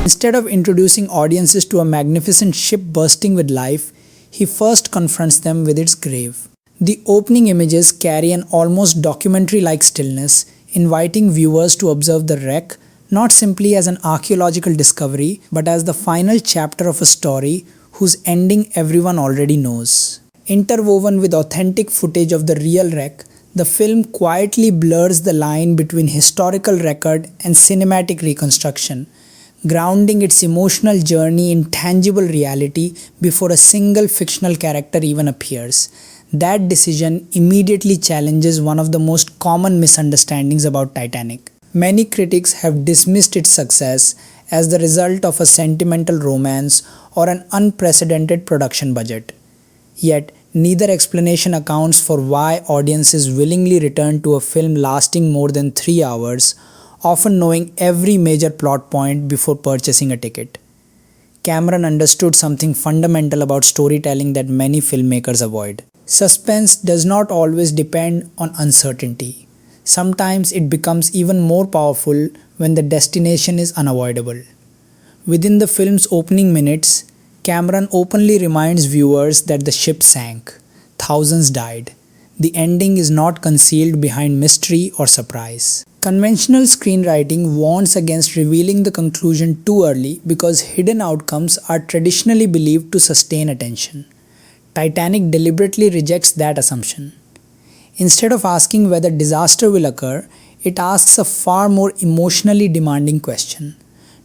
Instead of introducing audiences to a magnificent ship bursting with life, he first confronts them with its grave. The opening images carry an almost documentary-like stillness, inviting viewers to observe the wreck not simply as an archaeological discovery, but as the final chapter of a story whose ending everyone already knows. Interwoven with authentic footage of the real wreck, the film quietly blurs the line between historical record and cinematic reconstruction, grounding its emotional journey in tangible reality before a single fictional character even appears. That decision immediately challenges one of the most common misunderstandings about Titanic. Many critics have dismissed its success as the result of a sentimental romance or an unprecedented production budget. Yet, neither explanation accounts for why audiences willingly return to a film lasting more than 3 hours, often knowing every major plot point before purchasing a ticket. Cameron understood something fundamental about storytelling that many filmmakers avoid. Suspense does not always depend on uncertainty. Sometimes it becomes even more powerful when the destination is unavoidable. Within the film's opening minutes, Cameron openly reminds viewers that the ship sank. Thousands died. The ending is not concealed behind mystery or surprise. Conventional screenwriting warns against revealing the conclusion too early because hidden outcomes are traditionally believed to sustain attention. Titanic deliberately rejects that assumption. Instead of asking whether disaster will occur, it asks a far more emotionally demanding question.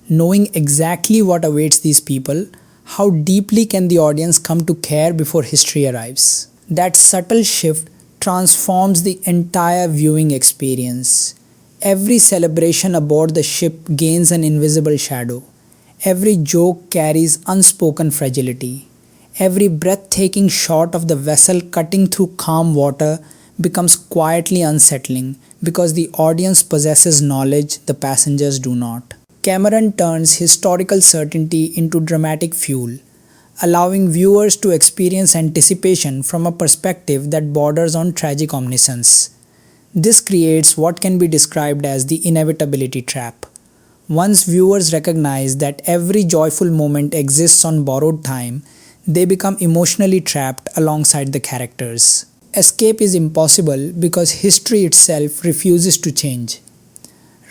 Knowing exactly what awaits these people, how deeply can the audience come to care before history arrives? That subtle shift transforms the entire viewing experience. Every celebration aboard the ship gains an invisible shadow. Every joke carries unspoken fragility. Every breathtaking shot of the vessel cutting through calm water becomes quietly unsettling because the audience possesses knowledge the passengers do not. Cameron turns historical certainty into dramatic fuel, allowing viewers to experience anticipation from a perspective that borders on tragic omniscience. This creates what can be described as the inevitability trap. Once viewers recognize that every joyful moment exists on borrowed time, they become emotionally trapped alongside the characters. Escape is impossible because history itself refuses to change.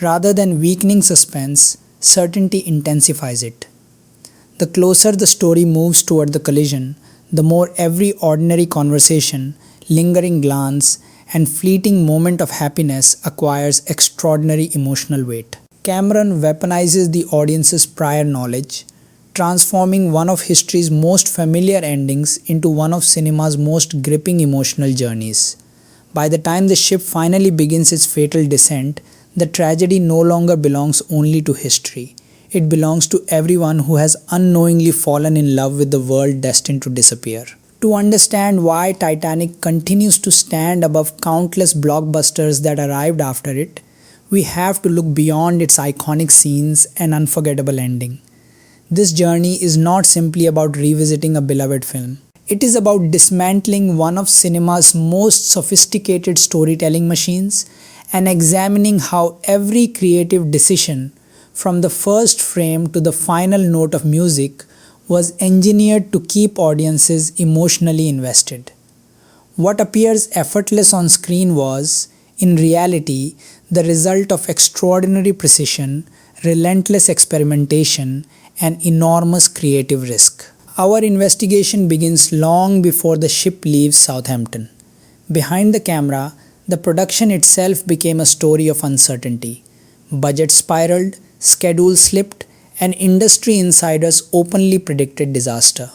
Rather than weakening suspense, certainty intensifies it. The closer the story moves toward the collision, the more every ordinary conversation, lingering glance, and fleeting moment of happiness acquires extraordinary emotional weight. Cameron weaponizes the audience's prior knowledge, transforming one of history's most familiar endings into one of cinema's most gripping emotional journeys. By the time the ship finally begins its fatal descent, the tragedy no longer belongs only to history. It belongs to everyone who has unknowingly fallen in love with the world destined to disappear. To understand why Titanic continues to stand above countless blockbusters that arrived after it, we have to look beyond its iconic scenes and unforgettable ending. This journey is not simply about revisiting a beloved film. It is about dismantling one of cinema's most sophisticated storytelling machines and examining how every creative decision, from the first frame to the final note of music, was engineered to keep audiences emotionally invested. What appears effortless on screen was, in reality, the result of extraordinary precision, relentless experimentation, and enormous creative risk. Our investigation begins long before the ship leaves Southampton. Behind the camera, the production itself became a story of uncertainty. Budget spiraled, schedules slipped, and industry insiders openly predicted disaster.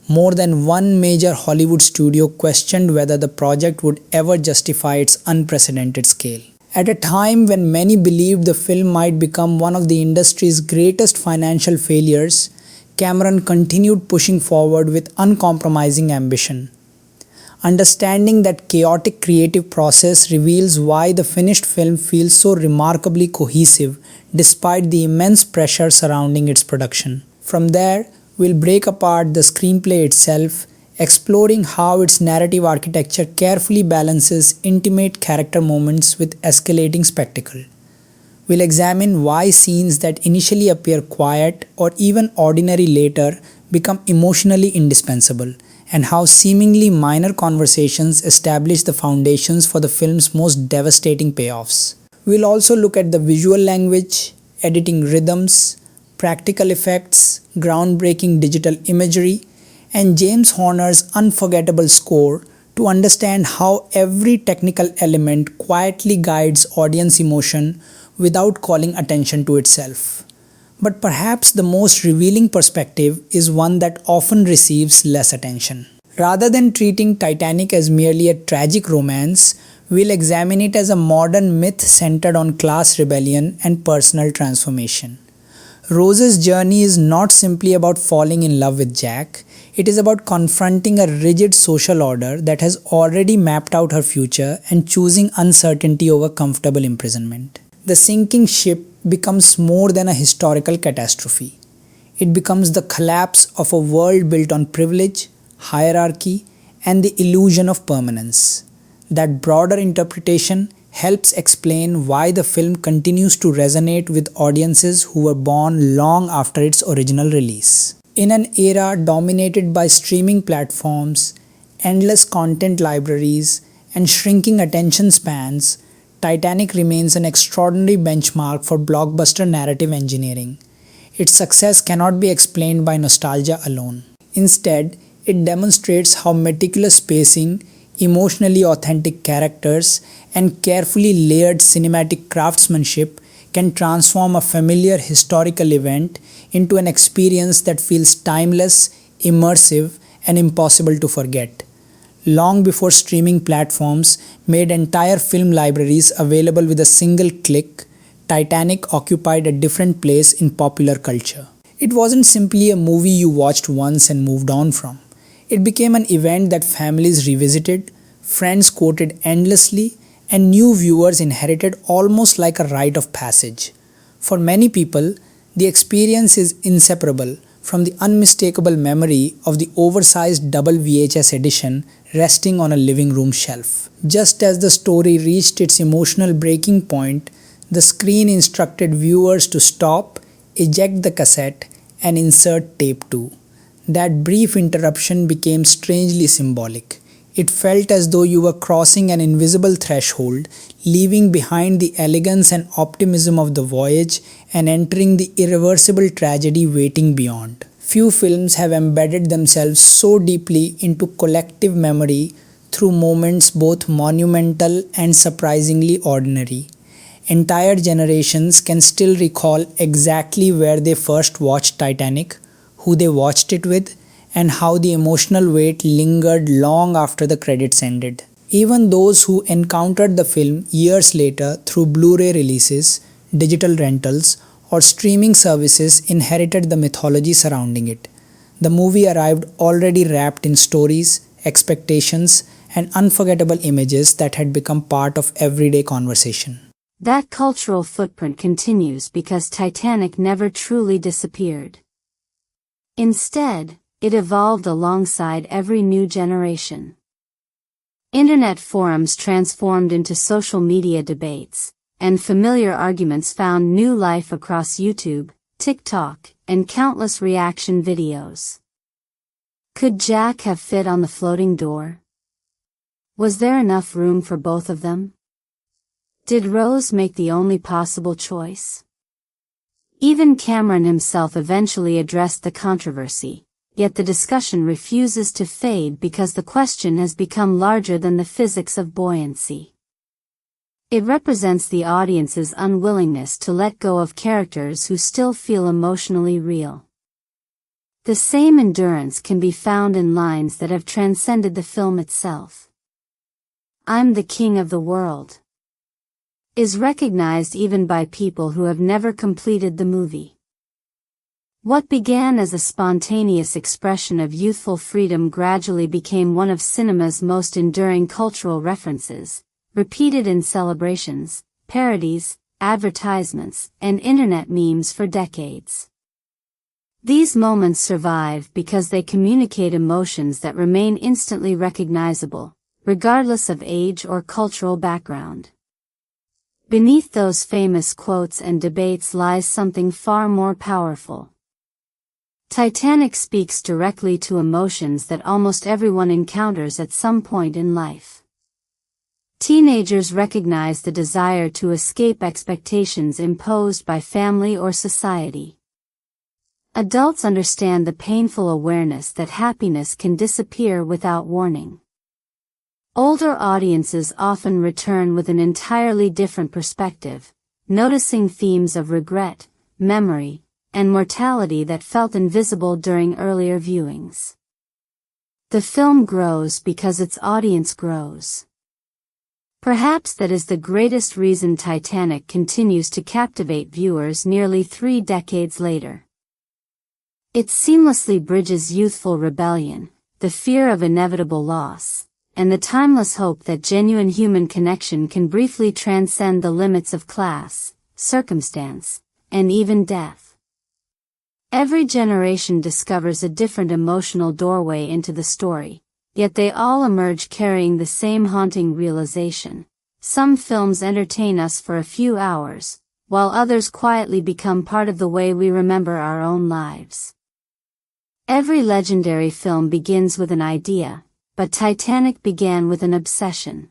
More than one major Hollywood studio questioned whether the project would ever justify its unprecedented scale. At a time when many believed the film might become one of the industry's greatest financial failures, Cameron continued pushing forward with uncompromising ambition. Understanding that chaotic creative process reveals why the finished film feels so remarkably cohesive despite the immense pressure surrounding its production. From there, we'll break apart the screenplay itself, exploring how its narrative architecture carefully balances intimate character moments with escalating spectacle. We'll examine why scenes that initially appear quiet or even ordinary later become emotionally indispensable, and how seemingly minor conversations establish the foundations for the film's most devastating payoffs. We'll also look at the visual language, editing rhythms, practical effects, groundbreaking digital imagery, and James Horner's unforgettable score to understand how every technical element quietly guides audience emotion without calling attention to itself. But perhaps the most revealing perspective is one that often receives less attention. Rather than treating Titanic as merely a tragic romance, we'll examine it as a modern myth centered on class rebellion and personal transformation. Rose's journey is not simply about falling in love with Jack, it is about confronting a rigid social order that has already mapped out her future and choosing uncertainty over comfortable imprisonment. The sinking ship becomes more than a historical catastrophe. It becomes the collapse of a world built on privilege, hierarchy, and the illusion of permanence. That broader interpretation helps explain why the film continues to resonate with audiences who were born long after its original release. In an era dominated by streaming platforms, endless content libraries, and shrinking attention spans, Titanic remains an extraordinary benchmark for blockbuster narrative engineering. Its success cannot be explained by nostalgia alone. Instead, it demonstrates how meticulous pacing, emotionally authentic characters, and carefully layered cinematic craftsmanship can transform a familiar historical event into an experience that feels timeless, immersive, and impossible to forget. Long before streaming platforms made entire film libraries available with a single click, Titanic occupied a different place in popular culture. It wasn't simply a movie you watched once and moved on from. It became an event that families revisited, friends quoted endlessly, and new viewers inherited almost like a rite of passage. For many people, the experience is inseparable from the unmistakable memory of the oversized double VHS edition resting on a living room shelf. Just as the story reached its emotional breaking point, the screen instructed viewers to stop, eject the cassette, and insert tape 2. That brief interruption became strangely symbolic. It felt as though you were crossing an invisible threshold, leaving behind the elegance and optimism of the voyage and entering the irreversible tragedy waiting beyond. Few films have embedded themselves so deeply into collective memory through moments both monumental and surprisingly ordinary. Entire generations can still recall exactly where they first watched Titanic, who they watched it with, and how the emotional weight lingered long after the credits ended. Even those who encountered the film years later through Blu-ray releases, digital rentals, or streaming services inherited the mythology surrounding it. The movie arrived already wrapped in stories, expectations, and unforgettable images that had become part of everyday conversation. That cultural footprint continues because Titanic never truly disappeared. Instead, it evolved alongside every new generation. Internet forums transformed into social media debates, and familiar arguments found new life across YouTube, TikTok, and countless reaction videos. Could Jack have fit on the floating door? Was there enough room for both of them? Did Rose make the only possible choice? Even Cameron himself eventually addressed the controversy, yet the discussion refuses to fade because the question has become larger than the physics of buoyancy. It represents the audience's unwillingness to let go of characters who still feel emotionally real. The same endurance can be found in lines that have transcended the film itself. "I'm the king of the world" is recognized even by people who have never completed the movie. What began as a spontaneous expression of youthful freedom gradually became one of cinema's most enduring cultural references, repeated in celebrations, parodies, advertisements, and internet memes for decades. These moments survive because they communicate emotions that remain instantly recognizable, regardless of age or cultural background. Beneath those famous quotes and debates lies something far more powerful. Titanic speaks directly to emotions that almost everyone encounters at some point in life. Teenagers recognize the desire to escape expectations imposed by family or society. Adults understand the painful awareness that happiness can disappear without warning. Older audiences often return with an entirely different perspective, noticing themes of regret, memory, and mortality that felt invisible during earlier viewings. The film grows because its audience grows. Perhaps that is the greatest reason Titanic continues to captivate viewers nearly 3 decades later. It seamlessly bridges youthful rebellion, the fear of inevitable loss, and the timeless hope that genuine human connection can briefly transcend the limits of class, circumstance, and even death. Every generation discovers a different emotional doorway into the story, yet they all emerge carrying the same haunting realization. Some films entertain us for a few hours, while others quietly become part of the way we remember our own lives. Every legendary film begins with an idea, but Titanic began with an obsession.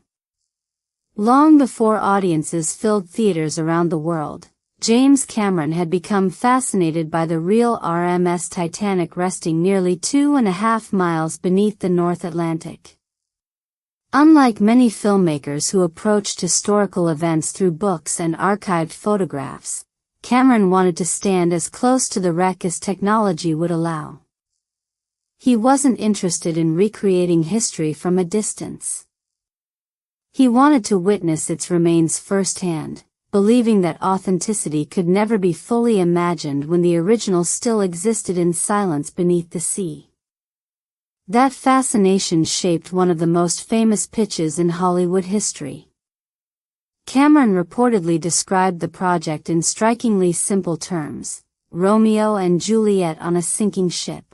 Long before audiences filled theaters around the world, James Cameron had become fascinated by the real RMS Titanic resting nearly 2.5 miles beneath the North Atlantic. Unlike many filmmakers who approached historical events through books and archived photographs, Cameron wanted to stand as close to the wreck as technology would allow. He wasn't interested in recreating history from a distance. He wanted to witness its remains firsthand, believing that authenticity could never be fully imagined when the original still existed in silence beneath the sea. That fascination shaped one of the most famous pitches in Hollywood history. Cameron reportedly described the project in strikingly simple terms: Romeo and Juliet on a sinking ship.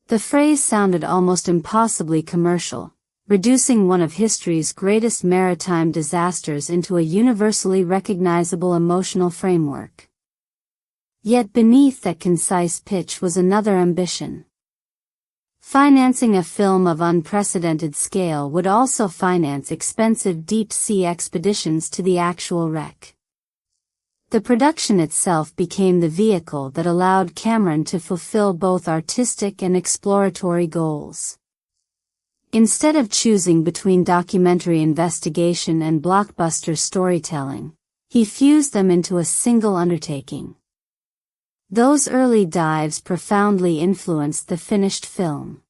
The phrase sounded almost impossibly commercial, reducing one of history's greatest maritime disasters into a universally recognizable emotional framework. Yet beneath that concise pitch was another ambition. Financing a film of unprecedented scale would also finance expensive deep-sea expeditions to the actual wreck. The production itself became the vehicle that allowed Cameron to fulfill both artistic and exploratory goals. Instead of choosing between documentary investigation and blockbuster storytelling, he fused them into a single undertaking. Those early dives profoundly influenced the finished film.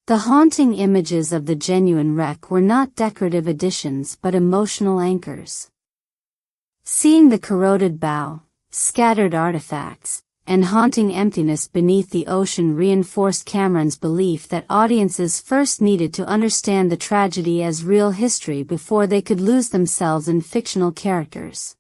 The haunting images of the genuine wreck were not decorative additions but emotional anchors. Seeing the corroded bow, scattered artifacts, and haunting emptiness beneath the ocean reinforced Cameron's belief that audiences first needed to understand the tragedy as real history before they could lose themselves in fictional characters.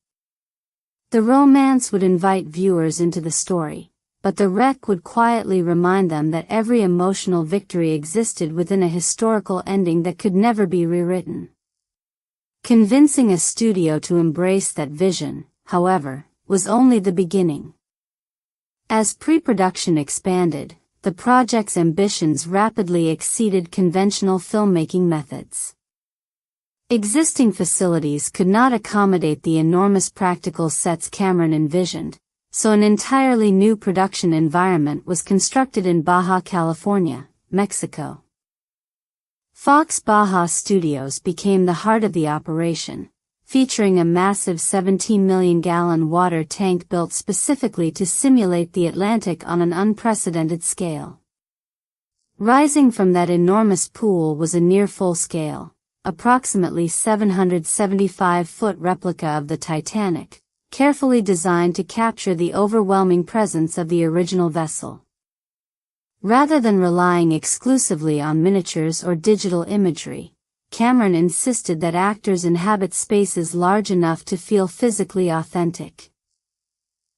The romance would invite viewers into the story, but the wreck would quietly remind them that every emotional victory existed within a historical ending that could never be rewritten. Convincing a studio to embrace that vision, however, was only the beginning. As pre-production expanded, the project's ambitions rapidly exceeded conventional filmmaking methods. Existing facilities could not accommodate the enormous practical sets Cameron envisioned, so an entirely new production environment was constructed in Baja California, Mexico. Fox Baja Studios became the heart of the operation, featuring a massive 17-million-gallon water tank built specifically to simulate the Atlantic on an unprecedented scale. Rising from that enormous pool was a near full-scale, approximately 775-foot replica of the Titanic, carefully designed to capture the overwhelming presence of the original vessel. Rather than relying exclusively on miniatures or digital imagery, Cameron insisted that actors inhabit spaces large enough to feel physically authentic.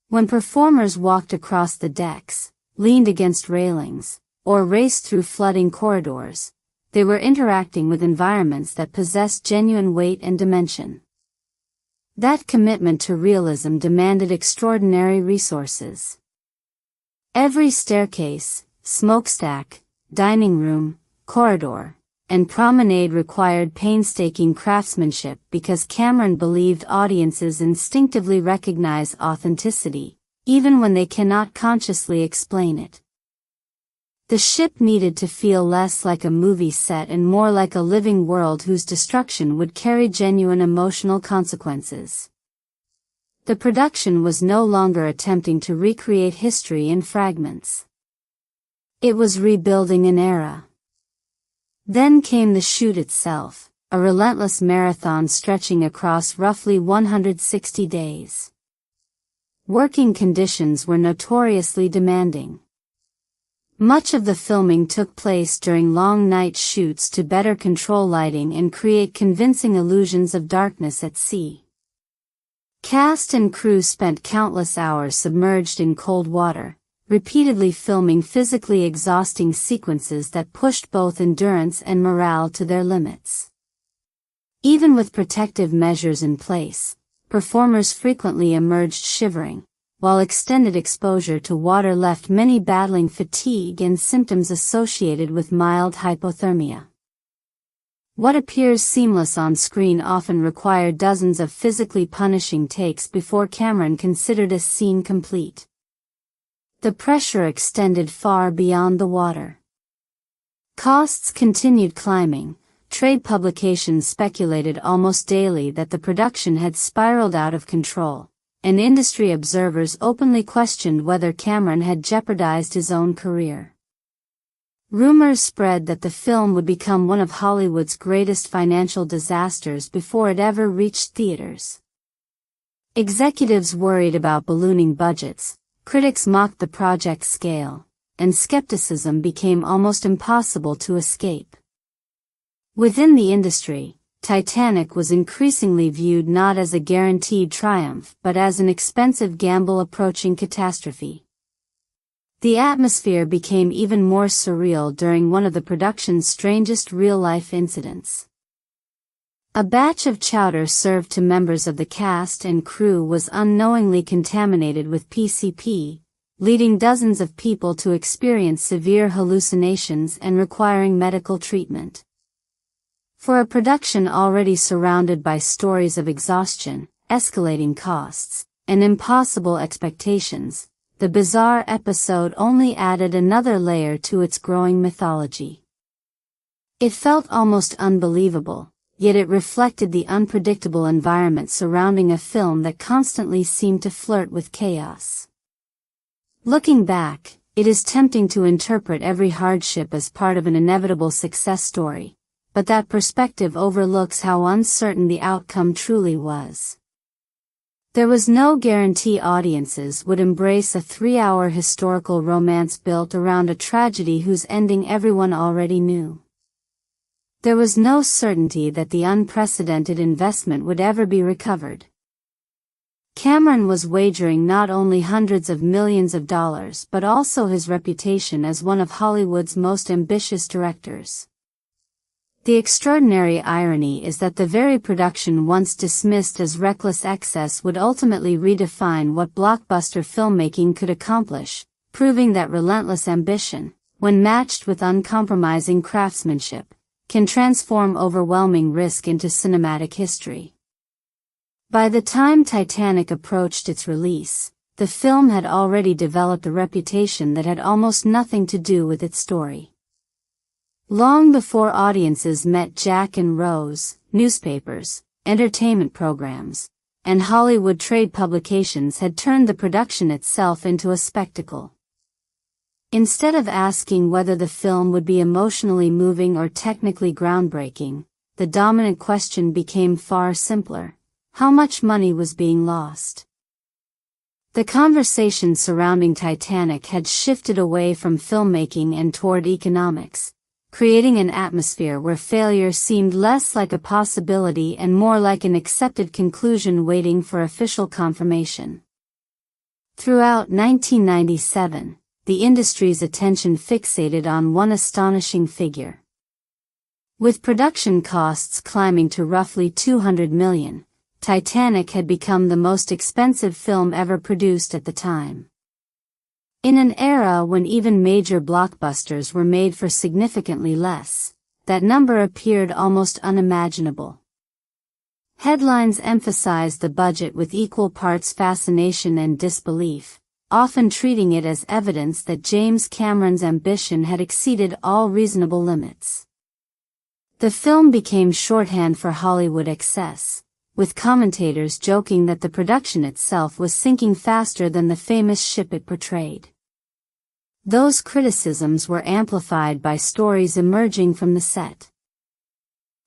When performers walked across the decks, leaned against railings, or raced through flooding corridors, they were interacting with environments that possessed genuine weight and dimension. That commitment to realism demanded extraordinary resources. Every staircase, smokestack, dining room, corridor, and promenade required painstaking craftsmanship because Cameron believed audiences instinctively recognize authenticity, even when they cannot consciously explain it. The ship needed to feel less like a movie set and more like a living world whose destruction would carry genuine emotional consequences. The production was no longer attempting to recreate history in fragments. It was rebuilding an era. Then came the shoot itself, a relentless marathon stretching across roughly 160 days. Working conditions were notoriously demanding. Much of the filming took place during long night shoots to better control lighting and create convincing illusions of darkness at sea. Cast and crew spent countless hours submerged in cold water, repeatedly filming physically exhausting sequences that pushed both endurance and morale to their limits. Even with protective measures in place, performers frequently emerged shivering, while extended exposure to water left many battling fatigue and symptoms associated with mild hypothermia. What appears seamless on screen often required dozens of physically punishing takes before Cameron considered a scene complete. The pressure extended far beyond the water. Costs continued climbing. Trade publications speculated almost daily that the production had spiraled out of control, and industry observers openly questioned whether Cameron had jeopardized his own career. Rumors spread that the film would become one of Hollywood's greatest financial disasters before it ever reached theaters. Executives worried about ballooning budgets, critics mocked the project's scale, and skepticism became almost impossible to escape. Within the industry, Titanic was increasingly viewed not as a guaranteed triumph but as an expensive gamble approaching catastrophe. The atmosphere became even more surreal during one of the production's strangest real-life incidents. A batch of chowder served to members of the cast and crew was unknowingly contaminated with PCP, leading dozens of people to experience severe hallucinations and requiring medical treatment. For a production already surrounded by stories of exhaustion, escalating costs, and impossible expectations, the bizarre episode only added another layer to its growing mythology. It felt almost unbelievable, yet it reflected the unpredictable environment surrounding a film that constantly seemed to flirt with chaos. Looking back, it is tempting to interpret every hardship as part of an inevitable success story, but that perspective overlooks how uncertain the outcome truly was. There was no guarantee audiences would embrace a 3-hour historical romance built around a tragedy whose ending everyone already knew. There was no certainty that the unprecedented investment would ever be recovered. Cameron was wagering not only hundreds of millions of dollars but also his reputation as one of Hollywood's most ambitious directors. The extraordinary irony is that the very production once dismissed as reckless excess would ultimately redefine what blockbuster filmmaking could accomplish, proving that relentless ambition, when matched with uncompromising craftsmanship, can transform overwhelming risk into cinematic history. By the time Titanic approached its release, the film had already developed a reputation that had almost nothing to do with its story. Long before audiences met Jack and Rose, newspapers, entertainment programs, and Hollywood trade publications had turned the production itself into a spectacle. Instead of asking whether the film would be emotionally moving or technically groundbreaking, the dominant question became far simpler: how much money was being lost? The conversation surrounding Titanic had shifted away from filmmaking and toward economics, creating an atmosphere where failure seemed less like a possibility and more like an accepted conclusion waiting for official confirmation. Throughout 1997, the industry's attention fixated on one astonishing figure. With production costs climbing to roughly $200 million, Titanic had become the most expensive film ever produced at the time. In an era when even major blockbusters were made for significantly less, that number appeared almost unimaginable. Headlines emphasized the budget with equal parts fascination and disbelief, often treating it as evidence that James Cameron's ambition had exceeded all reasonable limits. The film became shorthand for Hollywood excess, with commentators joking that the production itself was sinking faster than the famous ship it portrayed. Those criticisms were amplified by stories emerging from the set.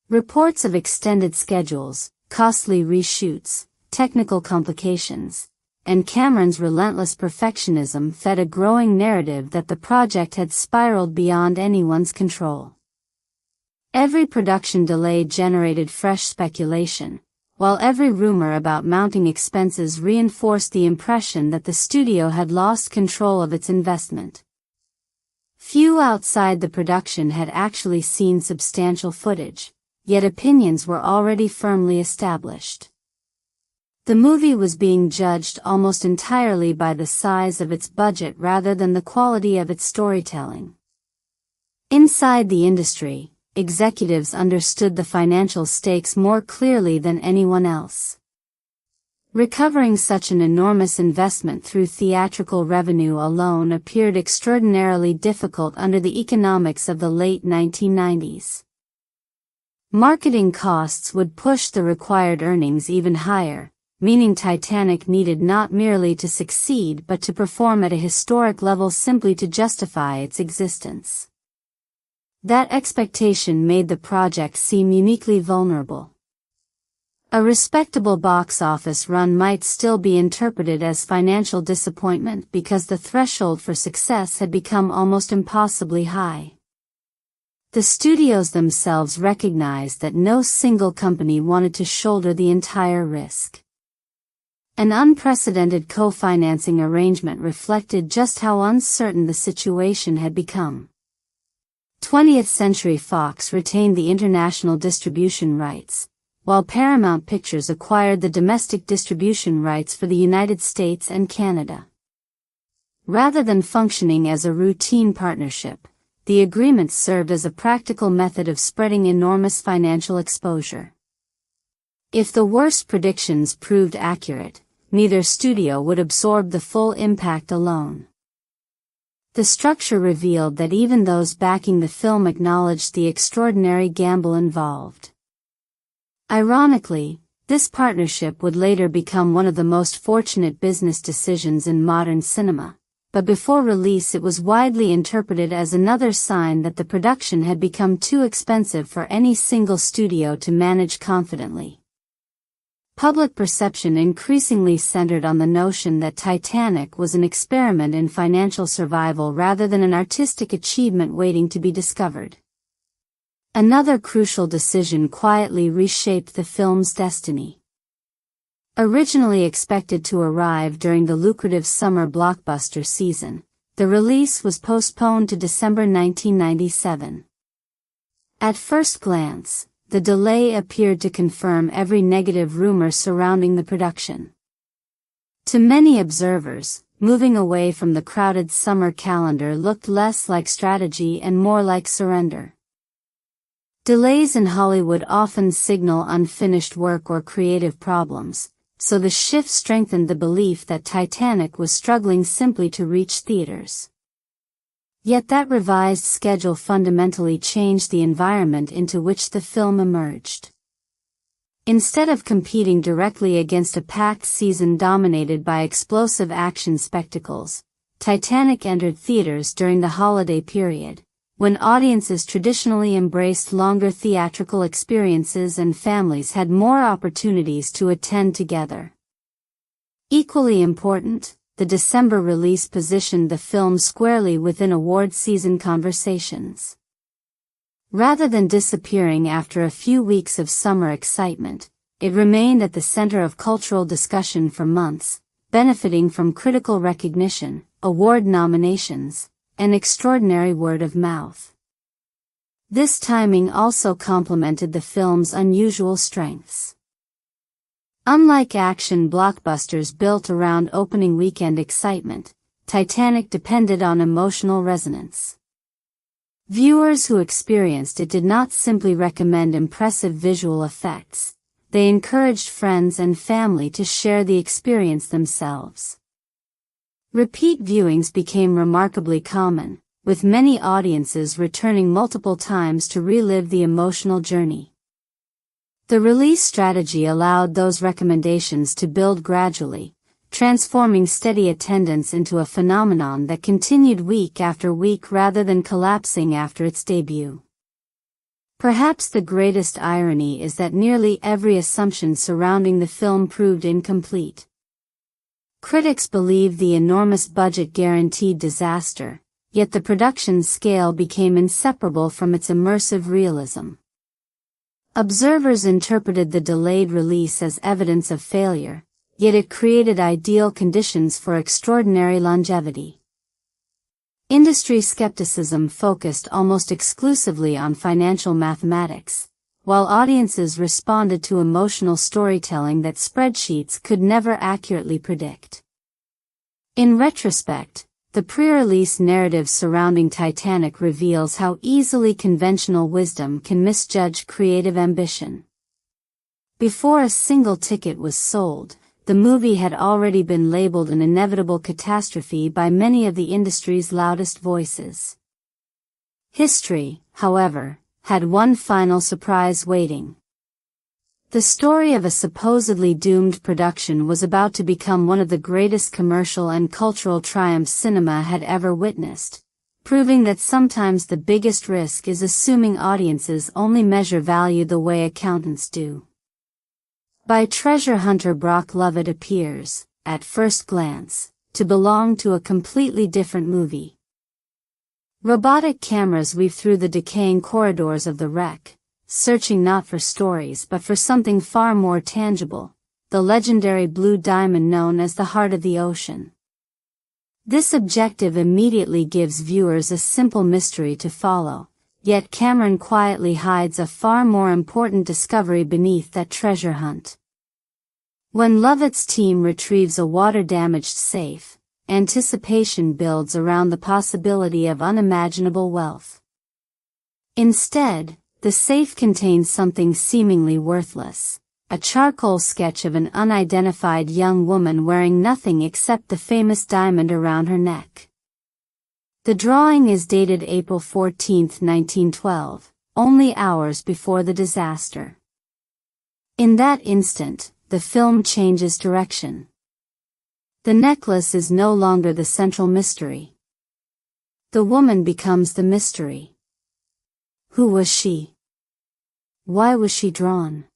Reports of extended schedules, costly reshoots, technical complications, and Cameron's relentless perfectionism fed a growing narrative that the project had spiraled beyond anyone's control. Every production delay generated fresh speculation, while every rumor about mounting expenses reinforced the impression that the studio had lost control of its investment. Few outside the production had actually seen substantial footage, yet opinions were already firmly established. The movie was being judged almost entirely by the size of its budget rather than the quality of its storytelling. Inside the industry, executives understood the financial stakes more clearly than anyone else. Recovering such an enormous investment through theatrical revenue alone appeared extraordinarily difficult under the economics of the late 1990s. Marketing costs would push the required earnings even higher, meaning Titanic needed not merely to succeed but to perform at a historic level simply to justify its existence. That expectation made the project seem uniquely vulnerable. A respectable box office run might still be interpreted as financial disappointment because the threshold for success had become almost impossibly high. The studios themselves recognized that no single company wanted to shoulder the entire risk. An unprecedented co-financing arrangement reflected just how uncertain the situation had become. 20th Century Fox retained the international distribution rights, while Paramount Pictures acquired the domestic distribution rights for the United States and Canada. Rather than functioning as a routine partnership, the agreement served as a practical method of spreading enormous financial exposure. If the worst predictions proved accurate, neither studio would absorb the full impact alone. The structure revealed that even those backing the film acknowledged the extraordinary gamble involved. Ironically, this partnership would later become one of the most fortunate business decisions in modern cinema, but before release it was widely interpreted as another sign that the production had become too expensive for any single studio to manage confidently. Public perception increasingly centered on the notion that Titanic was an experiment in financial survival rather than an artistic achievement waiting to be discovered. Another crucial decision quietly reshaped the film's destiny. Originally expected to arrive during the lucrative summer blockbuster season, the release was postponed to December 1997. At first glance, the delay appeared to confirm every negative rumor surrounding the production. To many observers, moving away from the crowded summer calendar looked less like strategy and more like surrender. Delays in Hollywood often signal unfinished work or creative problems, so the shift strengthened the belief that Titanic was struggling simply to reach theaters. Yet that revised schedule fundamentally changed the environment into which the film emerged. Instead of competing directly against a packed season dominated by explosive action spectacles, Titanic entered theaters during the holiday period, when audiences traditionally embraced longer theatrical experiences and families had more opportunities to attend together. Equally important, the December release positioned the film squarely within award season conversations. Rather than disappearing after a few weeks of summer excitement, it remained at the center of cultural discussion for months, benefiting from critical recognition, award nominations, and extraordinary word of mouth. This timing also complemented the film's unusual strengths. Unlike action blockbusters built around opening weekend excitement, Titanic depended on emotional resonance. Viewers who experienced it did not simply recommend impressive visual effects, they encouraged friends and family to share the experience themselves. Repeat viewings became remarkably common, with many audiences returning multiple times to relive the emotional journey. The release strategy allowed those recommendations to build gradually, transforming steady attendance into a phenomenon that continued week after week rather than collapsing after its debut. Perhaps the greatest irony is that nearly every assumption surrounding the film proved incomplete. Critics believed the enormous budget guaranteed disaster, yet the production scale became inseparable from its immersive realism. Observers interpreted the delayed release as evidence of failure, yet it created ideal conditions for extraordinary longevity. Industry skepticism focused almost exclusively on financial mathematics, while audiences responded to emotional storytelling that spreadsheets could never accurately predict. In retrospect, the pre-release narrative surrounding Titanic reveals how easily conventional wisdom can misjudge creative ambition. Before a single ticket was sold, the movie had already been labeled an inevitable catastrophe by many of the industry's loudest voices. History, however, had one final surprise waiting. The story of a supposedly doomed production was about to become one of the greatest commercial and cultural triumphs cinema had ever witnessed, proving that sometimes the biggest risk is assuming audiences only measure value the way accountants do. By treasure hunter Brock Lovett appears, at first glance, to belong to a completely different movie. Robotic cameras weave through the decaying corridors of the wreck, searching not for stories but for something far more tangible, the legendary blue diamond known as the heart of the ocean. This objective immediately gives viewers a simple mystery to follow, yet Cameron quietly hides a far more important discovery beneath that treasure hunt. When Lovett's team retrieves a water-damaged safe, anticipation builds around the possibility of unimaginable wealth. Instead, the safe contains something seemingly worthless, a charcoal sketch of an unidentified young woman wearing nothing except the famous diamond around her neck. The drawing is dated April 14, 1912, only hours before the disaster. In that instant, the film changes direction. The necklace is no longer the central mystery. The woman becomes the mystery. Who was she? Why was she drawn?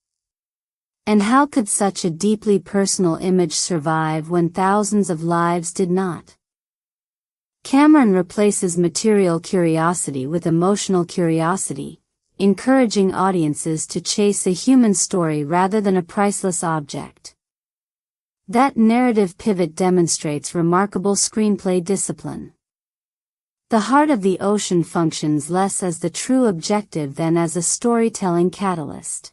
And how could such a deeply personal image survive when thousands of lives did not? Cameron replaces material curiosity with emotional curiosity, encouraging audiences to chase a human story rather than a priceless object. That narrative pivot demonstrates remarkable screenplay discipline. The heart of the ocean functions less as the true objective than as a storytelling catalyst.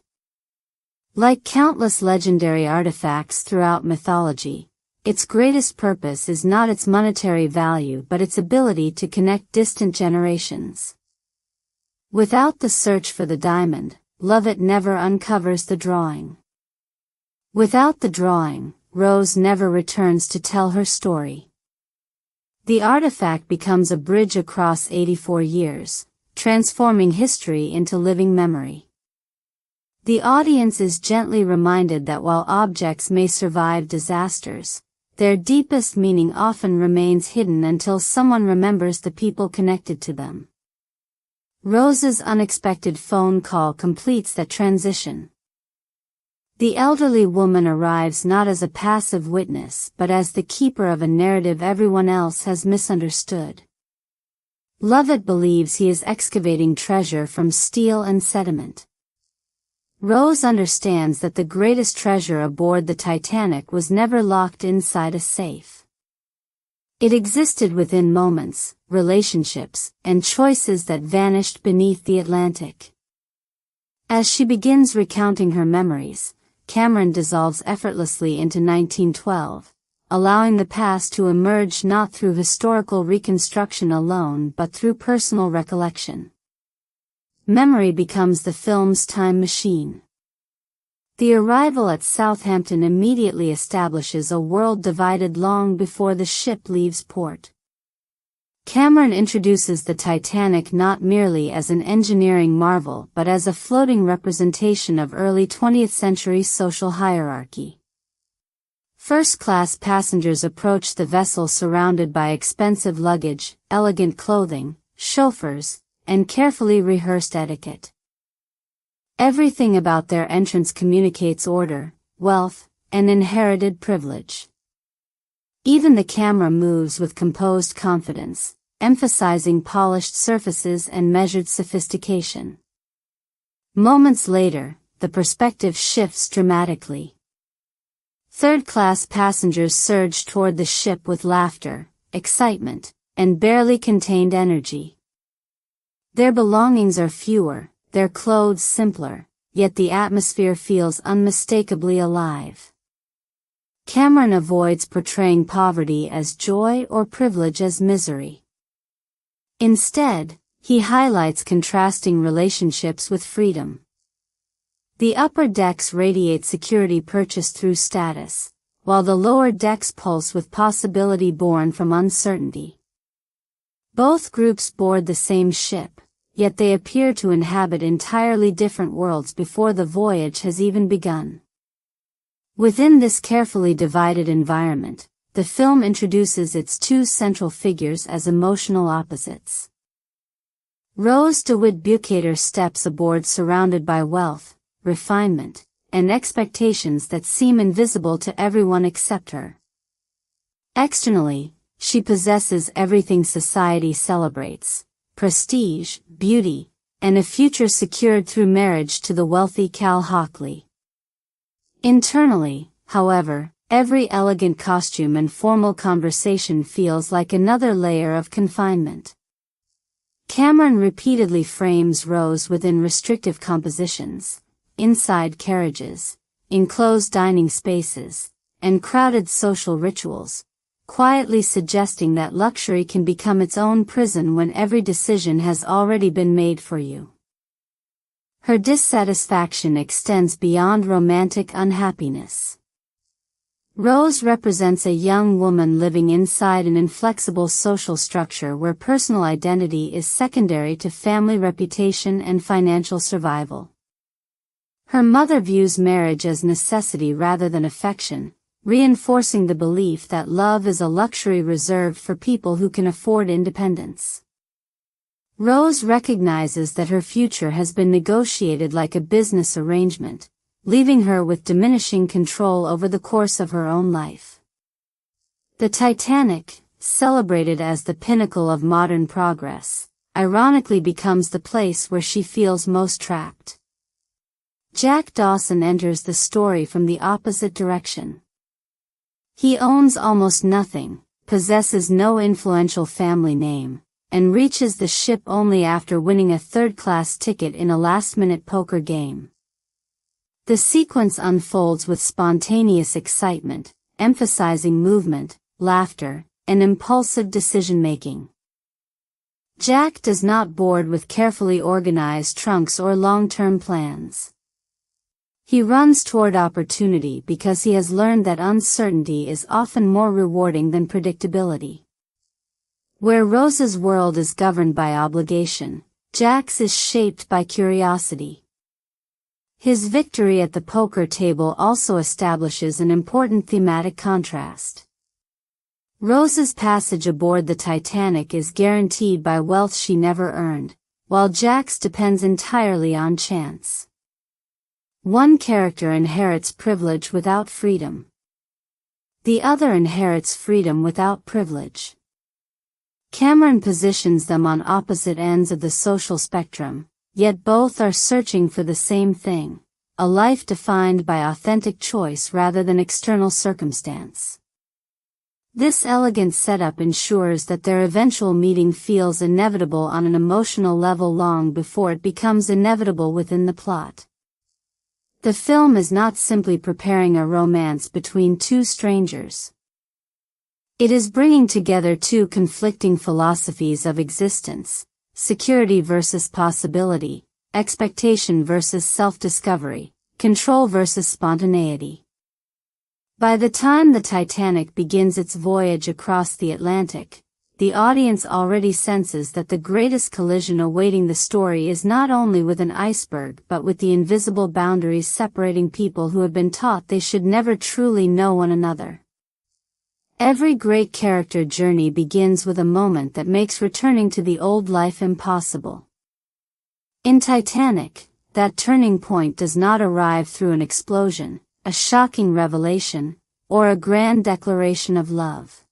Like countless legendary artifacts throughout mythology, its greatest purpose is not its monetary value but its ability to connect distant generations. Without the search for the diamond, Lovett never uncovers the drawing. Without the drawing, Rose never returns to tell her story. The artifact becomes a bridge across 84 years, transforming history into living memory. The audience is gently reminded that while objects may survive disasters, their deepest meaning often remains hidden until someone remembers the people connected to them. Rose's unexpected phone call completes that transition. The elderly woman arrives not as a passive witness but as the keeper of a narrative everyone else has misunderstood. Lovett believes he is excavating treasure from steel and sediment. Rose understands that the greatest treasure aboard the Titanic was never locked inside a safe. It existed within moments, relationships, and choices that vanished beneath the Atlantic. As she begins recounting her memories, Cameron dissolves effortlessly into 1912, allowing the past to emerge not through historical reconstruction alone but through personal recollection. Memory becomes the film's time machine. The arrival at Southampton immediately establishes a world divided long before the ship leaves port. Cameron introduces the Titanic not merely as an engineering marvel but as a floating representation of early 20th century social hierarchy. First-class passengers approach the vessel surrounded by expensive luggage, elegant clothing, chauffeurs, and carefully rehearsed etiquette. Everything about their entrance communicates order, wealth, and inherited privilege. Even the camera moves with composed confidence, emphasizing polished surfaces and measured sophistication. Moments later, the perspective shifts dramatically. Third-class passengers surge toward the ship with laughter, excitement, and barely contained energy. Their belongings are fewer, their clothes simpler, yet the atmosphere feels unmistakably alive. Cameron avoids portraying poverty as joy or privilege as misery. Instead, he highlights contrasting relationships with freedom. The upper decks radiate security purchased through status, while the lower decks pulse with possibility born from uncertainty. Both groups board the same ship, yet they appear to inhabit entirely different worlds before the voyage has even begun. Within this carefully divided environment, the film introduces its two central figures as emotional opposites. Rose DeWitt Bukater steps aboard surrounded by wealth, refinement, and expectations that seem invisible to everyone except her. Externally, she possesses everything society celebrates: prestige, beauty, and a future secured through marriage to the wealthy Cal Hockley. Internally, however, every elegant costume and formal conversation feels like another layer of confinement. Cameron repeatedly frames Rose within restrictive compositions, inside carriages, enclosed dining spaces, and crowded social rituals, quietly suggesting that luxury can become its own prison when every decision has already been made for you. Her dissatisfaction extends beyond romantic unhappiness. Rose represents a young woman living inside an inflexible social structure where personal identity is secondary to family reputation and financial survival. Her mother views marriage as necessity rather than affection, reinforcing the belief that love is a luxury reserved for people who can afford independence. Rose recognizes that her future has been negotiated like a business arrangement, leaving her with diminishing control over the course of her own life. The Titanic, celebrated as the pinnacle of modern progress, ironically becomes the place where she feels most trapped. Jack Dawson enters the story from the opposite direction. He owns almost nothing, possesses no influential family name, and reaches the ship only after winning a third-class ticket in a last-minute poker game. The sequence unfolds with spontaneous excitement, emphasizing movement, laughter, and impulsive decision-making. Jack does not board with carefully organized trunks or long-term plans. He runs toward opportunity because he has learned that uncertainty is often more rewarding than predictability. Where Rose's world is governed by obligation, Jack's is shaped by curiosity. His victory at the poker table also establishes an important thematic contrast. Rose's passage aboard the Titanic is guaranteed by wealth she never earned, while Jack's depends entirely on chance. One character inherits privilege without freedom. The other inherits freedom without privilege. Cameron positions them on opposite ends of the social spectrum, yet both are searching for the same thing: a life defined by authentic choice rather than external circumstance. This elegant setup ensures that their eventual meeting feels inevitable on an emotional level long before it becomes inevitable within the plot. The film is not simply preparing a romance between two strangers. It is bringing together two conflicting philosophies of existence: security versus possibility, expectation versus self-discovery, control versus spontaneity. By the time the Titanic begins its voyage across the Atlantic, the audience already senses that the greatest collision awaiting the story is not only with an iceberg but with the invisible boundaries separating people who have been taught they should never truly know one another. Every great character journey begins with a moment that makes returning to the old life impossible. In Titanic, that turning point does not arrive through an explosion, a shocking revelation, or a grand declaration of love.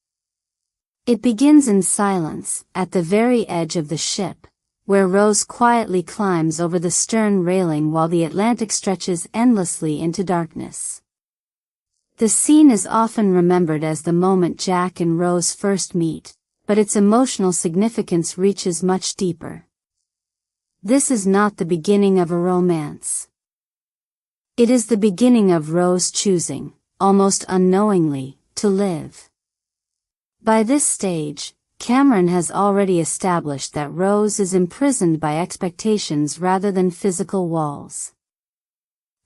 It begins in silence, at the very edge of the ship, where Rose quietly climbs over the stern railing while the Atlantic stretches endlessly into darkness. The scene is often remembered as the moment Jack and Rose first meet, but its emotional significance reaches much deeper. This is not the beginning of a romance. It is the beginning of Rose choosing, almost unknowingly, to live. By this stage, Cameron has already established that Rose is imprisoned by expectations rather than physical walls.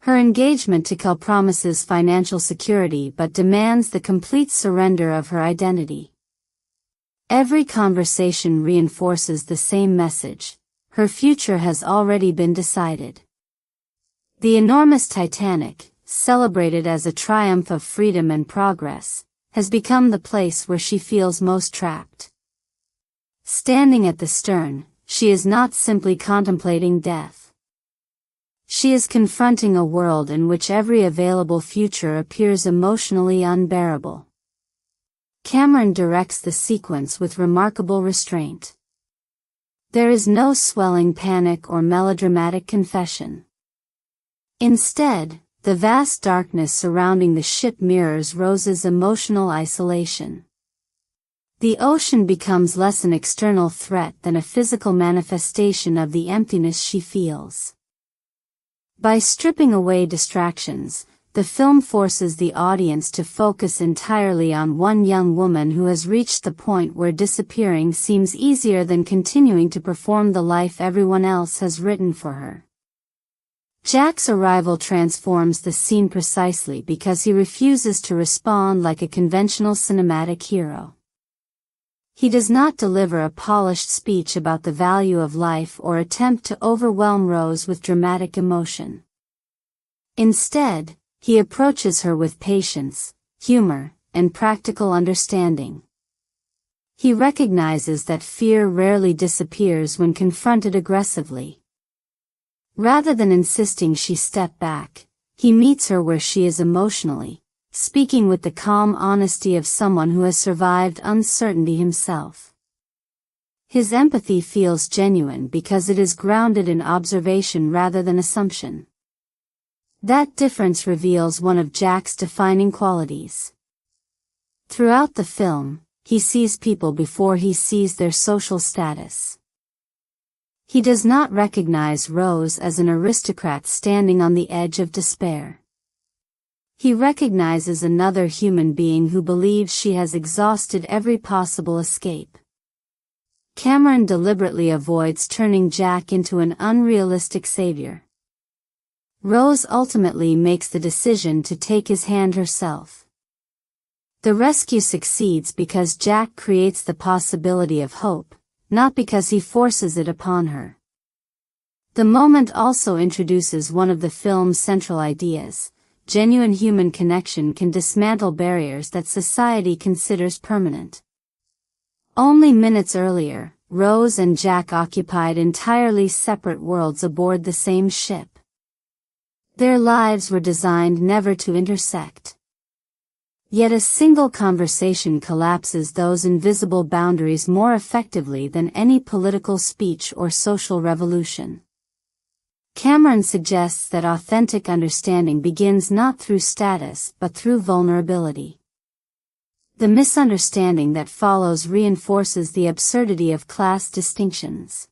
Her engagement to Cal promises financial security but demands the complete surrender of her identity. Every conversation reinforces the same message: her future has already been decided. The enormous Titanic, celebrated as a triumph of freedom and progress, has become the place where she feels most trapped. Standing at the stern, she is not simply contemplating death. She is confronting a world in which every available future appears emotionally unbearable. Cameron directs the sequence with remarkable restraint. There is no swelling panic or melodramatic confession. Instead, the vast darkness surrounding the ship mirrors Rose's emotional isolation. The ocean becomes less an external threat than a physical manifestation of the emptiness she feels. By stripping away distractions, the film forces the audience to focus entirely on one young woman who has reached the point where disappearing seems easier than continuing to perform the life everyone else has written for her. Jack's arrival transforms the scene precisely because he refuses to respond like a conventional cinematic hero. He does not deliver a polished speech about the value of life or attempt to overwhelm Rose with dramatic emotion. Instead, he approaches her with patience, humor, and practical understanding. He recognizes that fear rarely disappears when confronted aggressively. Rather than insisting she step back, he meets her where she is emotionally, speaking with the calm honesty of someone who has survived uncertainty himself. His empathy feels genuine because it is grounded in observation rather than assumption. That difference reveals one of Jack's defining qualities. Throughout the film, he sees people before he sees their social status. He does not recognize Rose as an aristocrat standing on the edge of despair. He recognizes another human being who believes she has exhausted every possible escape. Cameron deliberately avoids turning Jack into an unrealistic savior. Rose ultimately makes the decision to take his hand herself. The rescue succeeds because Jack creates the possibility of hope, not because he forces it upon her. The moment also introduces one of the film's central ideas: genuine human connection can dismantle barriers that society considers permanent. Only minutes earlier, Rose and Jack occupied entirely separate worlds aboard the same ship. Their lives were designed never to intersect. Yet a single conversation collapses those invisible boundaries more effectively than any political speech or social revolution. Cameron suggests that authentic understanding begins not through status but through vulnerability. The misunderstanding that follows reinforces the absurdity of class distinctions.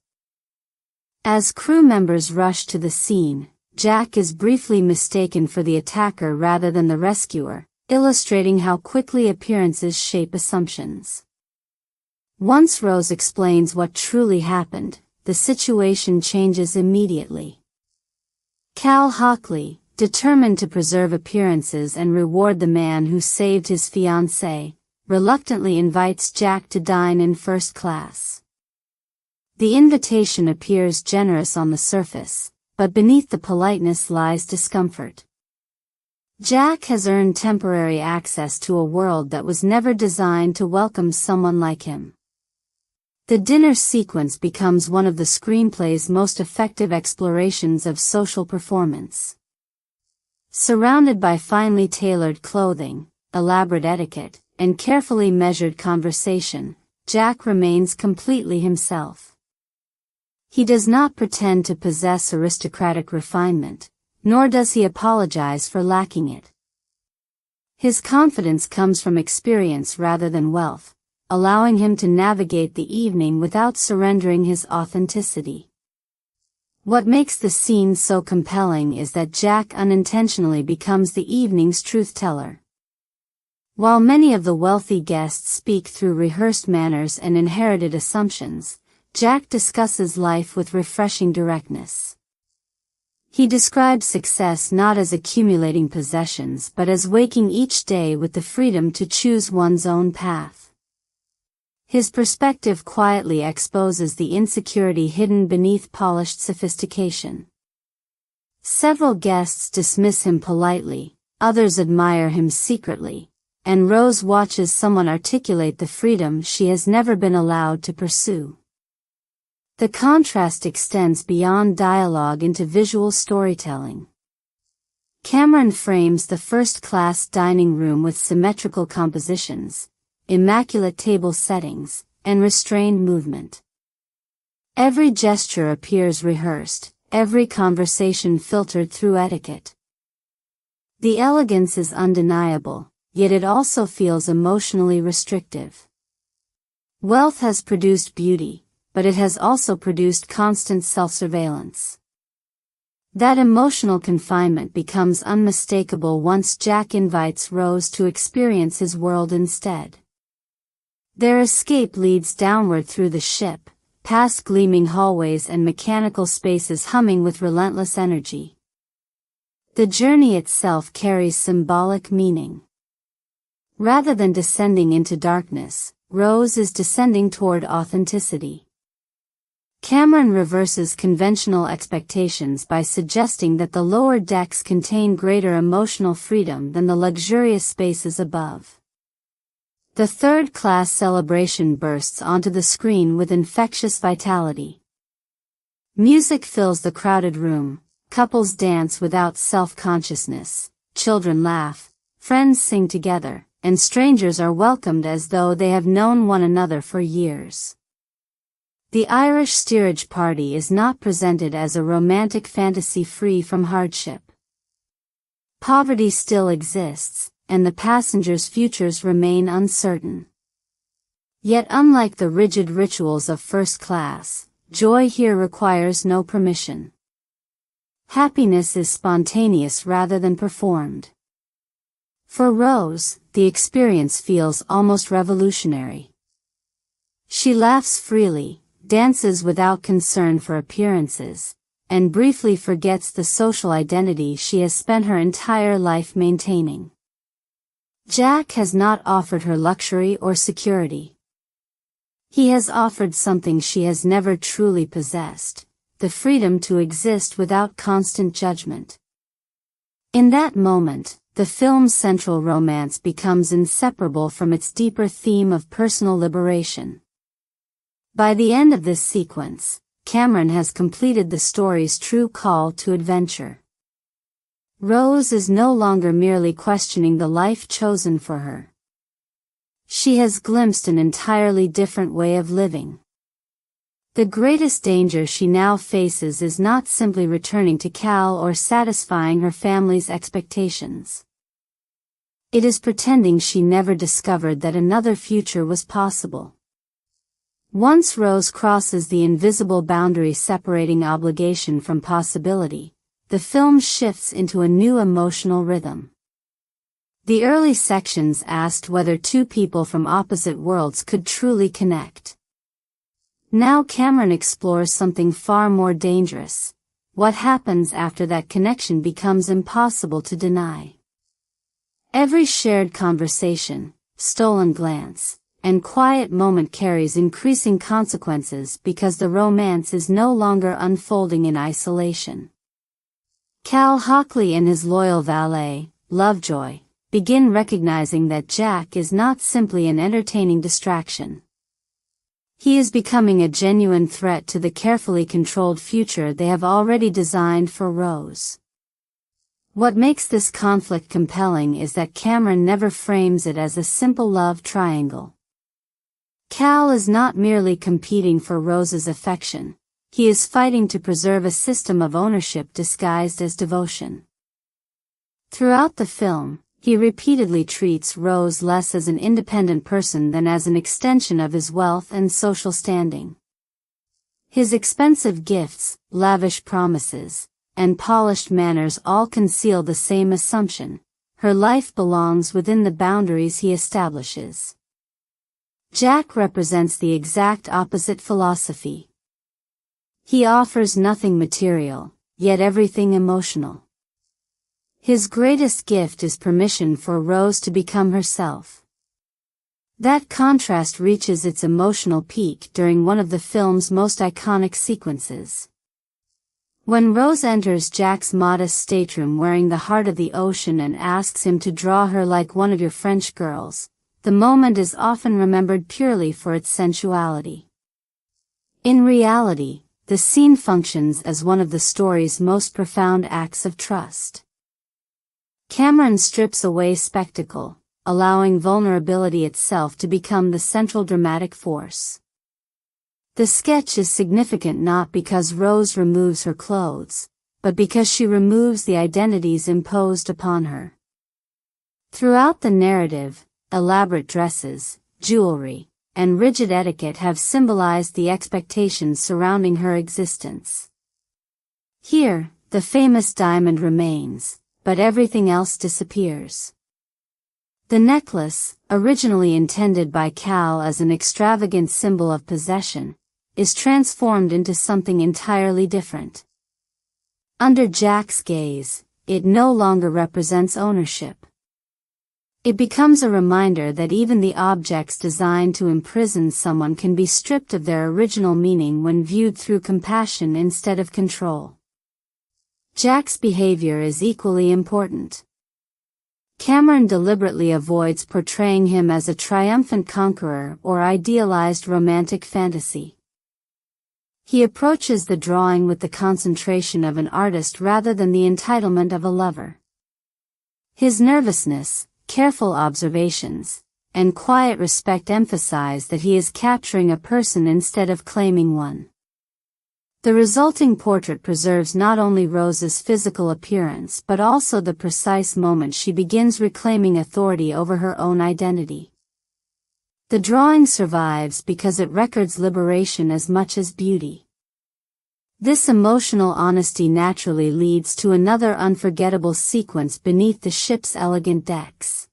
As crew members rush to the scene, Jack is briefly mistaken for the attacker rather than the rescuer, illustrating how quickly appearances shape assumptions. Once Rose explains what truly happened, the situation changes immediately. Cal Hockley, determined to preserve appearances and reward the man who saved his fiancée, reluctantly invites Jack to dine in first class. The invitation appears generous on the surface, but beneath the politeness lies discomfort. Jack has earned temporary access to a world that was never designed to welcome someone like him. The dinner sequence becomes one of the screenplay's most effective explorations of social performance. Surrounded by finely tailored clothing, elaborate etiquette, and carefully measured conversation, Jack remains completely himself. He does not pretend to possess aristocratic refinement, nor does he apologize for lacking it. His confidence comes from experience rather than wealth, allowing him to navigate the evening without surrendering his authenticity. What makes the scene so compelling is that Jack unintentionally becomes the evening's truth-teller. While many of the wealthy guests speak through rehearsed manners and inherited assumptions, Jack discusses life with refreshing directness. He describes success not as accumulating possessions but as waking each day with the freedom to choose one's own path. His perspective quietly exposes the insecurity hidden beneath polished sophistication. Several guests dismiss him politely, others admire him secretly, and Rose watches someone articulate the freedom she has never been allowed to pursue. The contrast extends beyond dialogue into visual storytelling. Cameron frames the first-class dining room with symmetrical compositions, immaculate table settings, and restrained movement. Every gesture appears rehearsed, every conversation filtered through etiquette. The elegance is undeniable, yet it also feels emotionally restrictive. Wealth has produced beauty, but it has also produced constant self-surveillance. That emotional confinement becomes unmistakable once Jack invites Rose to experience his world instead. Their escape leads downward through the ship, past gleaming hallways and mechanical spaces humming with relentless energy. The journey itself carries symbolic meaning. Rather than descending into darkness, Rose is descending toward authenticity. Cameron reverses conventional expectations by suggesting that the lower decks contain greater emotional freedom than the luxurious spaces above. The third-class celebration bursts onto the screen with infectious vitality. Music fills the crowded room, couples dance without self-consciousness, children laugh, friends sing together, and strangers are welcomed as though they have known one another for years. The Irish steerage party is not presented as a romantic fantasy free from hardship. Poverty still exists, and the passengers' futures remain uncertain. Yet unlike the rigid rituals of first class, joy here requires no permission. Happiness is spontaneous rather than performed. For Rose, the experience feels almost revolutionary. She laughs freely, dances without concern for appearances, and briefly forgets the social identity she has spent her entire life maintaining. Jack has not offered her luxury or security. He has offered something she has never truly possessed, the freedom to exist without constant judgment. In that moment, the film's central romance becomes inseparable from its deeper theme of personal liberation. By the end of this sequence, Cameron has completed the story's true call to adventure. Rose is no longer merely questioning the life chosen for her. She has glimpsed an entirely different way of living. The greatest danger she now faces is not simply returning to Cal or satisfying her family's expectations. It is pretending she never discovered that another future was possible. Once Rose crosses the invisible boundary separating obligation from possibility, the film shifts into a new emotional rhythm. The early sections asked whether two people from opposite worlds could truly connect. Now Cameron explores something far more dangerous: what happens after that connection becomes impossible to deny. Every shared conversation, stolen glance, and quiet moment carries increasing consequences because the romance is no longer unfolding in isolation. Cal Hockley and his loyal valet, Lovejoy, begin recognizing that Jack is not simply an entertaining distraction. He is becoming a genuine threat to the carefully controlled future they have already designed for Rose. What makes this conflict compelling is that Cameron never frames it as a simple love triangle. Cal is not merely competing for Rose's affection, he is fighting to preserve a system of ownership disguised as devotion. Throughout the film, he repeatedly treats Rose less as an independent person than as an extension of his wealth and social standing. His expensive gifts, lavish promises, and polished manners all conceal the same assumption: her life belongs within the boundaries he establishes. Jack represents the exact opposite philosophy. He offers nothing material, yet everything emotional. His greatest gift is permission for Rose to become herself. That contrast reaches its emotional peak during one of the film's most iconic sequences. When Rose enters Jack's modest stateroom wearing the heart of the ocean and asks him to draw her like one of your French girls, the moment is often remembered purely for its sensuality. In reality, the scene functions as one of the story's most profound acts of trust. Cameron strips away spectacle, allowing vulnerability itself to become the central dramatic force. The sketch is significant not because Rose removes her clothes, but because she removes the identities imposed upon her. Throughout the narrative, elaborate dresses, jewelry, and rigid etiquette have symbolized the expectations surrounding her existence. Here, the famous diamond remains, but everything else disappears. The necklace, originally intended by Cal as an extravagant symbol of possession, is transformed into something entirely different. Under Jack's gaze, it no longer represents ownership. It becomes a reminder that even the objects designed to imprison someone can be stripped of their original meaning when viewed through compassion instead of control. Jack's behavior is equally important. Cameron deliberately avoids portraying him as a triumphant conqueror or idealized romantic fantasy. He approaches the drawing with the concentration of an artist rather than the entitlement of a lover. His nervousness, careful observations, and quiet respect emphasize that he is capturing a person instead of claiming one. The resulting portrait preserves not only Rose's physical appearance but also the precise moment she begins reclaiming authority over her own identity. The drawing survives because it records liberation as much as beauty. This emotional honesty naturally leads to another unforgettable sequence beneath the ship's elegant decks.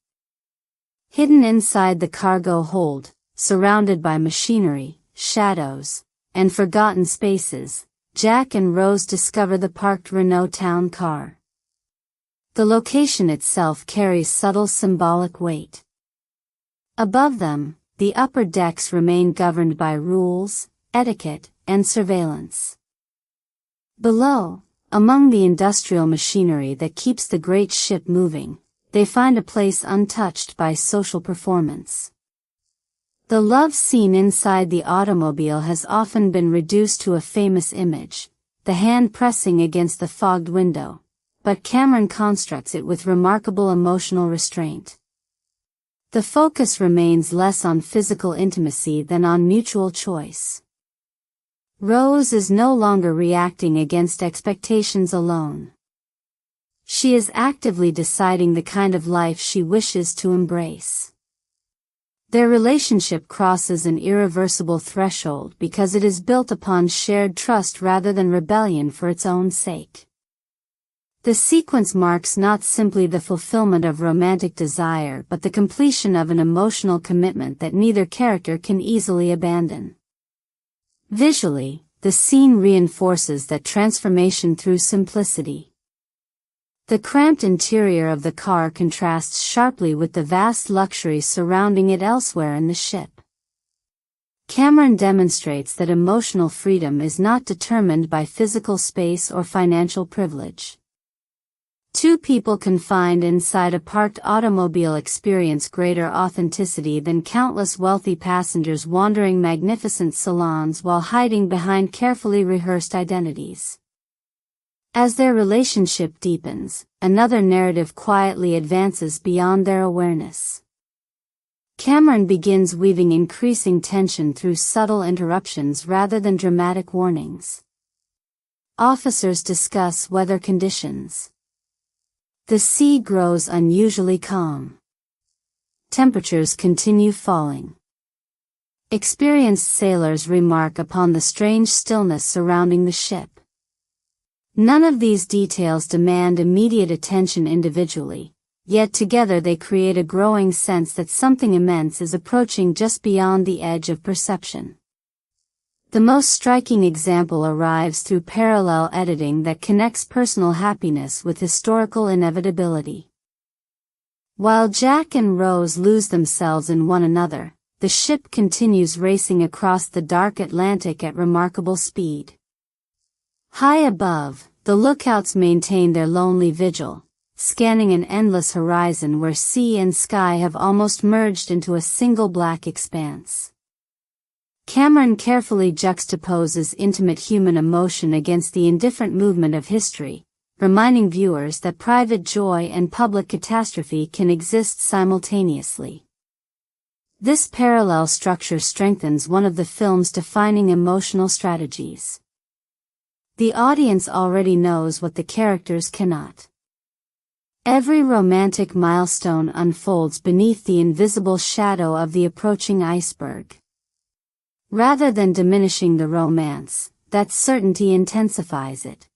Hidden inside the cargo hold, surrounded by machinery, shadows, and forgotten spaces, Jack and Rose discover the parked Renault town car. The location itself carries subtle symbolic weight. Above them, the upper decks remain governed by rules, etiquette, and surveillance. Below, among the industrial machinery that keeps the great ship moving, they find a place untouched by social performance. The love scene inside the automobile has often been reduced to a famous image, the hand pressing against the fogged window, but Cameron constructs it with remarkable emotional restraint. The focus remains less on physical intimacy than on mutual choice. Rose is no longer reacting against expectations alone. She is actively deciding the kind of life she wishes to embrace. Their relationship crosses an irreversible threshold because it is built upon shared trust rather than rebellion for its own sake. The sequence marks not simply the fulfillment of romantic desire but the completion of an emotional commitment that neither character can easily abandon. Visually, the scene reinforces that transformation through simplicity. The cramped interior of the car contrasts sharply with the vast luxury surrounding it elsewhere in the ship. Cameron demonstrates that emotional freedom is not determined by physical space or financial privilege. Two people confined inside a parked automobile experience greater authenticity than countless wealthy passengers wandering magnificent salons while hiding behind carefully rehearsed identities. As their relationship deepens, another narrative quietly advances beyond their awareness. Cameron begins weaving increasing tension through subtle interruptions rather than dramatic warnings. Officers discuss weather conditions. The sea grows unusually calm. Temperatures continue falling. Experienced sailors remark upon the strange stillness surrounding the ship. None of these details demand immediate attention individually, yet together they create a growing sense that something immense is approaching just beyond the edge of perception. The most striking example arrives through parallel editing that connects personal happiness with historical inevitability. While Jack and Rose lose themselves in one another, the ship continues racing across the dark Atlantic at remarkable speed. High above, the lookouts maintain their lonely vigil, scanning an endless horizon where sea and sky have almost merged into a single black expanse. Cameron carefully juxtaposes intimate human emotion against the indifferent movement of history, reminding viewers that private joy and public catastrophe can exist simultaneously. This parallel structure strengthens one of the film's defining emotional strategies. The audience already knows what the characters cannot. Every romantic milestone unfolds beneath the invisible shadow of the approaching iceberg. Rather than diminishing the romance, that certainty intensifies it.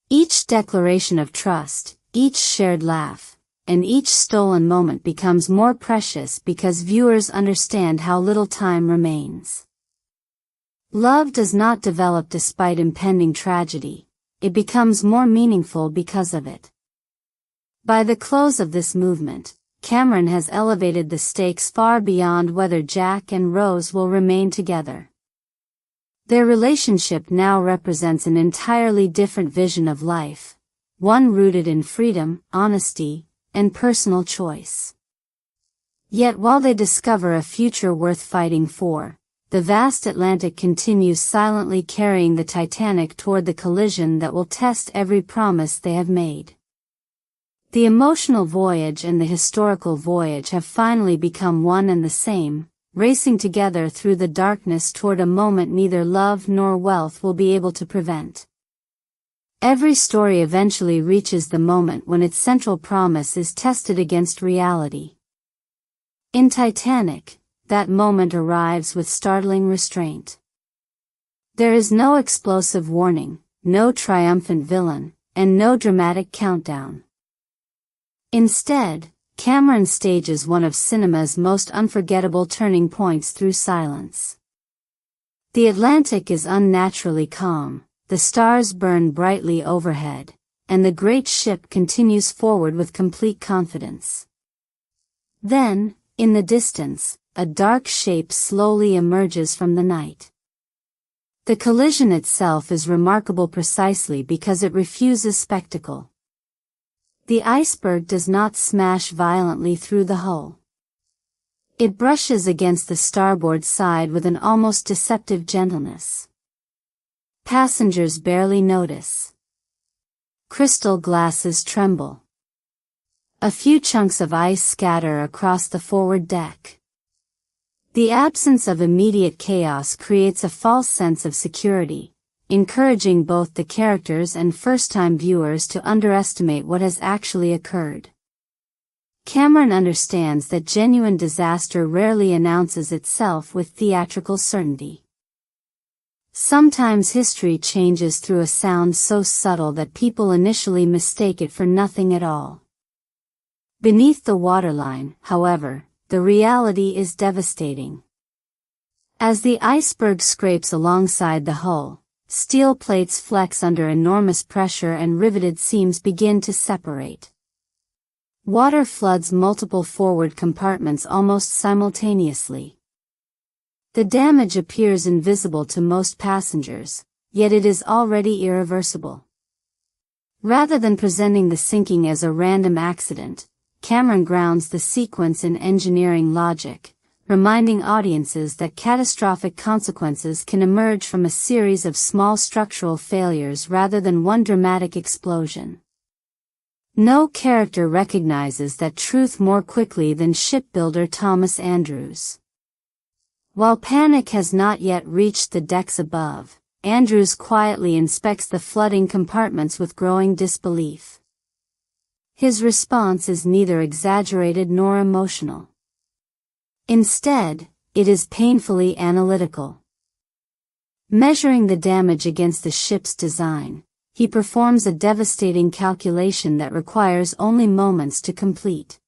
Each declaration of trust, each shared laugh, and each stolen moment becomes more precious because viewers understand how little time remains. Love does not develop despite impending tragedy, it becomes more meaningful because of it. By the close of this movement, Cameron has elevated the stakes far beyond whether Jack and Rose will remain together. Their relationship now represents an entirely different vision of life, one rooted in freedom, honesty, and personal choice. Yet while they discover a future worth fighting for, the vast Atlantic continues silently carrying the Titanic toward the collision that will test every promise they have made. The emotional voyage and the historical voyage have finally become one and the same, racing together through the darkness toward a moment neither love nor wealth will be able to prevent. Every story eventually reaches the moment when its central promise is tested against reality. In Titanic, that moment arrives with startling restraint. There is no explosive warning, no triumphant villain, and no dramatic countdown. Instead, Cameron stages one of cinema's most unforgettable turning points through silence. The Atlantic is unnaturally calm, the stars burn brightly overhead, and the great ship continues forward with complete confidence. Then, in the distance, a dark shape slowly emerges from the night. The collision itself is remarkable precisely because it refuses spectacle. The iceberg does not smash violently through the hull. It brushes against the starboard side with an almost deceptive gentleness. Passengers barely notice. Crystal glasses tremble. A few chunks of ice scatter across the forward deck. The absence of immediate chaos creates a false sense of security, encouraging both the characters and first-time viewers to underestimate what has actually occurred. Cameron understands that genuine disaster rarely announces itself with theatrical certainty. Sometimes history changes through a sound so subtle that people initially mistake it for nothing at all. Beneath the waterline, however, the reality is devastating. As the iceberg scrapes alongside the hull, steel plates flex under enormous pressure and riveted seams begin to separate. Water floods multiple forward compartments almost simultaneously. The damage appears invisible to most passengers, yet it is already irreversible. Rather than presenting the sinking as a random accident, Cameron grounds the sequence in engineering logic, reminding audiences that catastrophic consequences can emerge from a series of small structural failures rather than one dramatic explosion. No character recognizes that truth more quickly than shipbuilder Thomas Andrews. While panic has not yet reached the decks above, Andrews quietly inspects the flooding compartments with growing disbelief. His response is neither exaggerated nor emotional. Instead, it is painfully analytical. Measuring the damage against the ship's design, he performs a devastating calculation that requires only moments to complete.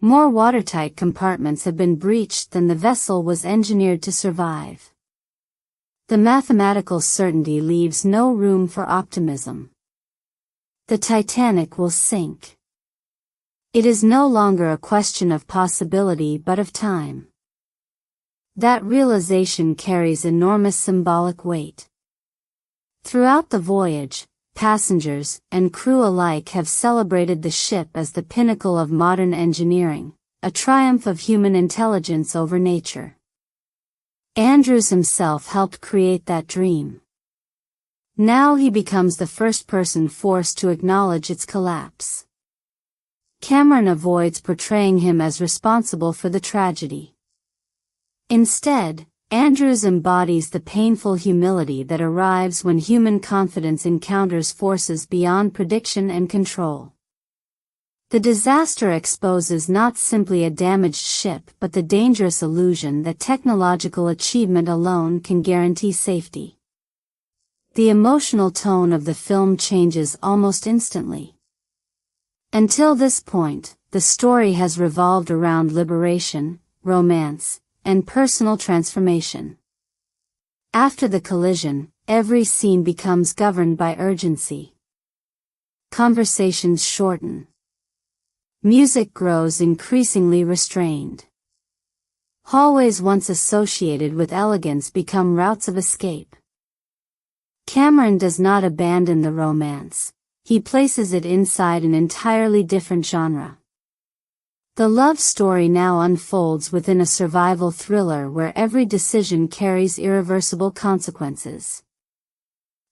More watertight compartments have been breached than the vessel was engineered to survive. The mathematical certainty leaves no room for optimism. The Titanic will sink. It is no longer a question of possibility but of time. That realization carries enormous symbolic weight. Throughout the voyage, passengers and crew alike have celebrated the ship as the pinnacle of modern engineering, a triumph of human intelligence over nature. Andrews himself helped create that dream. Now he becomes the first person forced to acknowledge its collapse. Cameron avoids portraying him as responsible for the tragedy. Instead, Andrews embodies the painful humility that arrives when human confidence encounters forces beyond prediction and control. The disaster exposes not simply a damaged ship but the dangerous illusion that technological achievement alone can guarantee safety. The emotional tone of the film changes almost instantly. Until this point, the story has revolved around liberation, romance, and personal transformation. After the collision, every scene becomes governed by urgency. Conversations shorten. Music grows increasingly restrained. Hallways once associated with elegance become routes of escape. Cameron does not abandon the romance. He places it inside an entirely different genre. The love story now unfolds within a survival thriller where every decision carries irreversible consequences.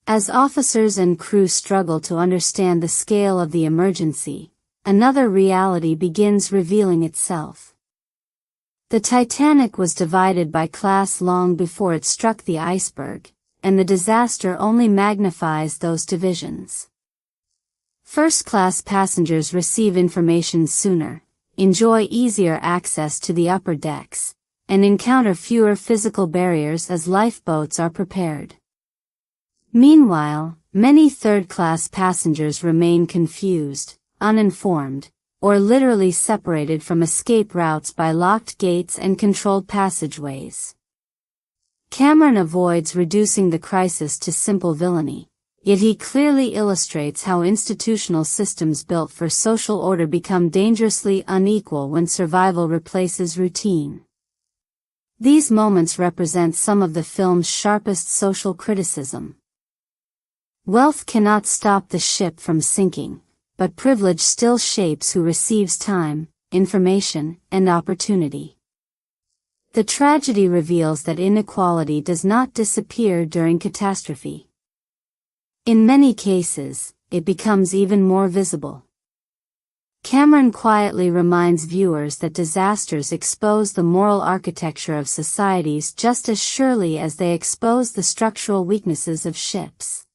As officers and crew struggle to understand the scale of the emergency, another reality begins revealing itself. The Titanic was divided by class long before it struck the iceberg, and the disaster only magnifies those divisions. First-class passengers receive information sooner, enjoy easier access to the upper decks, and encounter fewer physical barriers as lifeboats are prepared. Meanwhile, many third-class passengers remain confused, uninformed, or literally separated from escape routes by locked gates and controlled passageways. Cameron avoids reducing the crisis to simple villainy. Yet he clearly illustrates how institutional systems built for social order become dangerously unequal when survival replaces routine. These moments represent some of the film's sharpest social criticism. Wealth cannot stop the ship from sinking, but privilege still shapes who receives time, information, and opportunity. The tragedy reveals that inequality does not disappear during catastrophe. In many cases, it becomes even more visible. Cameron quietly reminds viewers that disasters expose the moral architecture of societies just as surely as they expose the structural weaknesses of ships.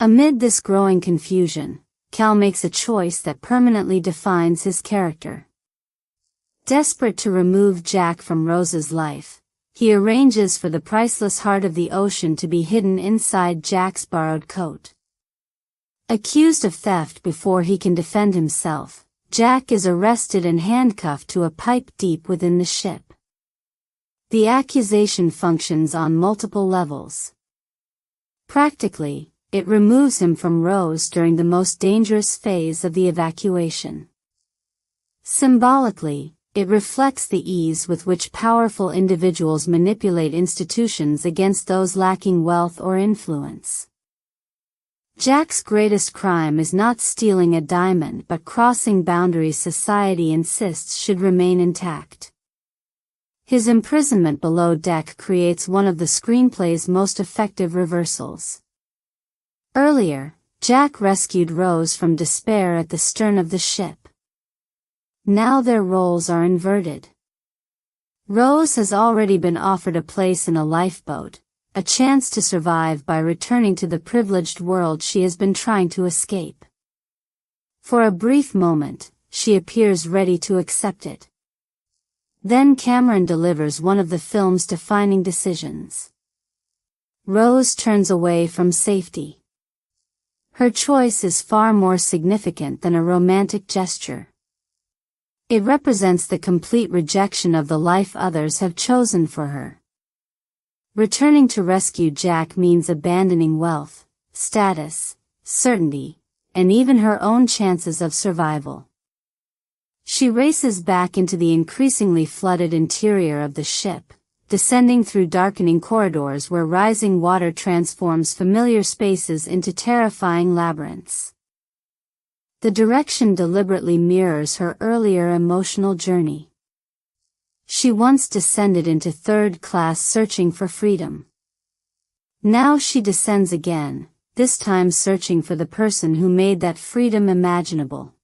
Amid this growing confusion, Cal makes a choice that permanently defines his character. Desperate to remove Jack from Rose's life, he arranges for the priceless heart of the ocean to be hidden inside Jack's borrowed coat. Accused of theft before he can defend himself, Jack is arrested and handcuffed to a pipe deep within the ship. The accusation functions on multiple levels. Practically, it removes him from Rose during the most dangerous phase of the evacuation. Symbolically, it reflects the ease with which powerful individuals manipulate institutions against those lacking wealth or influence. Jack's greatest crime is not stealing a diamond but crossing boundaries society insists should remain intact. His imprisonment below deck creates one of the screenplay's most effective reversals. Earlier, Jack rescued Rose from despair at the stern of the ship. Now their roles are inverted. Rose has already been offered a place in a lifeboat, a chance to survive by returning to the privileged world she has been trying to escape. For a brief moment, she appears ready to accept it. Then Cameron delivers one of the film's defining decisions. Rose turns away from safety. Her choice is far more significant than a romantic gesture. It represents the complete rejection of the life others have chosen for her. Returning to rescue Jack means abandoning wealth, status, certainty, and even her own chances of survival. She races back into the increasingly flooded interior of the ship, descending through darkening corridors where rising water transforms familiar spaces into terrifying labyrinths. The direction deliberately mirrors her earlier emotional journey. She once descended into third class searching for freedom. Now she descends again, this time searching for the person who made that freedom imaginable.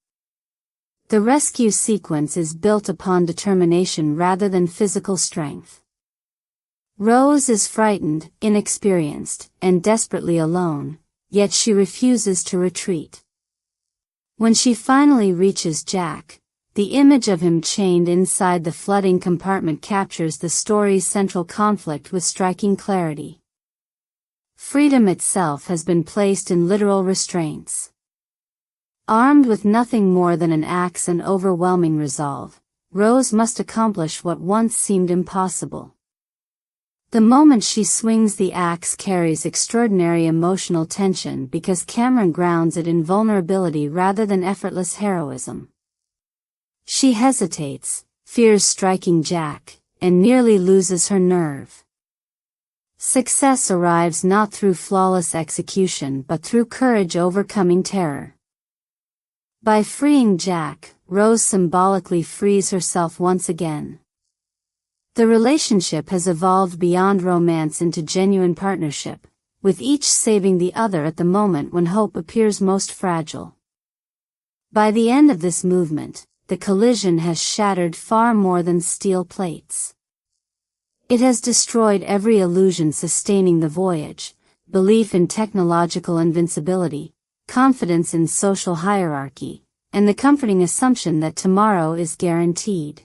The rescue sequence is built upon determination rather than physical strength. Rose is frightened, inexperienced, and desperately alone, yet she refuses to retreat. When she finally reaches Jack, the image of him chained inside the flooding compartment captures the story's central conflict with striking clarity. Freedom itself has been placed in literal restraints. Armed with nothing more than an axe and overwhelming resolve, Rose must accomplish what once seemed impossible. The moment she swings the axe carries extraordinary emotional tension because Cameron grounds it in vulnerability rather than effortless heroism. She hesitates, fears striking Jack, and nearly loses her nerve. Success arrives not through flawless execution but through courage overcoming terror. By freeing Jack, Rose symbolically frees herself once again. The relationship has evolved beyond romance into genuine partnership, with each saving the other at the moment when hope appears most fragile. By the end of this movement, the collision has shattered far more than steel plates. It has destroyed every illusion sustaining the voyage, belief in technological invincibility, confidence in social hierarchy, and the comforting assumption that tomorrow is guaranteed.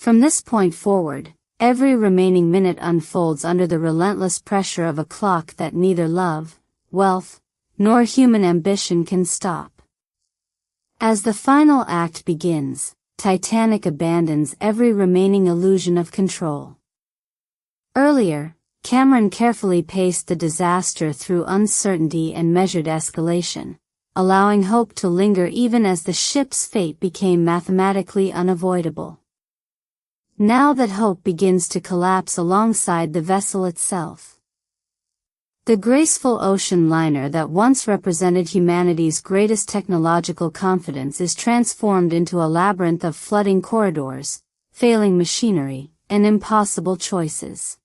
From this point forward, every remaining minute unfolds under the relentless pressure of a clock that neither love, wealth, nor human ambition can stop. As the final act begins, Titanic abandons every remaining illusion of control. Earlier, Cameron carefully paced the disaster through uncertainty and measured escalation, allowing hope to linger even as the ship's fate became mathematically unavoidable. Now that hope begins to collapse alongside the vessel itself. The graceful ocean liner that once represented humanity's greatest technological confidence is transformed into a labyrinth of flooding corridors, failing machinery, and impossible choices.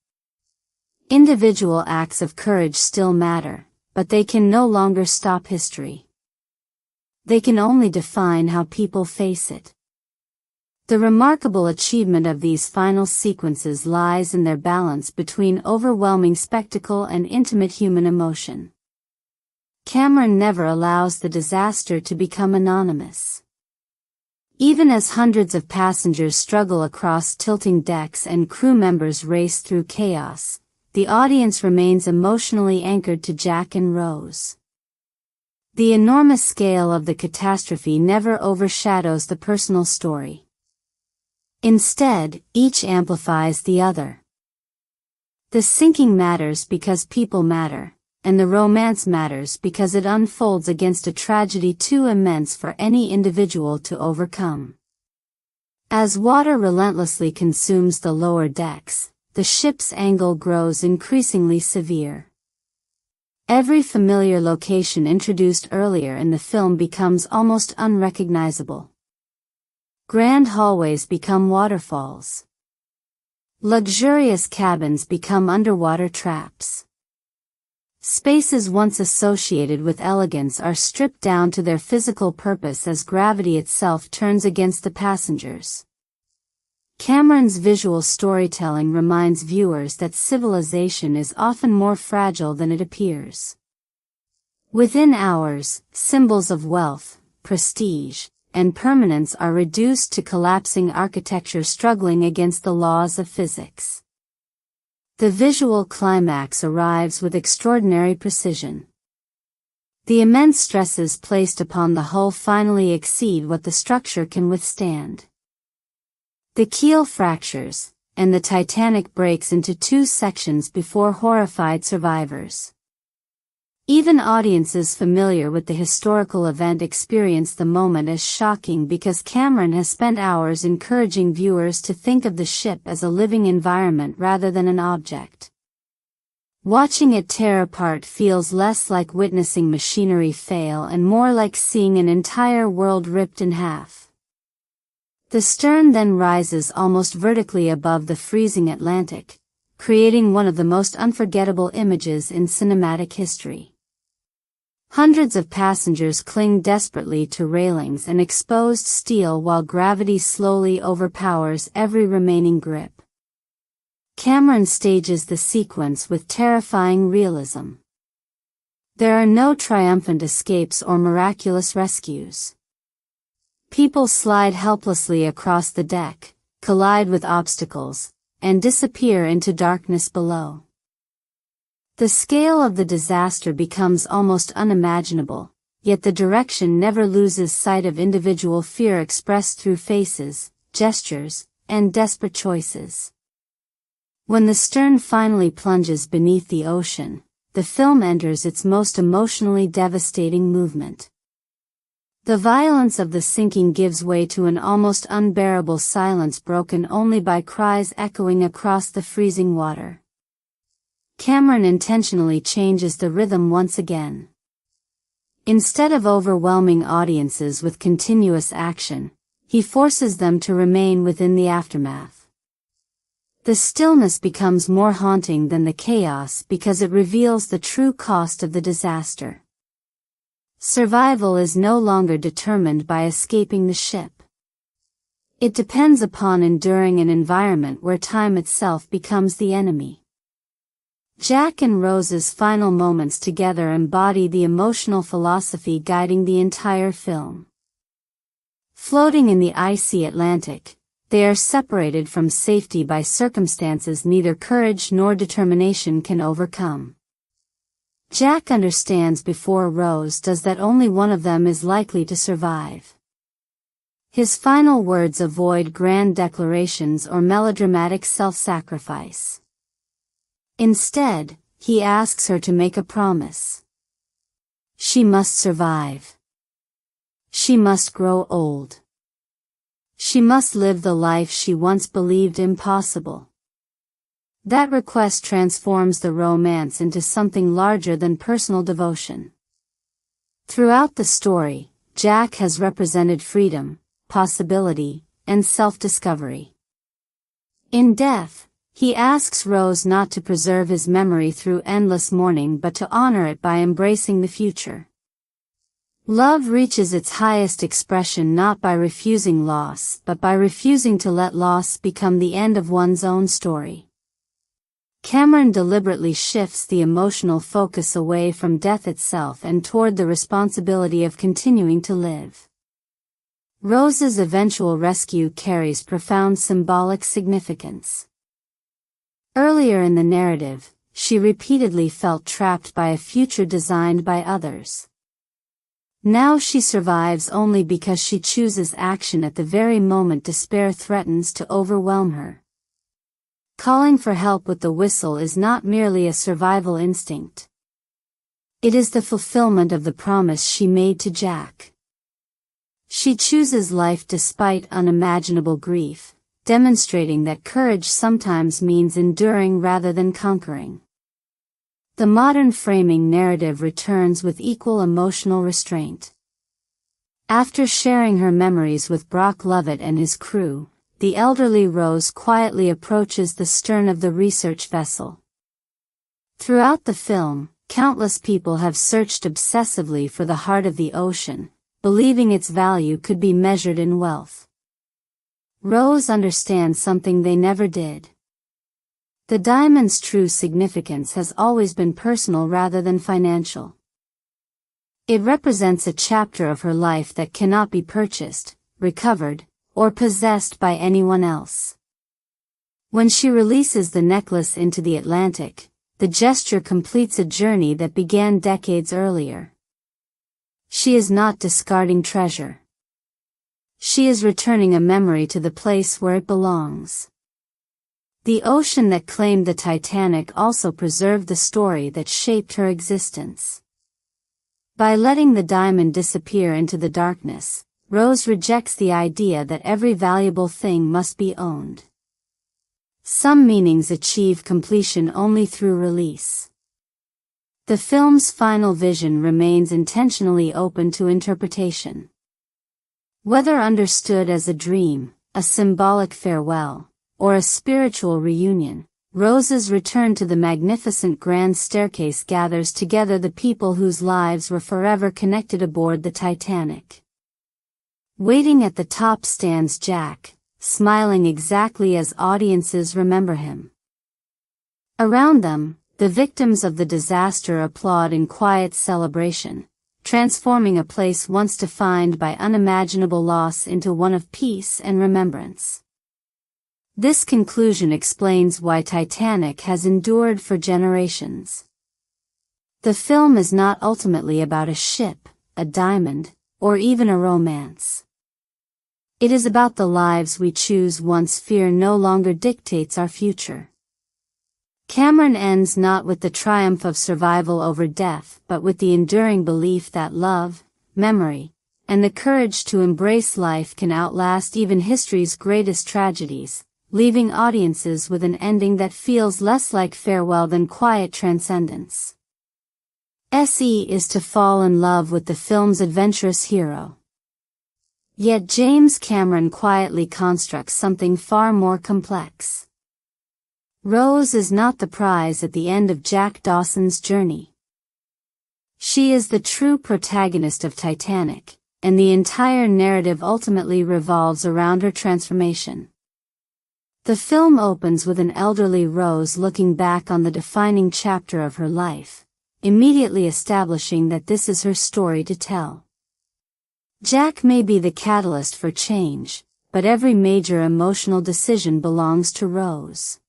Individual acts of courage still matter, but they can no longer stop history. They can only define how people face it. The remarkable achievement of these final sequences lies in their balance between overwhelming spectacle and intimate human emotion. Cameron never allows the disaster to become anonymous. Even as hundreds of passengers struggle across tilting decks and crew members race through chaos, the audience remains emotionally anchored to Jack and Rose. The enormous scale of the catastrophe never overshadows the personal story. Instead, each amplifies the other. The sinking matters because people matter, and the romance matters because it unfolds against a tragedy too immense for any individual to overcome. As water relentlessly consumes the lower decks, the ship's angle grows increasingly severe. Every familiar location introduced earlier in the film becomes almost unrecognizable. Grand hallways become waterfalls. Luxurious cabins become underwater traps. Spaces once associated with elegance are stripped down to their physical purpose as gravity itself turns against the passengers. Cameron's visual storytelling reminds viewers that civilization is often more fragile than it appears. Within hours, symbols of wealth, prestige, and permanence are reduced to collapsing architecture struggling against the laws of physics. The visual climax arrives with extraordinary precision. The immense stresses placed upon the hull finally exceed what the structure can withstand. The keel fractures, and the Titanic breaks into two sections before horrified survivors. Even audiences familiar with the historical event experience the moment as shocking because Cameron has spent hours encouraging viewers to think of the ship as a living environment rather than an object. Watching it tear apart feels less like witnessing machinery fail and more like seeing an entire world ripped in half. The stern then rises almost vertically above the freezing Atlantic, creating one of the most unforgettable images in cinematic history. Hundreds of passengers cling desperately to railings and exposed steel while gravity slowly overpowers every remaining grip. Cameron stages the sequence with terrifying realism. There are no triumphant escapes or miraculous rescues. People slide helplessly across the deck, collide with obstacles, and disappear into darkness below. The scale of the disaster becomes almost unimaginable, yet the direction never loses sight of individual fear expressed through faces, gestures, and desperate choices. When the stern finally plunges beneath the ocean, the film enters its most emotionally devastating movement. The violence of the sinking gives way to an almost unbearable silence broken only by cries echoing across the freezing water. Cameron intentionally changes the rhythm once again. Instead of overwhelming audiences with continuous action, he forces them to remain within the aftermath. The stillness becomes more haunting than the chaos because it reveals the true cost of the disaster. Survival is no longer determined by escaping the ship. It depends upon enduring an environment where time itself becomes the enemy. Jack and Rose's final moments together embody the emotional philosophy guiding the entire film. Floating in the icy Atlantic, they are separated from safety by circumstances neither courage nor determination can overcome. Jack understands before Rose does that only one of them is likely to survive. His final words avoid grand declarations or melodramatic self-sacrifice. Instead, he asks her to make a promise. She must survive. She must grow old. She must live the life she once believed impossible. That request transforms the romance into something larger than personal devotion. Throughout the story, Jack has represented freedom, possibility, and self-discovery. In death, he asks Rose not to preserve his memory through endless mourning but to honor it by embracing the future. Love reaches its highest expression not by refusing loss but by refusing to let loss become the end of one's own story. Cameron deliberately shifts the emotional focus away from death itself and toward the responsibility of continuing to live. Rose's eventual rescue carries profound symbolic significance. Earlier in the narrative, she repeatedly felt trapped by a future designed by others. Now she survives only because she chooses action at the very moment despair threatens to overwhelm her. Calling for help with the whistle is not merely a survival instinct. It is the fulfillment of the promise she made to Jack. She chooses life despite unimaginable grief, demonstrating that courage sometimes means enduring rather than conquering. The modern framing narrative returns with equal emotional restraint. After sharing her memories with Brock Lovett and his crew, the elderly Rose quietly approaches the stern of the research vessel. Throughout the film, countless people have searched obsessively for the heart of the ocean, believing its value could be measured in wealth. Rose understands something they never did. The diamond's true significance has always been personal rather than financial. It represents a chapter of her life that cannot be purchased, recovered, or possessed by anyone else. When she releases the necklace into the Atlantic, the gesture completes a journey that began decades earlier. She is not discarding treasure. She is returning a memory to the place where it belongs. The ocean that claimed the Titanic also preserved the story that shaped her existence. By letting the diamond disappear into the darkness, Rose rejects the idea that every valuable thing must be owned. Some meanings achieve completion only through release. The film's final vision remains intentionally open to interpretation. Whether understood as a dream, a symbolic farewell, or a spiritual reunion, Rose's return to the magnificent grand staircase gathers together the people whose lives were forever connected aboard the Titanic. Waiting at the top stands Jack, smiling exactly as audiences remember him. Around them, the victims of the disaster applaud in quiet celebration, transforming a place once defined by unimaginable loss into one of peace and remembrance. This conclusion explains why Titanic has endured for generations. The film is not ultimately about a ship, a diamond, or even a romance. It is about the lives we choose once fear no longer dictates our future. Cameron ends not with the triumph of survival over death but with the enduring belief that love, memory, and the courage to embrace life can outlast even history's greatest tragedies, leaving audiences with an ending that feels less like farewell than quiet transcendence. SE is to fall in love with the film's adventurous hero. Yet James Cameron quietly constructs something far more complex. Rose is not the prize at the end of Jack Dawson's journey. She is the true protagonist of Titanic, and the entire narrative ultimately revolves around her transformation. The film opens with an elderly Rose looking back on the defining chapter of her life, immediately establishing that this is her story to tell. Jack may be the catalyst for change, but every major emotional decision belongs to Rose.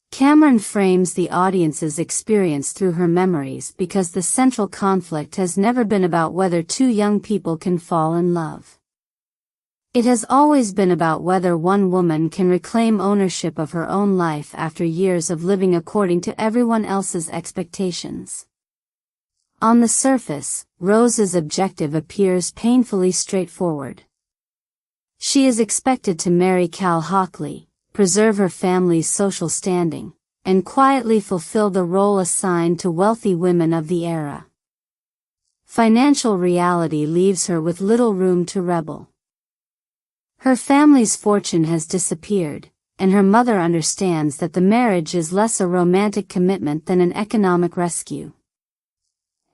Cameron frames the audience's experience through her memories because the central conflict has never been about whether two young people can fall in love. It has always been about whether one woman can reclaim ownership of her own life after years of living according to everyone else's expectations. On the surface, Rose's objective appears painfully straightforward. She is expected to marry Cal Hockley, preserve her family's social standing, and quietly fulfill the role assigned to wealthy women of the era. Financial reality leaves her with little room to rebel. Her family's fortune has disappeared, and her mother understands that the marriage is less a romantic commitment than an economic rescue.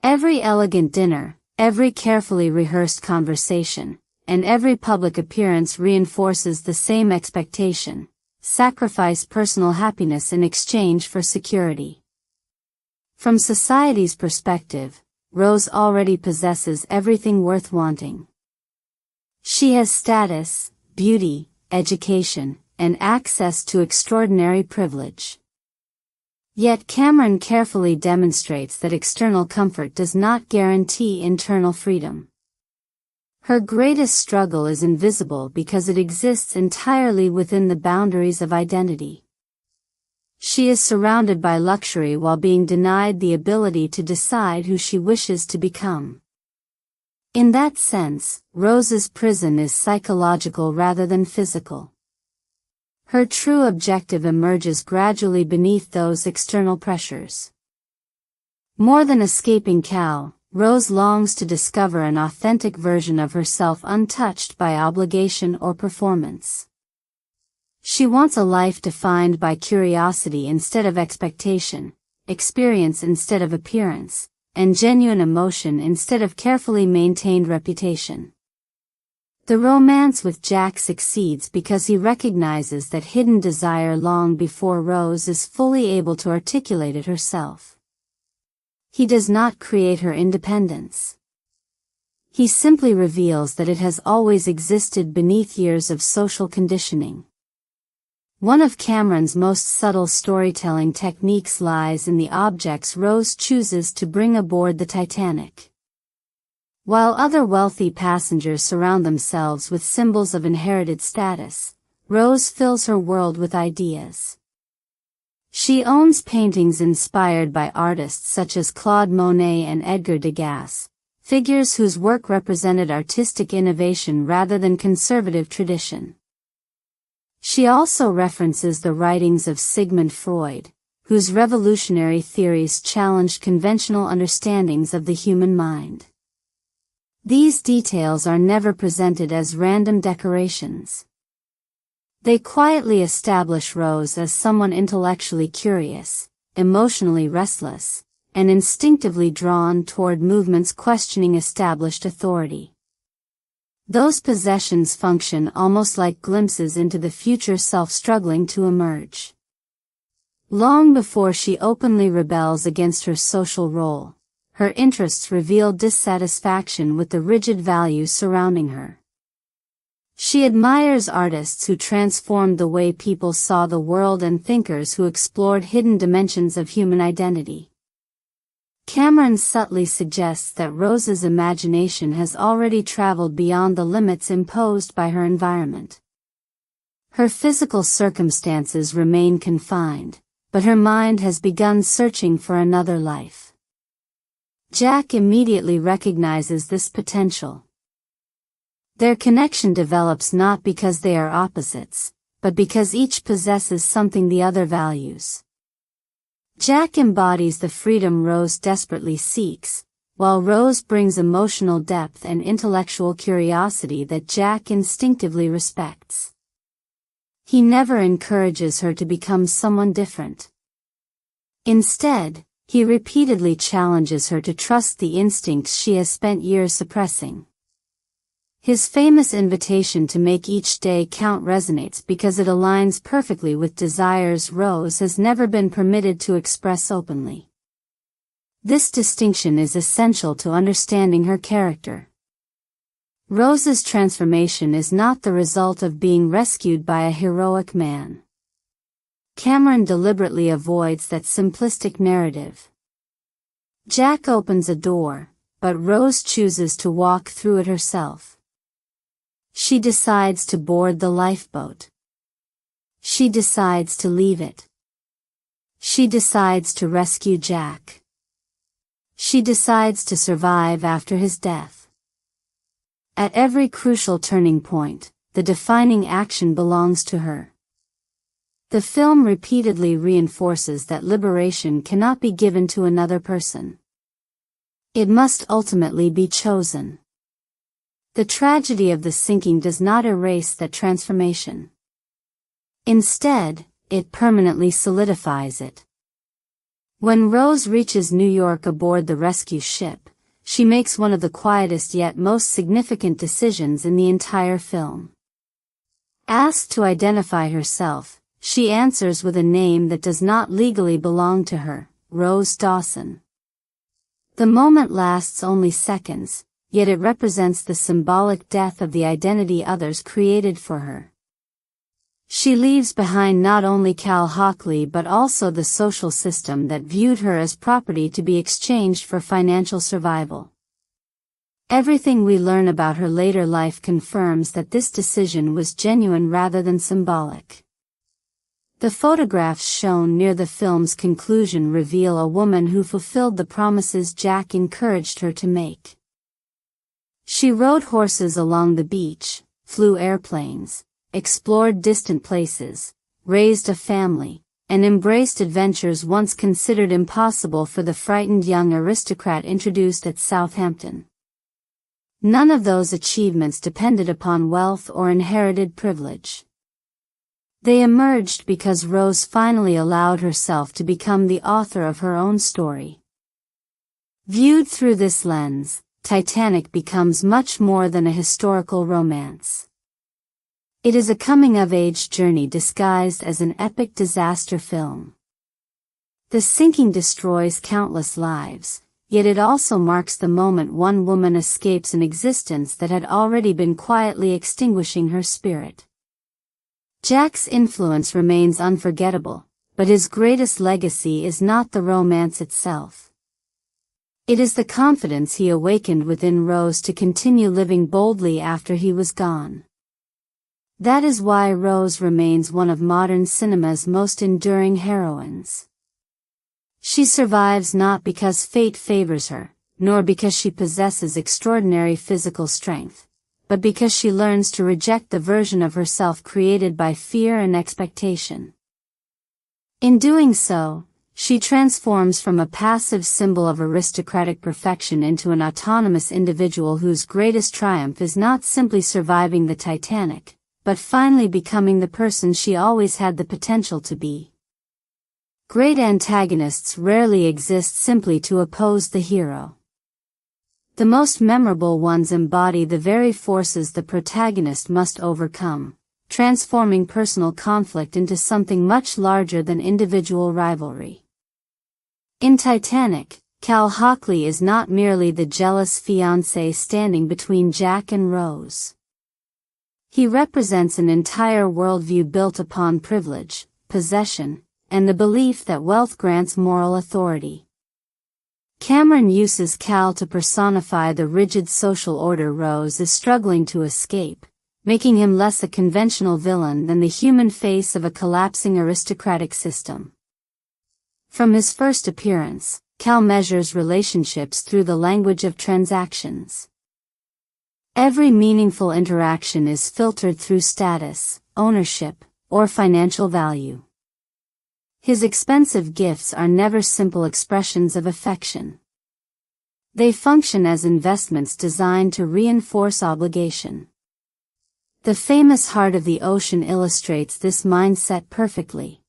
Every elegant dinner, every carefully rehearsed conversation, and every public appearance reinforces the same expectation: sacrifice personal happiness in exchange for security. From society's perspective, Rose already possesses everything worth wanting. She has status, beauty, education, and access to extraordinary privilege. Yet Cameron carefully demonstrates that external comfort does not guarantee internal freedom. Her greatest struggle is invisible because it exists entirely within the boundaries of identity. She is surrounded by luxury while being denied the ability to decide who she wishes to become. In that sense, Rose's prison is psychological rather than physical. Her true objective emerges gradually beneath those external pressures. More than escaping Cal, Rose longs to discover an authentic version of herself untouched by obligation or performance. She wants a life defined by curiosity instead of expectation, experience instead of appearance, and genuine emotion instead of carefully maintained reputation. The romance with Jack succeeds because he recognizes that hidden desire long before Rose is fully able to articulate it herself. He does not create her independence. He simply reveals that it has always existed beneath years of social conditioning. One of Cameron's most subtle storytelling techniques lies in the objects Rose chooses to bring aboard the Titanic. While other wealthy passengers surround themselves with symbols of inherited status, Rose fills her world with ideas. She owns paintings inspired by artists such as Claude Monet and Edgar Degas, figures whose work represented artistic innovation rather than conservative tradition. She also references the writings of Sigmund Freud, whose revolutionary theories challenged conventional understandings of the human mind. These details are never presented as random decorations. They quietly establish Rose as someone intellectually curious, emotionally restless, and instinctively drawn toward movements questioning established authority. Those possessions function almost like glimpses into the future self struggling to emerge. Long before she openly rebels against her social role, her interests reveal dissatisfaction with the rigid values surrounding her. She admires artists who transformed the way people saw the world and thinkers who explored hidden dimensions of human identity. Cameron subtly suggests that Rose's imagination has already traveled beyond the limits imposed by her environment. Her physical circumstances remain confined, but her mind has begun searching for another life. Jack immediately recognizes this potential. Their connection develops not because they are opposites, but because each possesses something the other values. Jack embodies the freedom Rose desperately seeks, while Rose brings emotional depth and intellectual curiosity that Jack instinctively respects. He never encourages her to become someone different. Instead, he repeatedly challenges her to trust the instincts she has spent years suppressing. His famous invitation to make each day count resonates because it aligns perfectly with desires Rose has never been permitted to express openly. This distinction is essential to understanding her character. Rose's transformation is not the result of being rescued by a heroic man. Cameron deliberately avoids that simplistic narrative. Jack opens a door, but Rose chooses to walk through it herself. She decides to board the lifeboat. She decides to leave it. She decides to rescue Jack. She decides to survive after his death. At every crucial turning point, the defining action belongs to her. The film repeatedly reinforces that liberation cannot be given to another person. It must ultimately be chosen. The tragedy of the sinking does not erase that transformation. Instead, it permanently solidifies it. When Rose reaches New York aboard the rescue ship, she makes one of the quietest yet most significant decisions in the entire film. Asked to identify herself, she answers with a name that does not legally belong to her, Rose Dawson. The moment lasts only seconds, yet it represents the symbolic death of the identity others created for her. She leaves behind not only Cal Hockley but also the social system that viewed her as property to be exchanged for financial survival. Everything we learn about her later life confirms that this decision was genuine rather than symbolic. The photographs shown near the film's conclusion reveal a woman who fulfilled the promises Jack encouraged her to make. She rode horses along the beach, flew airplanes, explored distant places, raised a family, and embraced adventures once considered impossible for the frightened young aristocrat introduced at Southampton. None of those achievements depended upon wealth or inherited privilege. They emerged because Rose finally allowed herself to become the author of her own story. Viewed through this lens, Titanic becomes much more than a historical romance. It is a coming-of-age journey disguised as an epic disaster film. The sinking destroys countless lives, yet it also marks the moment one woman escapes an existence that had already been quietly extinguishing her spirit. Jack's influence remains unforgettable, but his greatest legacy is not the romance itself. It is the confidence he awakened within Rose to continue living boldly after he was gone. That is why Rose remains one of modern cinema's most enduring heroines. She survives not because fate favors her, nor because she possesses extraordinary physical strength, but because she learns to reject the version of herself created by fear and expectation. In doing so, she transforms from a passive symbol of aristocratic perfection into an autonomous individual whose greatest triumph is not simply surviving the Titanic, but finally becoming the person she always had the potential to be. Great antagonists rarely exist simply to oppose the hero. The most memorable ones embody the very forces the protagonist must overcome, transforming personal conflict into something much larger than individual rivalry. In Titanic, Cal Hockley is not merely the jealous fiancé standing between Jack and Rose. He represents an entire worldview built upon privilege, possession, and the belief that wealth grants moral authority. Cameron uses Cal to personify the rigid social order Rose is struggling to escape, making him less a conventional villain than the human face of a collapsing aristocratic system. From his first appearance, Cal measures relationships through the language of transactions. Every meaningful interaction is filtered through status, ownership, or financial value. His expensive gifts are never simple expressions of affection. They function as investments designed to reinforce obligation. The famous Heart of the Ocean illustrates this mindset perfectly.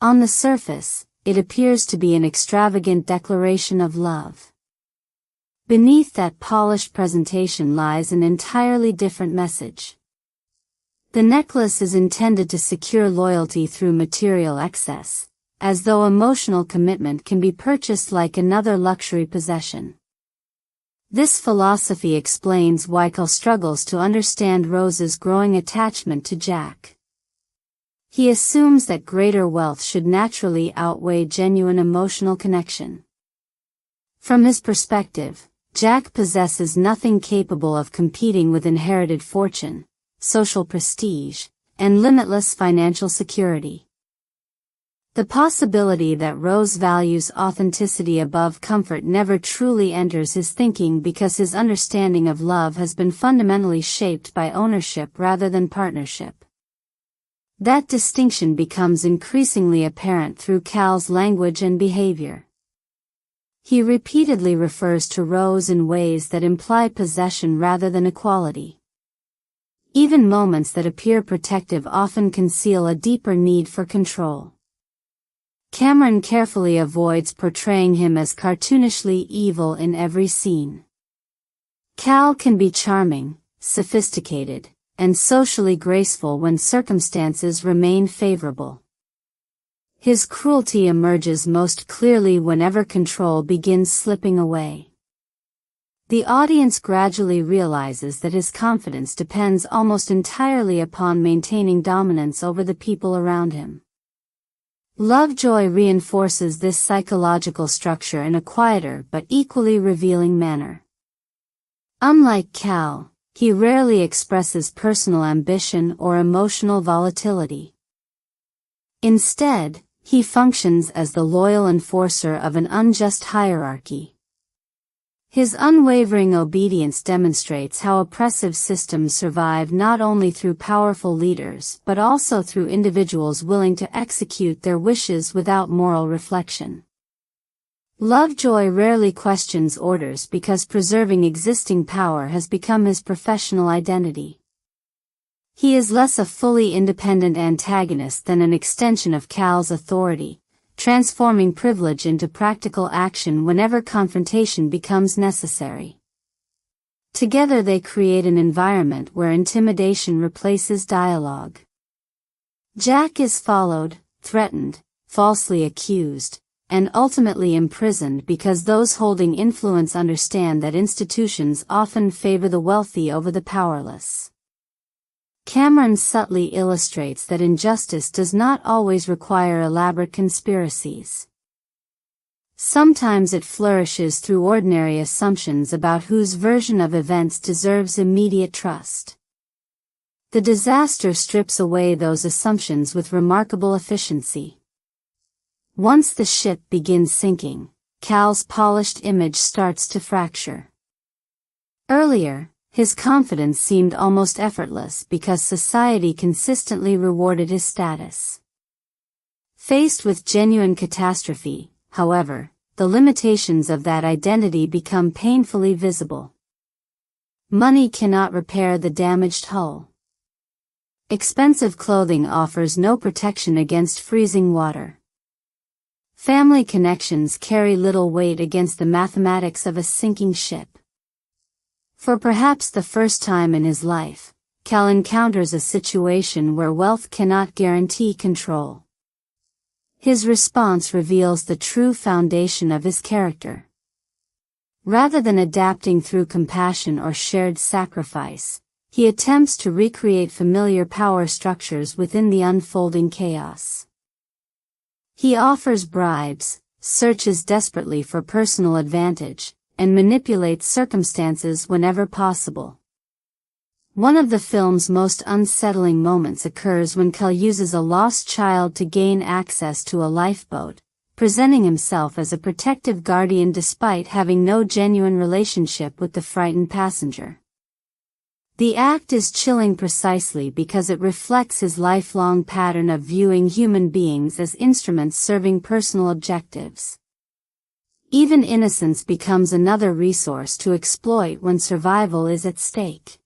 On the surface, it appears to be an extravagant declaration of love. Beneath that polished presentation lies an entirely different message. The necklace is intended to secure loyalty through material excess, as though emotional commitment can be purchased like another luxury possession. This philosophy explains why Cal struggles to understand Rose's growing attachment to Jack. He assumes that greater wealth should naturally outweigh genuine emotional connection. From his perspective, Jack possesses nothing capable of competing with inherited fortune, social prestige, and limitless financial security. The possibility that Rose values authenticity above comfort never truly enters his thinking because his understanding of love has been fundamentally shaped by ownership rather than partnership. That distinction becomes increasingly apparent through Cal's language and behavior. He repeatedly refers to Rose in ways that imply possession rather than equality. Even moments that appear protective often conceal a deeper need for control. Cameron carefully avoids portraying him as cartoonishly evil in every scene. Cal can be charming, sophisticated, and socially graceful when circumstances remain favorable. His cruelty emerges most clearly whenever control begins slipping away. The audience gradually realizes that his confidence depends almost entirely upon maintaining dominance over the people around him. Lovejoy reinforces this psychological structure in a quieter but equally revealing manner. Unlike Cal, he rarely expresses personal ambition or emotional volatility. Instead, he functions as the loyal enforcer of an unjust hierarchy. His unwavering obedience demonstrates how oppressive systems survive not only through powerful leaders but also through individuals willing to execute their wishes without moral reflection. Lovejoy rarely questions orders because preserving existing power has become his professional identity. He is less a fully independent antagonist than an extension of Cal's authority, transforming privilege into practical action whenever confrontation becomes necessary. Together they create an environment where intimidation replaces dialogue. Jack is followed, threatened, falsely accused, and ultimately imprisoned because those holding influence understand that institutions often favor the wealthy over the powerless. Cameron subtly illustrates that injustice does not always require elaborate conspiracies. Sometimes it flourishes through ordinary assumptions about whose version of events deserves immediate trust. The disaster strips away those assumptions with remarkable efficiency. Once the ship begins sinking, Cal's polished image starts to fracture. Earlier, his confidence seemed almost effortless because society consistently rewarded his status. Faced with genuine catastrophe, however, the limitations of that identity become painfully visible. Money cannot repair the damaged hull. Expensive clothing offers no protection against freezing water. Family connections carry little weight against the mathematics of a sinking ship. For perhaps the first time in his life, Cal encounters a situation where wealth cannot guarantee control. His response reveals the true foundation of his character. Rather than adapting through compassion or shared sacrifice, he attempts to recreate familiar power structures within the unfolding chaos. He offers bribes, searches desperately for personal advantage, and manipulates circumstances whenever possible. One of the film's most unsettling moments occurs when Cal uses a lost child to gain access to a lifeboat, presenting himself as a protective guardian despite having no genuine relationship with the frightened passenger. The act is chilling precisely because it reflects his lifelong pattern of viewing human beings as instruments serving personal objectives. Even innocence becomes another resource to exploit when survival is at stake.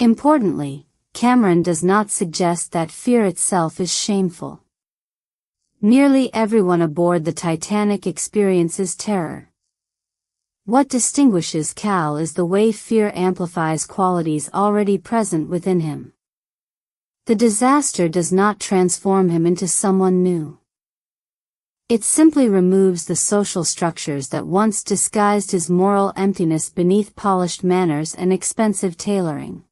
Importantly, Cameron does not suggest that fear itself is shameful. Nearly everyone aboard the Titanic experiences terror. What distinguishes Cal is the way fear amplifies qualities already present within him. The disaster does not transform him into someone new. It simply removes the social structures that once disguised his moral emptiness beneath polished manners and expensive tailoring.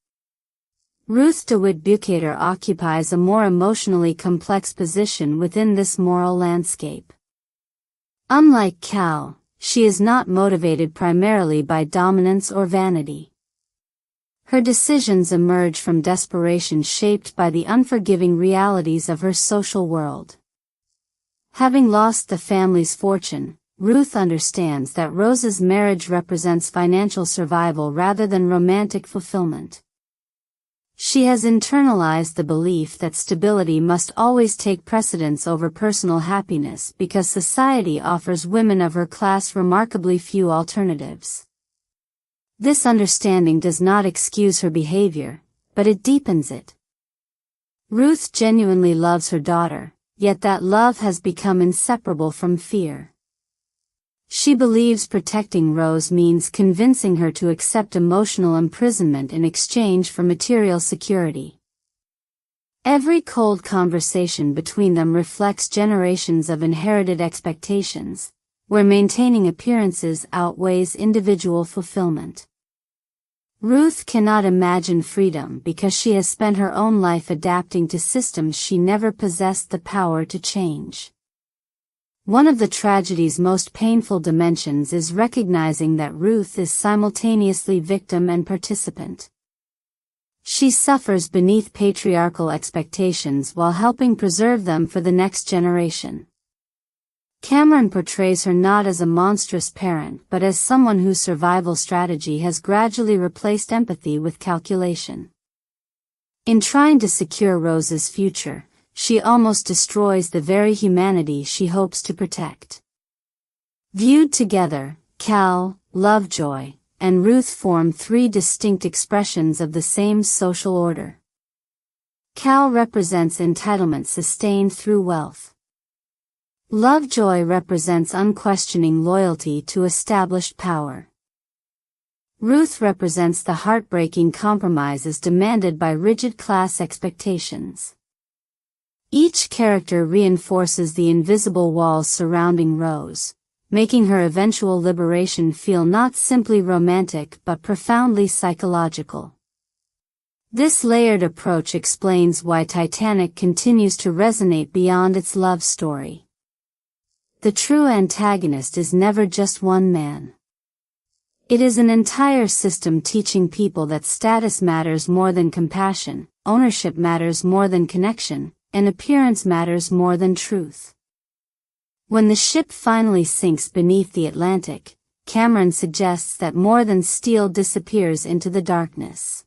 Ruth DeWitt Bukater occupies a more emotionally complex position within this moral landscape. Unlike Cal, she is not motivated primarily by dominance or vanity. Her decisions emerge from desperation shaped by the unforgiving realities of her social world. Having lost the family's fortune, Ruth understands that Rose's marriage represents financial survival rather than romantic fulfillment. She has internalized the belief that stability must always take precedence over personal happiness because society offers women of her class remarkably few alternatives. This understanding does not excuse her behavior, but it deepens it. Ruth genuinely loves her daughter, yet that love has become inseparable from fear. She believes protecting Rose means convincing her to accept emotional imprisonment in exchange for material security. Every cold conversation between them reflects generations of inherited expectations, where maintaining appearances outweighs individual fulfillment. Ruth cannot imagine freedom because she has spent her own life adapting to systems she never possessed the power to change. One of the tragedy's most painful dimensions is recognizing that Ruth is simultaneously victim and participant. She suffers beneath patriarchal expectations while helping preserve them for the next generation. Cameron portrays her not as a monstrous parent but as someone whose survival strategy has gradually replaced empathy with calculation. In trying to secure Rose's future, she almost destroys the very humanity she hopes to protect. Viewed together, Cal, Lovejoy, and Ruth form three distinct expressions of the same social order. Cal represents entitlement sustained through wealth. Lovejoy represents unquestioning loyalty to established power. Ruth represents the heartbreaking compromises demanded by rigid class expectations. Each character reinforces the invisible walls surrounding Rose, making her eventual liberation feel not simply romantic but profoundly psychological. This layered approach explains why Titanic continues to resonate beyond its love story. The true antagonist is never just one man. It is an entire system teaching people that status matters more than compassion, ownership matters more than connection, and appearance matters more than truth. When the ship finally sinks beneath the Atlantic, Cameron suggests that more than steel disappears into the darkness.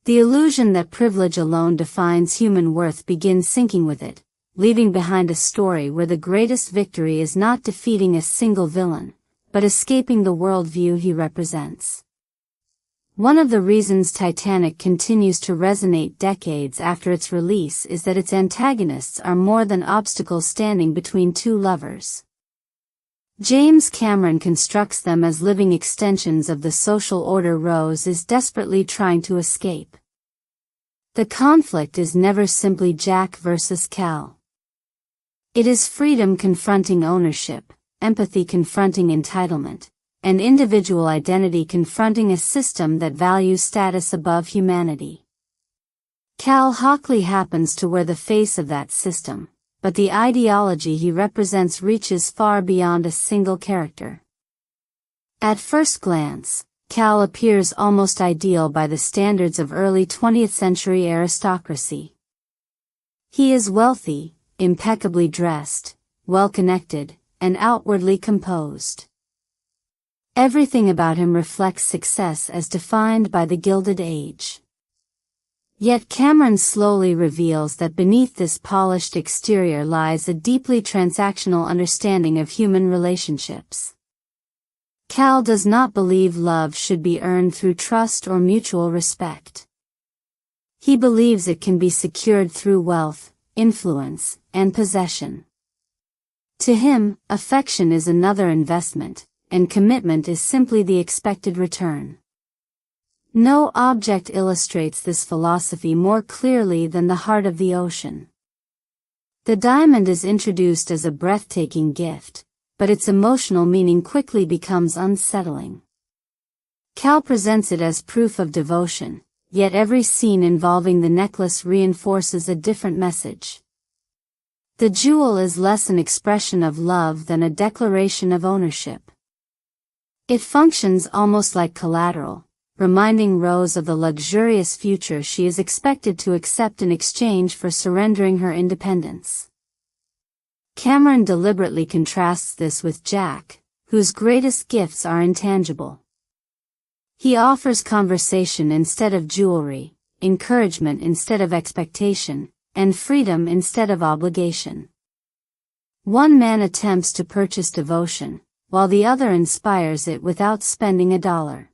The illusion that privilege alone defines human worth begins sinking with it, leaving behind a story where the greatest victory is not defeating a single villain, but escaping the worldview he represents. One of the reasons Titanic continues to resonate decades after its release is that its antagonists are more than obstacles standing between two lovers. James Cameron constructs them as living extensions of the social order Rose is desperately trying to escape. The conflict is never simply Jack versus Cal. It is freedom confronting ownership, empathy confronting entitlement, and individual identity confronting a system that values status above humanity. Cal Hockley happens to wear the face of that system, but the ideology he represents reaches far beyond a single character. At first glance, Cal appears almost ideal by the standards of early 20th century aristocracy. He is wealthy, impeccably dressed, well-connected, and outwardly composed. Everything about him reflects success as defined by the Gilded Age. Yet Cameron slowly reveals that beneath this polished exterior lies a deeply transactional understanding of human relationships. Cal does not believe love should be earned through trust or mutual respect. He believes it can be secured through wealth, influence, and possession. To him, affection is another investment, and commitment is simply the expected return. No object illustrates this philosophy more clearly than the heart of the ocean. The diamond is introduced as a breathtaking gift, but its emotional meaning quickly becomes unsettling. Cal presents it as proof of devotion, yet every scene involving the necklace reinforces a different message. The jewel is less an expression of love than a declaration of ownership. It functions almost like collateral, reminding Rose of the luxurious future she is expected to accept in exchange for surrendering her independence. Cameron deliberately contrasts this with Jack, whose greatest gifts are intangible. He offers conversation instead of jewelry, encouragement instead of expectation, and freedom instead of obligation. One man attempts to purchase devotion, while the other inspires it without spending a dollar.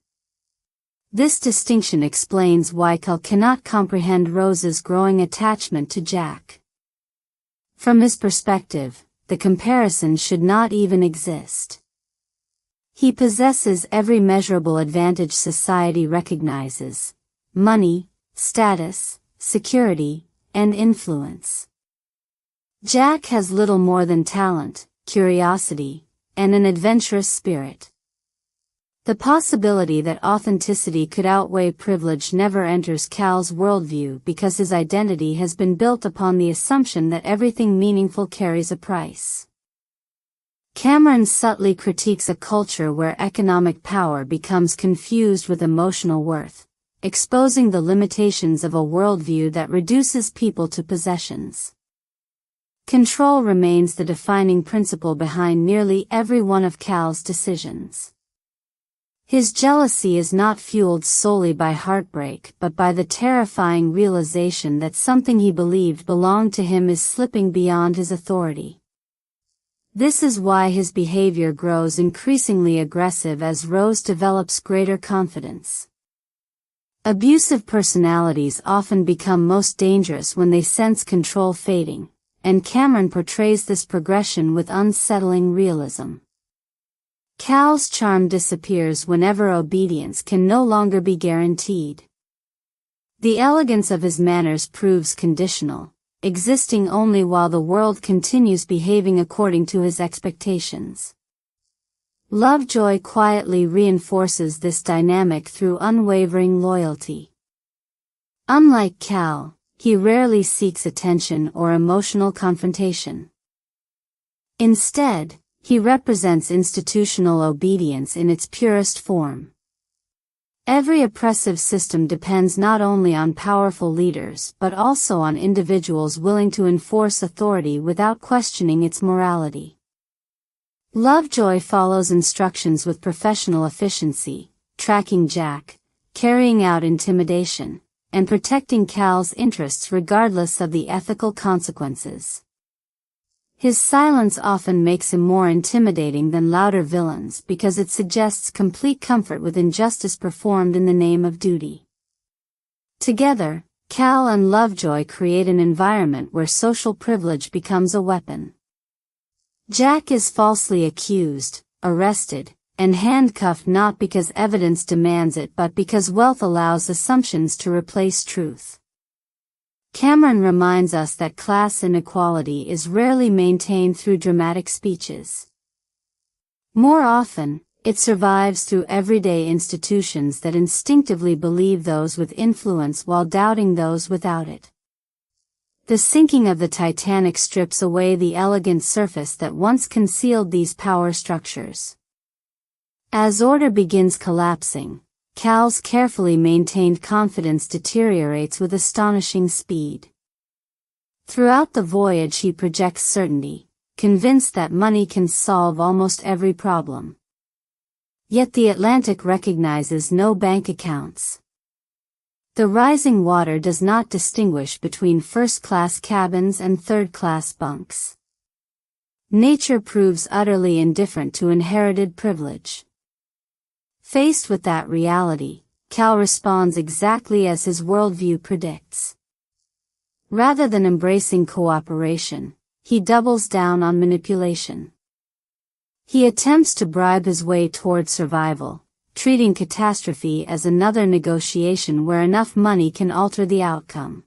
This distinction explains why Cal cannot comprehend Rose's growing attachment to Jack. From his perspective, the comparison should not even exist. He possesses every measurable advantage society recognizes: money, status, security, and influence. Jack has little more than talent, curiosity, and an adventurous spirit. The possibility that authenticity could outweigh privilege never enters Cal's worldview because his identity has been built upon the assumption that everything meaningful carries a price. Cameron subtly critiques a culture where economic power becomes confused with emotional worth, exposing the limitations of a worldview that reduces people to possessions. Control remains the defining principle behind nearly every one of Cal's decisions. His jealousy is not fueled solely by heartbreak but by the terrifying realization that something he believed belonged to him is slipping beyond his authority. This is why his behavior grows increasingly aggressive as Rose develops greater confidence. Abusive personalities often become most dangerous when they sense control fading, and Cameron portrays this progression with unsettling realism. Cal's charm disappears whenever obedience can no longer be guaranteed. The elegance of his manners proves conditional, existing only while the world continues behaving according to his expectations. Lovejoy quietly reinforces this dynamic through unwavering loyalty. Unlike Cal, he rarely seeks attention or emotional confrontation. Instead, he represents institutional obedience in its purest form. Every oppressive system depends not only on powerful leaders but also on individuals willing to enforce authority without questioning its morality. Lovejoy follows instructions with professional efficiency, tracking Jack, carrying out intimidation, and protecting Cal's interests regardless of the ethical consequences. His silence often makes him more intimidating than louder villains because it suggests complete comfort with injustice performed in the name of duty. Together, Cal and Lovejoy create an environment where social privilege becomes a weapon. Jack is falsely accused, arrested, and handcuffed not because evidence demands it but because wealth allows assumptions to replace truth. Cameron reminds us that class inequality is rarely maintained through dramatic speeches. More often, it survives through everyday institutions that instinctively believe those with influence while doubting those without it. The sinking of the Titanic strips away the elegant surface that once concealed these power structures. As order begins collapsing, Cal's carefully maintained confidence deteriorates with astonishing speed. Throughout the voyage he projects certainty, convinced that money can solve almost every problem. Yet the Atlantic recognizes no bank accounts. The rising water does not distinguish between first-class cabins and third-class bunks. Nature proves utterly indifferent to inherited privilege. Faced with that reality, Cal responds exactly as his worldview predicts. Rather than embracing cooperation, he doubles down on manipulation. He attempts to bribe his way toward survival, treating catastrophe as another negotiation where enough money can alter the outcome.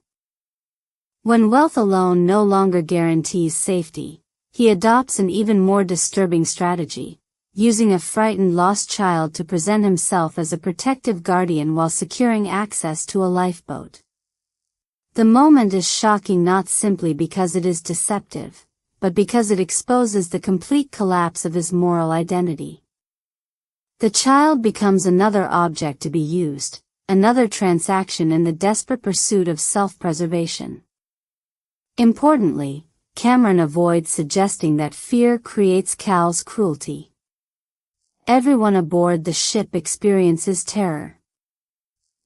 When wealth alone no longer guarantees safety, he adopts an even more disturbing strategy, using a frightened lost child to present himself as a protective guardian while securing access to a lifeboat. The moment is shocking not simply because it is deceptive, but because it exposes the complete collapse of his moral identity. The child becomes another object to be used, another transaction in the desperate pursuit of self-preservation. Importantly, Cameron avoids suggesting that fear creates Cal's cruelty. Everyone aboard the ship experiences terror.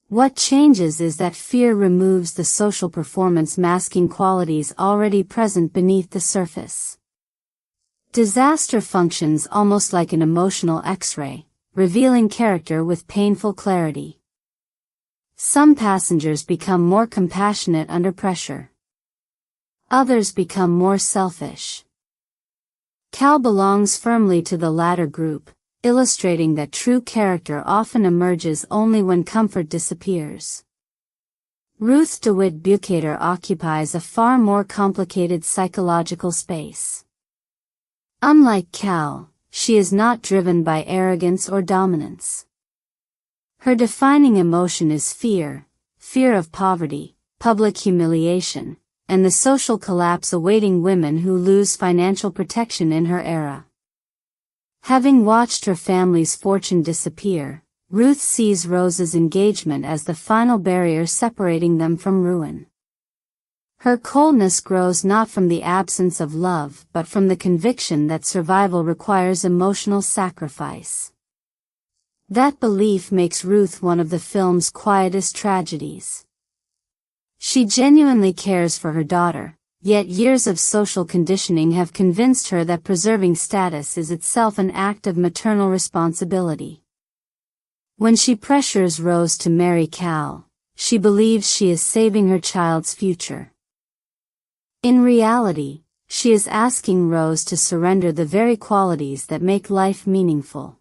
What changes is that fear removes the social performance masking qualities already present beneath the surface. Disaster functions almost like an emotional X-ray, revealing character with painful clarity. Some passengers become more compassionate under pressure. Others become more selfish. Cal belongs firmly to the latter group, illustrating that true character often emerges only when comfort disappears. Ruth DeWitt Bukater occupies a far more complicated psychological space. Unlike Cal, she is not driven by arrogance or dominance. Her defining emotion is fear, fear of poverty, public humiliation, and the social collapse awaiting women who lose financial protection in her era. Having watched her family's fortune disappear, Ruth sees Rose's engagement as the final barrier separating them from ruin. Her coldness grows not from the absence of love but from the conviction that survival requires emotional sacrifice. That belief makes Ruth one of the film's quietest tragedies. She genuinely cares for her daughter, yet years of social conditioning have convinced her that preserving status is itself an act of maternal responsibility. When she pressures Rose to marry Cal, she believes she is saving her child's future. In reality, she is asking Rose to surrender the very qualities that make life meaningful.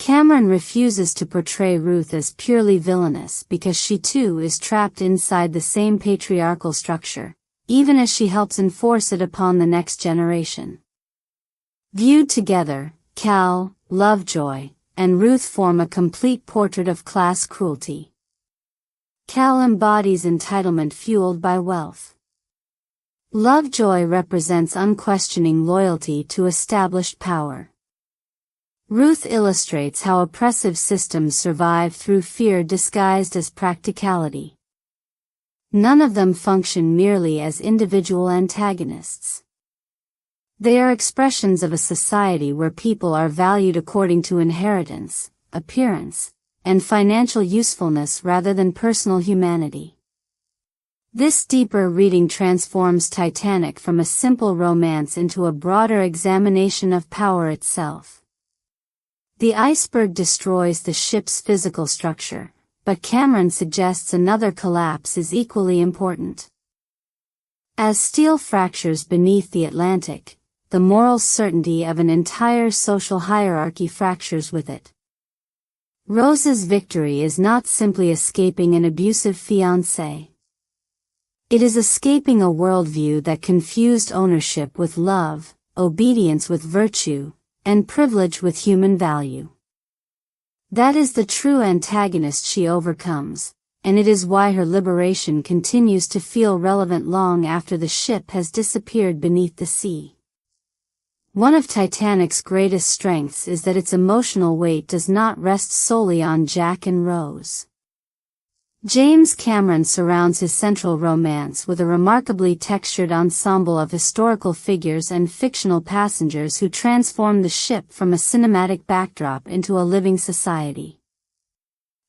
Cameron refuses to portray Ruth as purely villainous because she too is trapped inside the same patriarchal structure, even as she helps enforce it upon the next generation. Viewed together, Cal, Lovejoy, and Ruth form a complete portrait of class cruelty. Cal embodies entitlement fueled by wealth. Lovejoy represents unquestioning loyalty to established power. Ruth illustrates how oppressive systems survive through fear disguised as practicality. None of them function merely as individual antagonists. They are expressions of a society where people are valued according to inheritance, appearance, and financial usefulness rather than personal humanity. This deeper reading transforms Titanic from a simple romance into a broader examination of power itself. The iceberg destroys the ship's physical structure, but Cameron suggests another collapse is equally important. As steel fractures beneath the Atlantic, the moral certainty of an entire social hierarchy fractures with it. Rose's victory is not simply escaping an abusive fiancé. It is escaping a worldview that confused ownership with love, obedience with virtue, and privilege with human value. That is the true antagonist she overcomes, and it is why her liberation continues to feel relevant long after the ship has disappeared beneath the sea. One of Titanic's greatest strengths is that its emotional weight does not rest solely on Jack and Rose. James Cameron surrounds his central romance with a remarkably textured ensemble of historical figures and fictional passengers who transform the ship from a cinematic backdrop into a living society.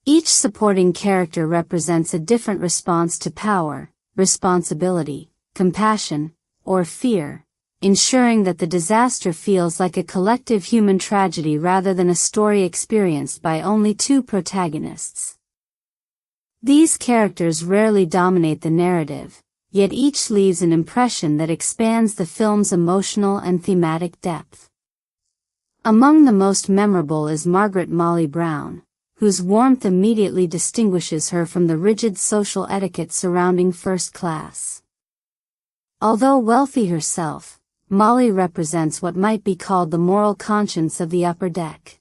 Each supporting character represents a different response to power, responsibility, compassion, or fear, ensuring that the disaster feels like a collective human tragedy rather than a story experienced by only two protagonists. These characters rarely dominate the narrative, yet each leaves an impression that expands the film's emotional and thematic depth. Among the most memorable is Margaret Molly Brown, whose warmth immediately distinguishes her from the rigid social etiquette surrounding first class. Although wealthy herself, Molly represents what might be called the moral conscience of the upper deck.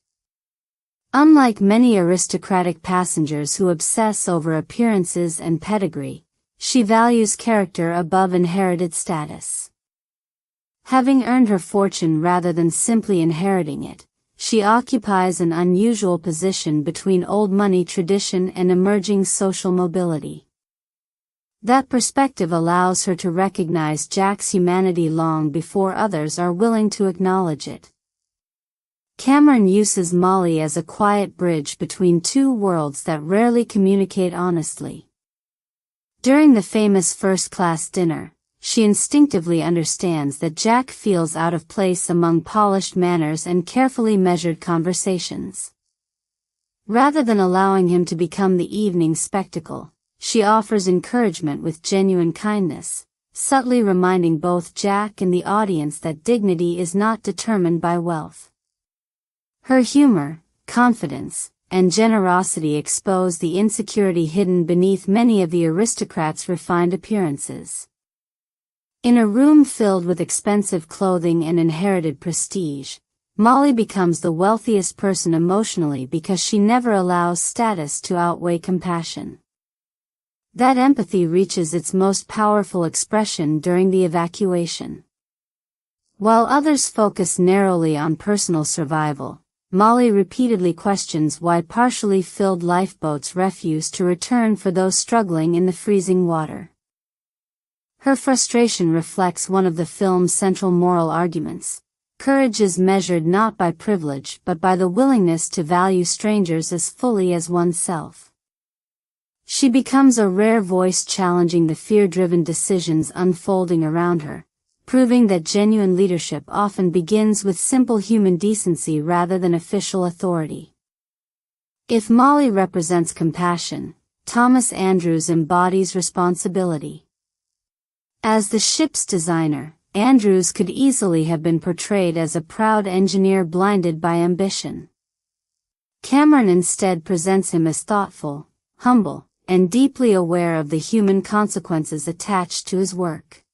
Unlike many aristocratic passengers who obsess over appearances and pedigree, she values character above inherited status. Having earned her fortune rather than simply inheriting it, she occupies an unusual position between old money tradition and emerging social mobility. That perspective allows her to recognize Jack's humanity long before others are willing to acknowledge it. Cameron uses Molly as a quiet bridge between two worlds that rarely communicate honestly. During the famous first-class dinner, she instinctively understands that Jack feels out of place among polished manners and carefully measured conversations. Rather than allowing him to become the evening spectacle, she offers encouragement with genuine kindness, subtly reminding both Jack and the audience that dignity is not determined by wealth. Her humor, confidence, and generosity expose the insecurity hidden beneath many of the aristocrats' refined appearances. In a room filled with expensive clothing and inherited prestige, Molly becomes the wealthiest person emotionally because she never allows status to outweigh compassion. That empathy reaches its most powerful expression during the evacuation. While others focus narrowly on personal survival, Molly repeatedly questions why partially filled lifeboats refuse to return for those struggling in the freezing water. Her frustration reflects one of the film's central moral arguments. Courage is measured not by privilege but by the willingness to value strangers as fully as oneself. She becomes a rare voice challenging the fear-driven decisions unfolding around her, proving that genuine leadership often begins with simple human decency rather than official authority. If Molly represents compassion, Thomas Andrews embodies responsibility. As the ship's designer, Andrews could easily have been portrayed as a proud engineer blinded by ambition. Cameron instead presents him as thoughtful, humble, and deeply aware of the human consequences attached to his work.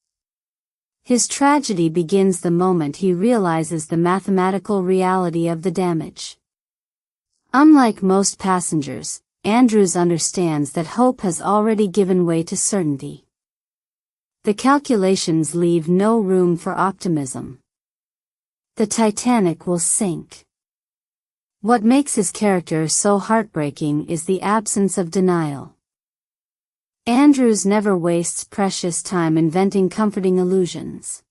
His tragedy begins the moment he realizes the mathematical reality of the damage. Unlike most passengers, Andrews understands that hope has already given way to certainty. The calculations leave no room for optimism. The Titanic will sink. What makes his character so heartbreaking is the absence of denial. Andrews never wastes precious time inventing comforting illusions.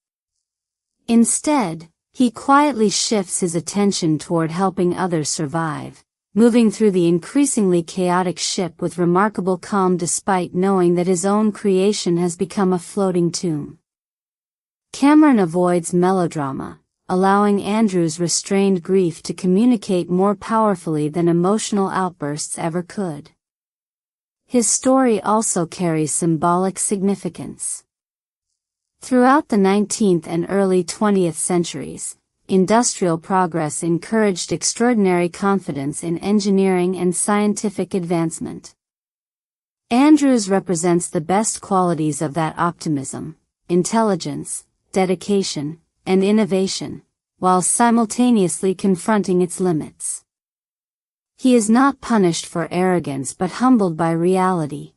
Instead, he quietly shifts his attention toward helping others survive, moving through the increasingly chaotic ship with remarkable calm despite knowing that his own creation has become a floating tomb. Cameron avoids melodrama, allowing Andrews' restrained grief to communicate more powerfully than emotional outbursts ever could. His story also carries symbolic significance. Throughout the 19th and early 20th centuries, industrial progress encouraged extraordinary confidence in engineering and scientific advancement. Andrews represents the best qualities of that optimism: intelligence, dedication, and innovation, while simultaneously confronting its limits. He is not punished for arrogance but humbled by reality.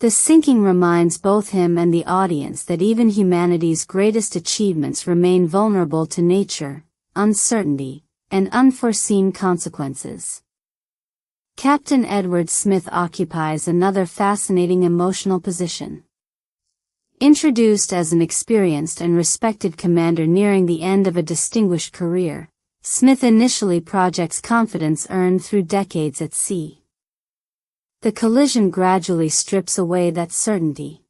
The sinking reminds both him and the audience that even humanity's greatest achievements remain vulnerable to nature, uncertainty, and unforeseen consequences. Captain Edward Smith occupies another fascinating emotional position. Introduced as an experienced and respected commander nearing the end of a distinguished career, Smith initially projects confidence earned through decades at sea. The collision gradually strips away that certainty.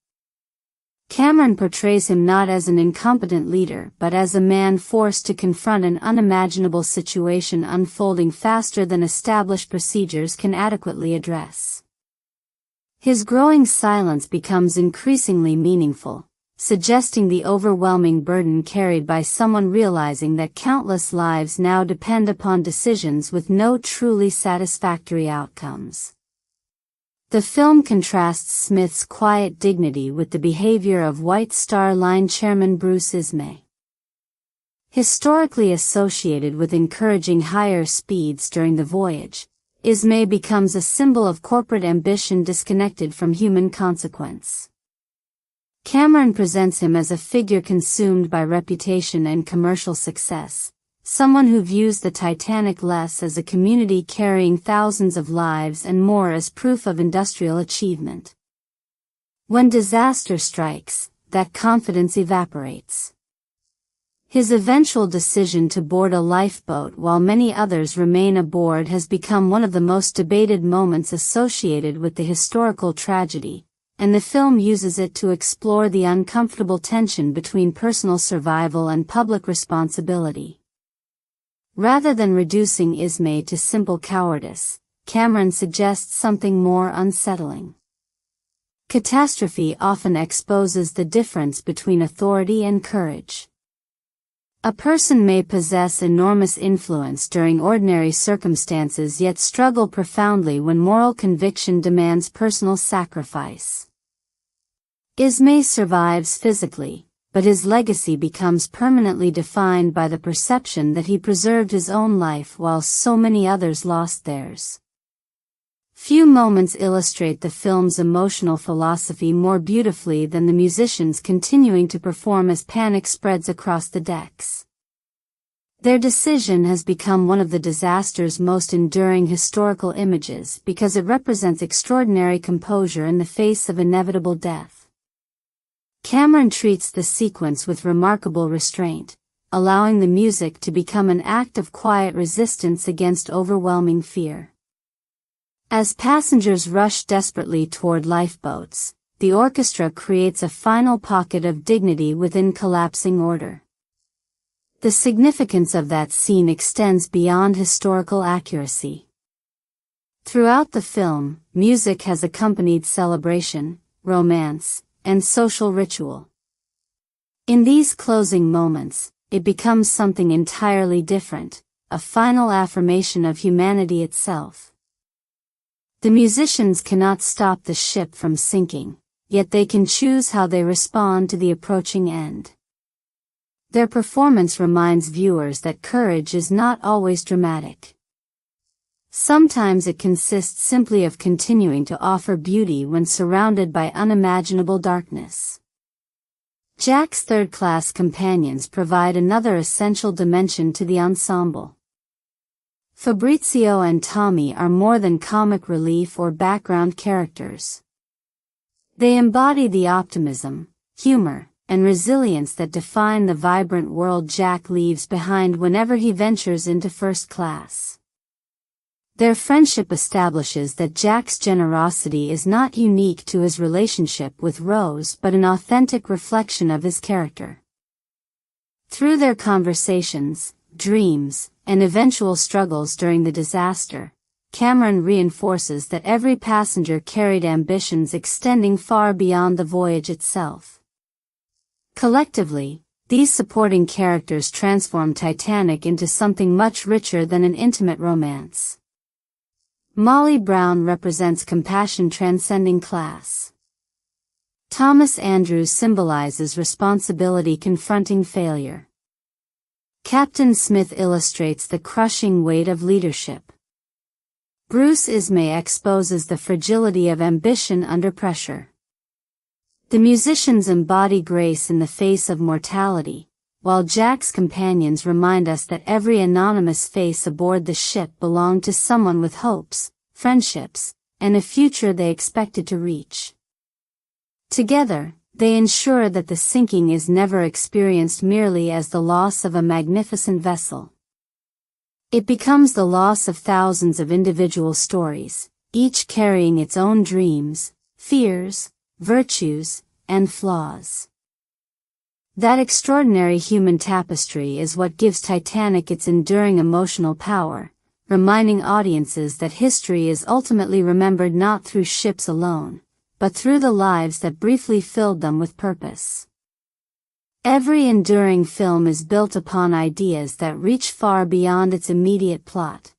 Cameron portrays him not as an incompetent leader but as a man forced to confront an unimaginable situation unfolding faster than established procedures can adequately address. His growing silence becomes increasingly meaningful, suggesting the overwhelming burden carried by someone realizing that countless lives now depend upon decisions with no truly satisfactory outcomes. The film contrasts Smith's quiet dignity with the behavior of White Star Line chairman Bruce Ismay. Historically associated with encouraging higher speeds during the voyage, Ismay becomes a symbol of corporate ambition disconnected from human consequence. Cameron presents him as a figure consumed by reputation and commercial success, someone who views the Titanic less as a community carrying thousands of lives and more as proof of industrial achievement. When disaster strikes, that confidence evaporates. His eventual decision to board a lifeboat while many others remain aboard has become one of the most debated moments associated with the historical tragedy, and the film uses it to explore the uncomfortable tension between personal survival and public responsibility. Rather than reducing Ismay to simple cowardice, Cameron suggests something more unsettling. Catastrophe often exposes the difference between authority and courage. A person may possess enormous influence during ordinary circumstances yet struggle profoundly when moral conviction demands personal sacrifice. Ismay survives physically, but his legacy becomes permanently defined by the perception that he preserved his own life while so many others lost theirs. Few moments illustrate the film's emotional philosophy more beautifully than the musicians continuing to perform as panic spreads across the decks. Their decision has become one of the disaster's most enduring historical images because it represents extraordinary composure in the face of inevitable death. Cameron treats the sequence with remarkable restraint, allowing the music to become an act of quiet resistance against overwhelming fear. As passengers rush desperately toward lifeboats, the orchestra creates a final pocket of dignity within collapsing order. The significance of that scene extends beyond historical accuracy. Throughout the film, music has accompanied celebration, romance, and social ritual. In these closing moments, it becomes something entirely different, a final affirmation of humanity itself. The musicians cannot stop the ship from sinking, yet they can choose how they respond to the approaching end. Their performance reminds viewers that courage is not always dramatic. Sometimes it consists simply of continuing to offer beauty when surrounded by unimaginable darkness. Jack's third-class companions provide another essential dimension to the ensemble. Fabrizio and Tommy are more than comic relief or background characters. They embody the optimism, humor, and resilience that define the vibrant world Jack leaves behind whenever he ventures into first class. Their friendship establishes that Jack's generosity is not unique to his relationship with Rose but an authentic reflection of his character. Through their conversations, dreams, and eventual struggles during the disaster, Cameron reinforces that every passenger carried ambitions extending far beyond the voyage itself. Collectively, these supporting characters transform Titanic into something much richer than an intimate romance. Molly Brown represents compassion transcending class. Thomas Andrews symbolizes responsibility confronting failure. Captain Smith illustrates the crushing weight of leadership. Bruce Ismay exposes the fragility of ambition under pressure. The musicians embody grace in the face of mortality, while Jack's companions remind us that every anonymous face aboard the ship belonged to someone with hopes, friendships, and a future they expected to reach. Together, they ensure that the sinking is never experienced merely as the loss of a magnificent vessel. It becomes the loss of thousands of individual stories, each carrying its own dreams, fears, virtues, and flaws. That extraordinary human tapestry is what gives Titanic its enduring emotional power, reminding audiences that history is ultimately remembered not through ships alone, but through the lives that briefly filled them with purpose. Every enduring film is built upon ideas that reach far beyond its immediate plot.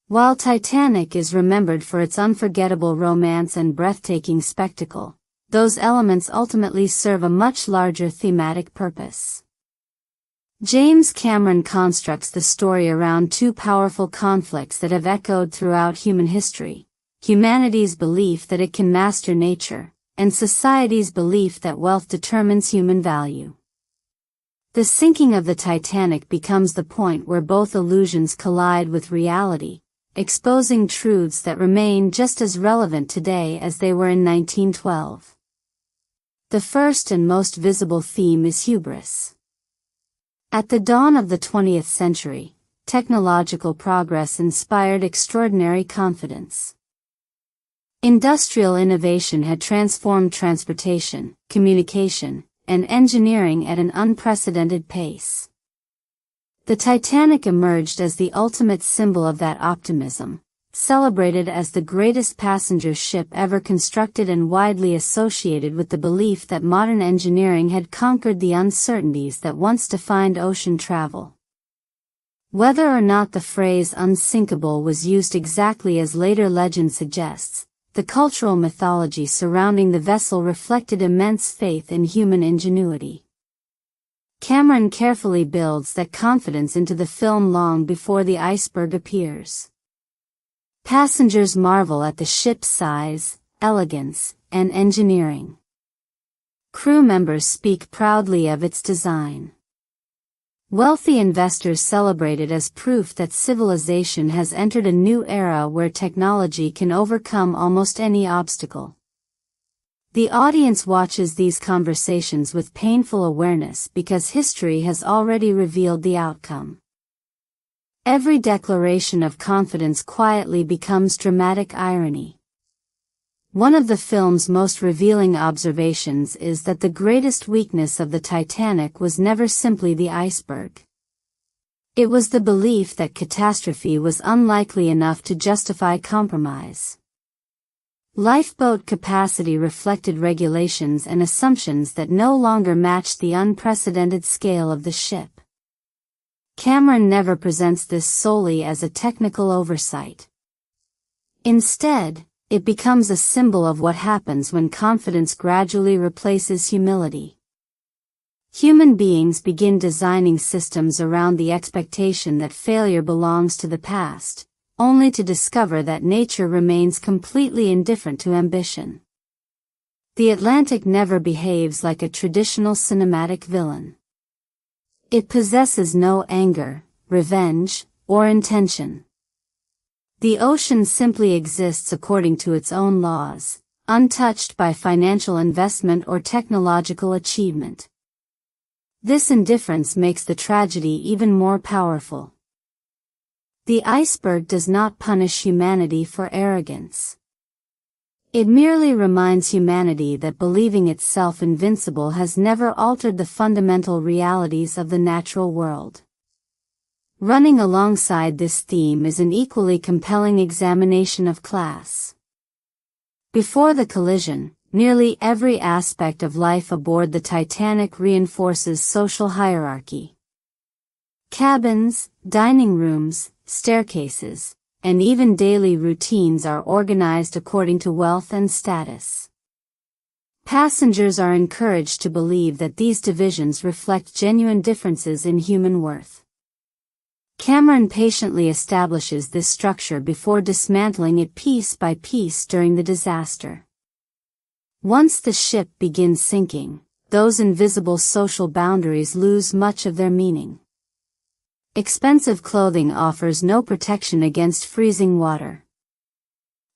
While Titanic is remembered for its unforgettable romance and breathtaking spectacle, those elements ultimately serve a much larger thematic purpose. James Cameron constructs the story around two powerful conflicts that have echoed throughout human history: humanity's belief that it can master nature, and society's belief that wealth determines human value. The sinking of the Titanic becomes the point where both illusions collide with reality, exposing truths that remain just as relevant today as they were in 1912. The first and most visible theme is hubris. At the dawn of the 20th century, technological progress inspired extraordinary confidence. Industrial innovation had transformed transportation, communication, and engineering at an unprecedented pace. The Titanic emerged as the ultimate symbol of that optimism, celebrated as the greatest passenger ship ever constructed and widely associated with the belief that modern engineering had conquered the uncertainties that once defined ocean travel. Whether or not the phrase unsinkable was used exactly as later legend suggests, the cultural mythology surrounding the vessel reflected immense faith in human ingenuity. Cameron carefully builds that confidence into the film long before the iceberg appears. Passengers marvel at the ship's size, elegance, and engineering. Crew members speak proudly of its design. Wealthy investors celebrate it as proof that civilization has entered a new era where technology can overcome almost any obstacle. The audience watches these conversations with painful awareness because history has already revealed the outcome. Every declaration of confidence quietly becomes dramatic irony. One of the film's most revealing observations is that the greatest weakness of the Titanic was never simply the iceberg. It was the belief that catastrophe was unlikely enough to justify compromise. Lifeboat capacity reflected regulations and assumptions that no longer matched the unprecedented scale of the ship. Cameron never presents this solely as a technical oversight. Instead, it becomes a symbol of what happens when confidence gradually replaces humility. Human beings begin designing systems around the expectation that failure belongs to the past, only to discover that nature remains completely indifferent to ambition. The Atlantic never behaves like a traditional cinematic villain. It possesses no anger, revenge, or intention. The ocean simply exists according to its own laws, untouched by financial investment or technological achievement. This indifference makes the tragedy even more powerful. The iceberg does not punish humanity for arrogance. It merely reminds humanity that believing itself invincible has never altered the fundamental realities of the natural world. Running alongside this theme is an equally compelling examination of class. Before the collision, nearly every aspect of life aboard the Titanic reinforces social hierarchy. Cabins, dining rooms, staircases, and even daily routines are organized according to wealth and status. Passengers are encouraged to believe that these divisions reflect genuine differences in human worth. Cameron patiently establishes this structure before dismantling it piece by piece during the disaster. Once the ship begins sinking, those invisible social boundaries lose much of their meaning. Expensive clothing offers no protection against freezing water.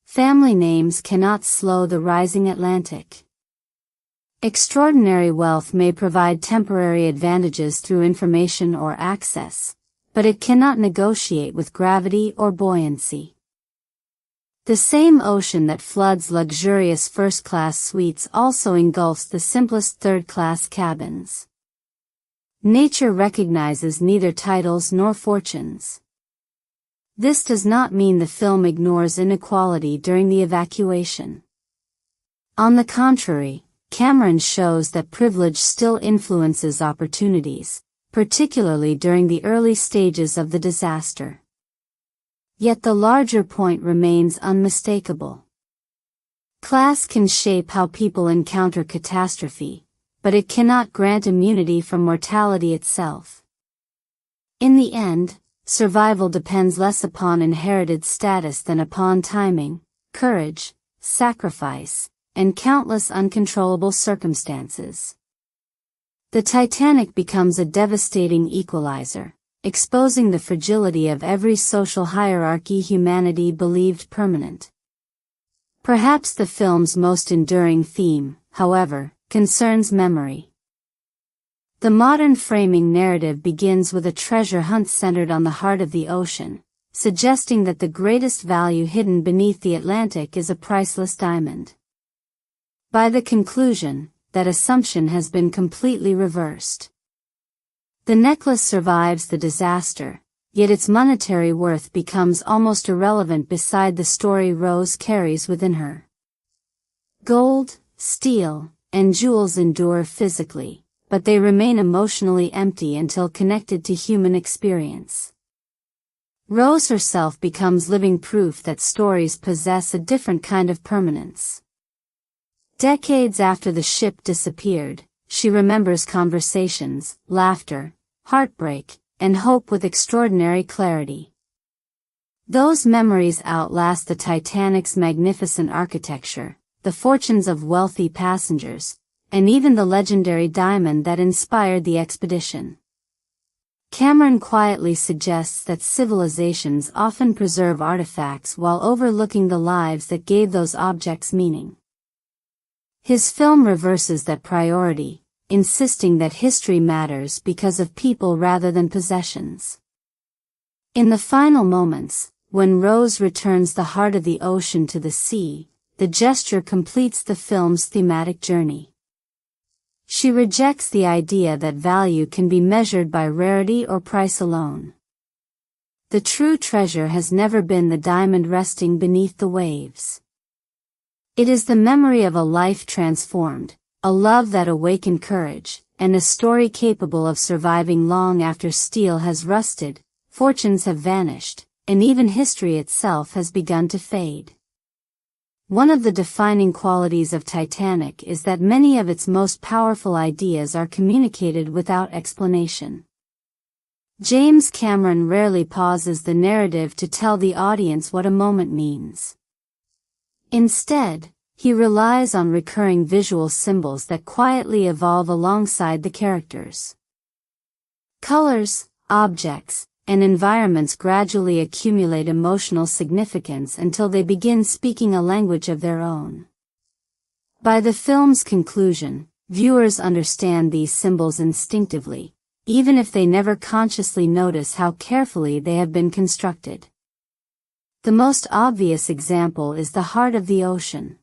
Family names cannot slow the rising Atlantic. Extraordinary wealth may provide temporary advantages through information or access, but it cannot negotiate with gravity or buoyancy. The same ocean that floods luxurious first-class suites also engulfs the simplest third-class cabins. Nature recognizes neither titles nor fortunes. This does not mean the film ignores inequality during the evacuation. On the contrary, Cameron shows that privilege still influences opportunities, particularly during the early stages of the disaster. Yet the larger point remains unmistakable. Class can shape how people encounter catastrophe, but it cannot grant immunity from mortality itself. In the end, survival depends less upon inherited status than upon timing, courage, sacrifice, and countless uncontrollable circumstances. The Titanic becomes a devastating equalizer, exposing the fragility of every social hierarchy humanity believed permanent. Perhaps the film's most enduring theme, however, concerns memory. The modern framing narrative begins with a treasure hunt centered on the heart of the ocean, suggesting that the greatest value hidden beneath the Atlantic is a priceless diamond. By the conclusion, that assumption has been completely reversed. The necklace survives the disaster, yet its monetary worth becomes almost irrelevant beside the story Rose carries within her. Gold, steel, and jewels endure physically, but they remain emotionally empty until connected to human experience. Rose herself becomes living proof that stories possess a different kind of permanence. Decades after the ship disappeared, she remembers conversations, laughter, heartbreak, and hope with extraordinary clarity. Those memories outlast the Titanic's magnificent architecture, the fortunes of wealthy passengers, and even the legendary diamond that inspired the expedition. Cameron quietly suggests that civilizations often preserve artifacts while overlooking the lives that gave those objects meaning. His film reverses that priority, insisting that history matters because of people rather than possessions. In the final moments, when Rose returns the heart of the ocean to the sea, the gesture completes the film's thematic journey. She rejects the idea that value can be measured by rarity or price alone. The true treasure has never been the diamond resting beneath the waves. It is the memory of a life transformed, a love that awakened courage, and a story capable of surviving long after steel has rusted, fortunes have vanished, and even history itself has begun to fade. One of the defining qualities of Titanic is that many of its most powerful ideas are communicated without explanation. James Cameron rarely pauses the narrative to tell the audience what a moment means. Instead, he relies on recurring visual symbols that quietly evolve alongside the characters. Colors, objects, and environments gradually accumulate emotional significance until they begin speaking a language of their own. By the film's conclusion, viewers understand these symbols instinctively, even if they never consciously notice how carefully they have been constructed. The most obvious example is the heart of the ocean.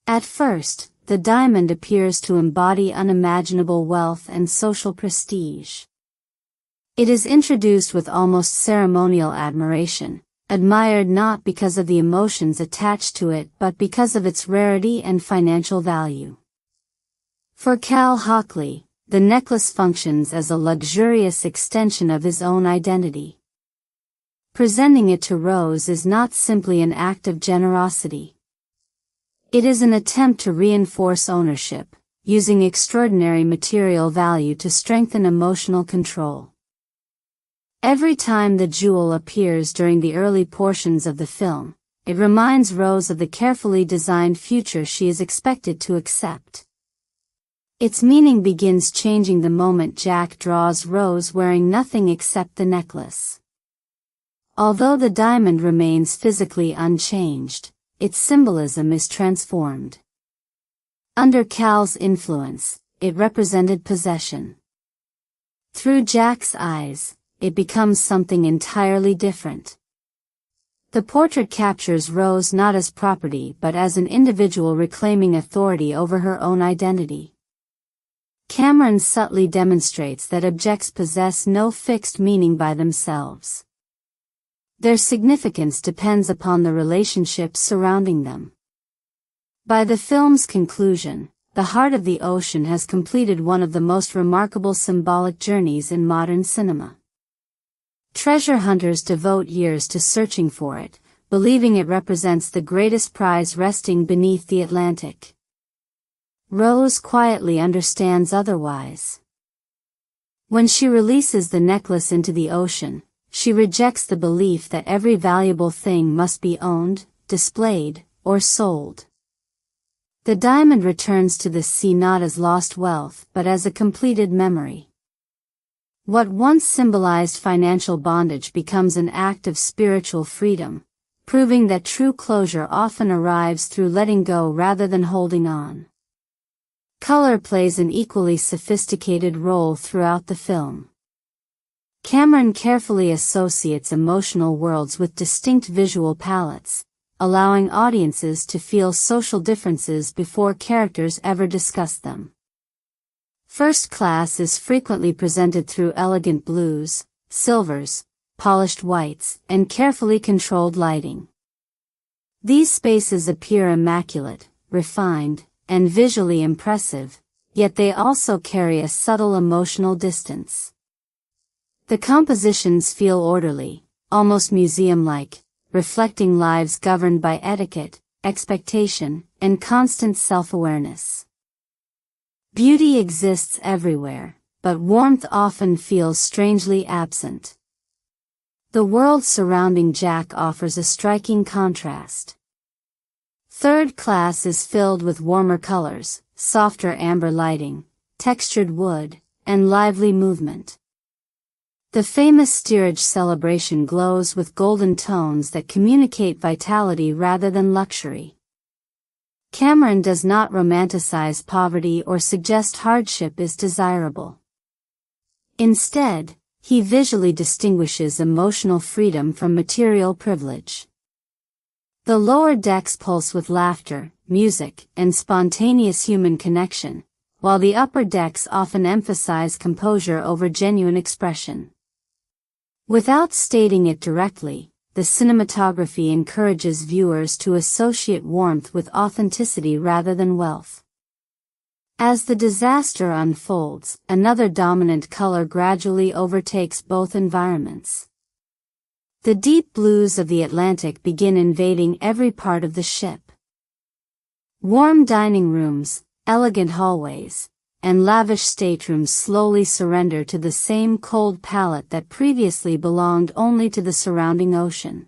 At first, the diamond appears to embody unimaginable wealth and social prestige. It is introduced with almost ceremonial admiration, admired not because of the emotions attached to it but because of its rarity and financial value. For Cal Hockley, the necklace functions as a luxurious extension of his own identity. Presenting it to Rose is not simply an act of generosity. It is an attempt to reinforce ownership, using extraordinary material value to strengthen emotional control. Every time the jewel appears during the early portions of the film, it reminds Rose of the carefully designed future she is expected to accept. Its meaning begins changing the moment Jack draws Rose wearing nothing except the necklace. Although the diamond remains physically unchanged, its symbolism is transformed. Under Cal's influence, it represented possession. Through Jack's eyes, it becomes something entirely different. The portrait captures Rose not as property but as an individual reclaiming authority over her own identity. Cameron subtly demonstrates that objects possess no fixed meaning by themselves. Their significance depends upon the relationships surrounding them. By the film's conclusion, the heart of the ocean has completed one of the most remarkable symbolic journeys in modern cinema. Treasure hunters devote years to searching for it, believing it represents the greatest prize resting beneath the Atlantic. Rose quietly understands otherwise. When she releases the necklace into the ocean, she rejects the belief that every valuable thing must be owned, displayed, or sold. The diamond returns to the sea not as lost wealth but as a completed memory. What once symbolized financial bondage becomes an act of spiritual freedom, proving that true closure often arrives through letting go rather than holding on. Color plays an equally sophisticated role throughout the film. Cameron carefully associates emotional worlds with distinct visual palettes, allowing audiences to feel social differences before characters ever discuss them. First class is frequently presented through elegant blues, silvers, polished whites, and carefully controlled lighting. These spaces appear immaculate, refined, and visually impressive, yet they also carry a subtle emotional distance. The compositions feel orderly, almost museum-like, reflecting lives governed by etiquette, expectation, and constant self-awareness. Beauty exists everywhere, but warmth often feels strangely absent. The world surrounding Jack offers a striking contrast. Third class is filled with warmer colors, softer amber lighting, textured wood, and lively movement. The famous steerage celebration glows with golden tones that communicate vitality rather than luxury. Cameron does not romanticize poverty or suggest hardship is desirable. Instead, he visually distinguishes emotional freedom from material privilege. The lower decks pulse with laughter, music, and spontaneous human connection, while the upper decks often emphasize composure over genuine expression. Without stating it directly, the cinematography encourages viewers to associate warmth with authenticity rather than wealth. As the disaster unfolds, another dominant color gradually overtakes both environments. The deep blues of the Atlantic begin invading every part of the ship. Warm dining rooms, elegant hallways, and lavish staterooms slowly surrender to the same cold palette that previously belonged only to the surrounding ocean.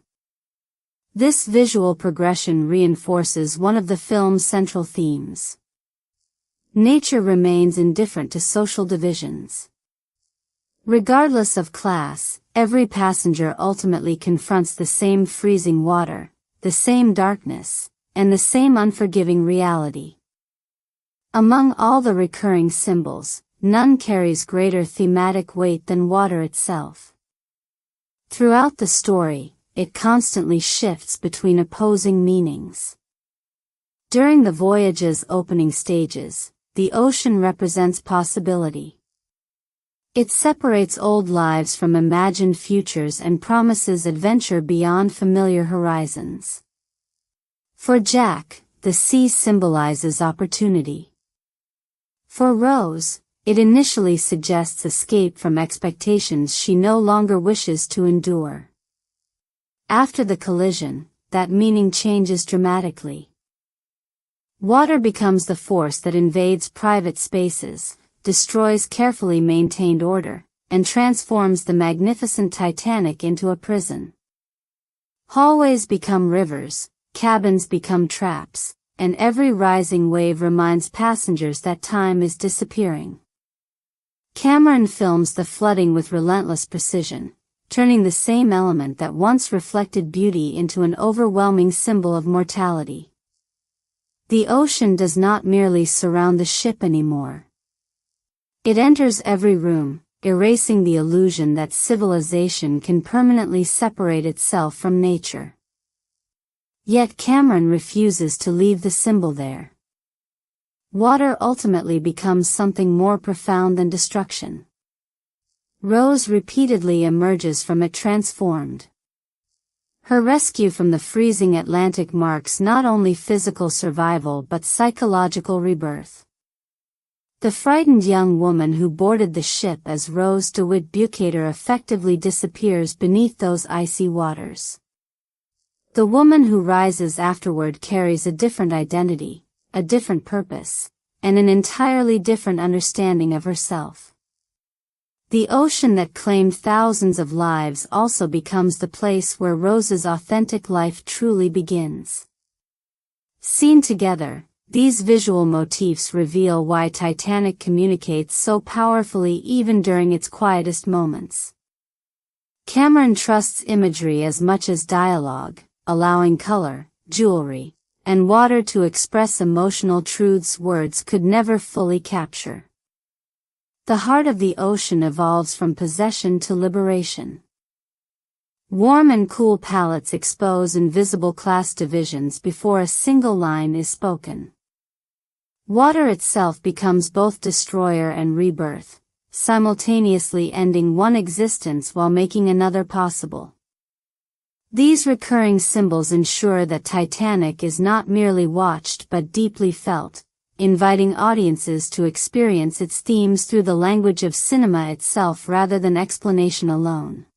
This visual progression reinforces one of the film's central themes. Nature remains indifferent to social divisions. Regardless of class, every passenger ultimately confronts the same freezing water, the same darkness, and the same unforgiving reality. Among all the recurring symbols, none carries greater thematic weight than water itself. Throughout the story, it constantly shifts between opposing meanings. During the voyage's opening stages, the ocean represents possibility. It separates old lives from imagined futures and promises adventure beyond familiar horizons. For Jack, the sea symbolizes opportunity. For Rose, it initially suggests escape from expectations she no longer wishes to endure. After the collision, that meaning changes dramatically. Water becomes the force that invades private spaces, destroys carefully maintained order, and transforms the magnificent Titanic into a prison. Hallways become rivers, cabins become traps, and every rising wave reminds passengers that time is disappearing. Cameron films the flooding with relentless precision, turning the same element that once reflected beauty into an overwhelming symbol of mortality. The ocean does not merely surround the ship anymore. It enters every room, erasing the illusion that civilization can permanently separate itself from nature. Yet Cameron refuses to leave the symbol there. Water ultimately becomes something more profound than destruction. Rose repeatedly emerges from it transformed. Her rescue from the freezing Atlantic marks not only physical survival but psychological rebirth. The frightened young woman who boarded the ship as Rose DeWitt Bukater effectively disappears beneath those icy waters. The woman who rises afterward carries a different identity, a different purpose, and an entirely different understanding of herself. The ocean that claimed thousands of lives also becomes the place where Rose's authentic life truly begins. Seen together, these visual motifs reveal why Titanic communicates so powerfully even during its quietest moments. Cameron trusts imagery as much as dialogue, allowing color, jewelry, and water to express emotional truths words could never fully capture. The heart of the ocean evolves from possession to liberation. Warm and cool palettes expose invisible class divisions before a single line is spoken. Water itself becomes both destroyer and rebirth, simultaneously ending one existence while making another possible. These recurring symbols ensure that Titanic is not merely watched but deeply felt, inviting audiences to experience its themes through the language of cinema itself rather than explanation alone.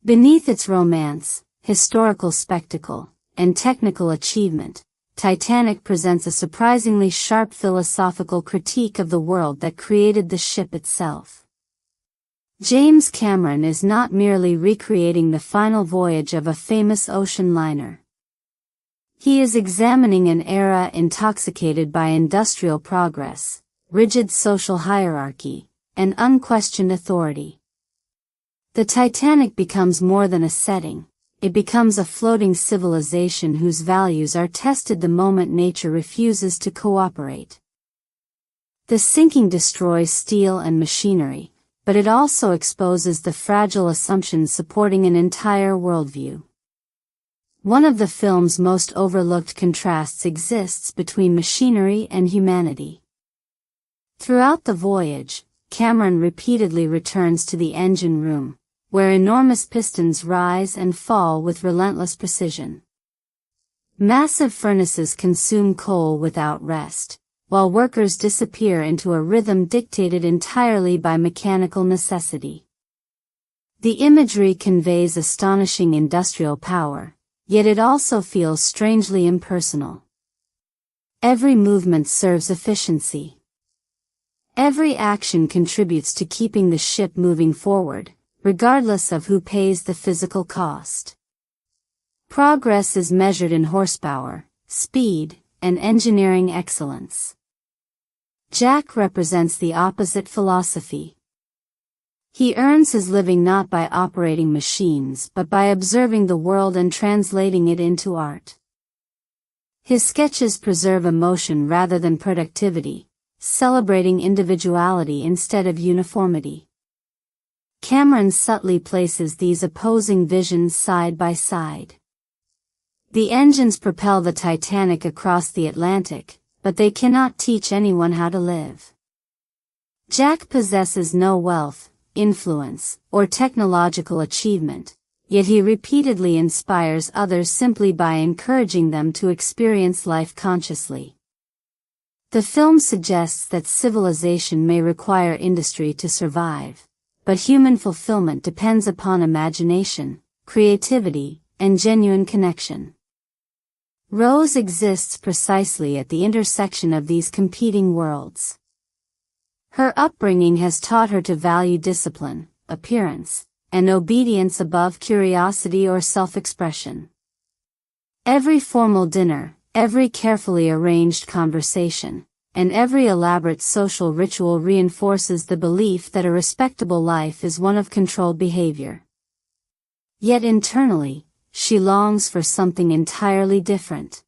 Beneath its romance, historical spectacle, and technical achievement, Titanic presents a surprisingly sharp philosophical critique of the world that created the ship itself. James Cameron is not merely recreating the final voyage of a famous ocean liner. He is examining an era intoxicated by industrial progress, rigid social hierarchy, and unquestioned authority. The Titanic becomes more than a setting. It becomes a floating civilization whose values are tested the moment nature refuses to cooperate. The sinking destroys steel and machinery, but it also exposes the fragile assumptions supporting an entire worldview. One of the film's most overlooked contrasts exists between machinery and humanity. Throughout the voyage, Cameron repeatedly returns to the engine room, where enormous pistons rise and fall with relentless precision. Massive furnaces consume coal without rest, while workers disappear into a rhythm dictated entirely by mechanical necessity. The imagery conveys astonishing industrial power, yet it also feels strangely impersonal. Every movement serves efficiency. Every action contributes to keeping the ship moving forward, regardless of who pays the physical cost. Progress is measured in horsepower, speed, and engineering excellence. Jack represents the opposite philosophy. He earns his living not by operating machines but by observing the world and translating it into art. His sketches preserve emotion rather than productivity, celebrating individuality instead of uniformity. Cameron subtly places these opposing visions side by side. The engines propel the Titanic across the Atlantic, but they cannot teach anyone how to live. Jack possesses no wealth, influence, or technological achievement, yet he repeatedly inspires others simply by encouraging them to experience life consciously. The film suggests that civilization may require industry to survive, but human fulfillment depends upon imagination, creativity, and genuine connection. Rose exists precisely at the intersection of these competing worlds. Her upbringing has taught her to value discipline, appearance, and obedience above curiosity or self-expression. Every formal dinner, every carefully arranged conversation, and every elaborate social ritual reinforces the belief that a respectable life is one of controlled behavior. Yet internally, she longs for something entirely different.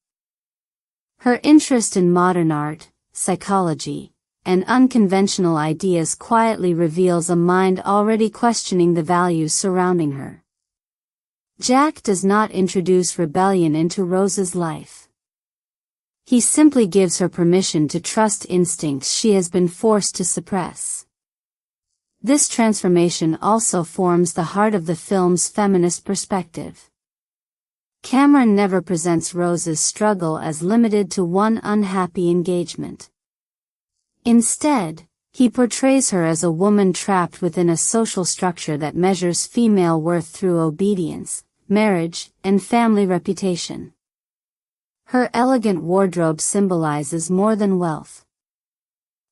Her interest in modern art, psychology, and unconventional ideas quietly reveals a mind already questioning the values surrounding her. Jack does not introduce rebellion into Rose's life. He simply gives her permission to trust instincts she has been forced to suppress. This transformation also forms the heart of the film's feminist perspective. Cameron never presents Rose's struggle as limited to one unhappy engagement. Instead, he portrays her as a woman trapped within a social structure that measures female worth through obedience, marriage, and family reputation. Her elegant wardrobe symbolizes more than wealth.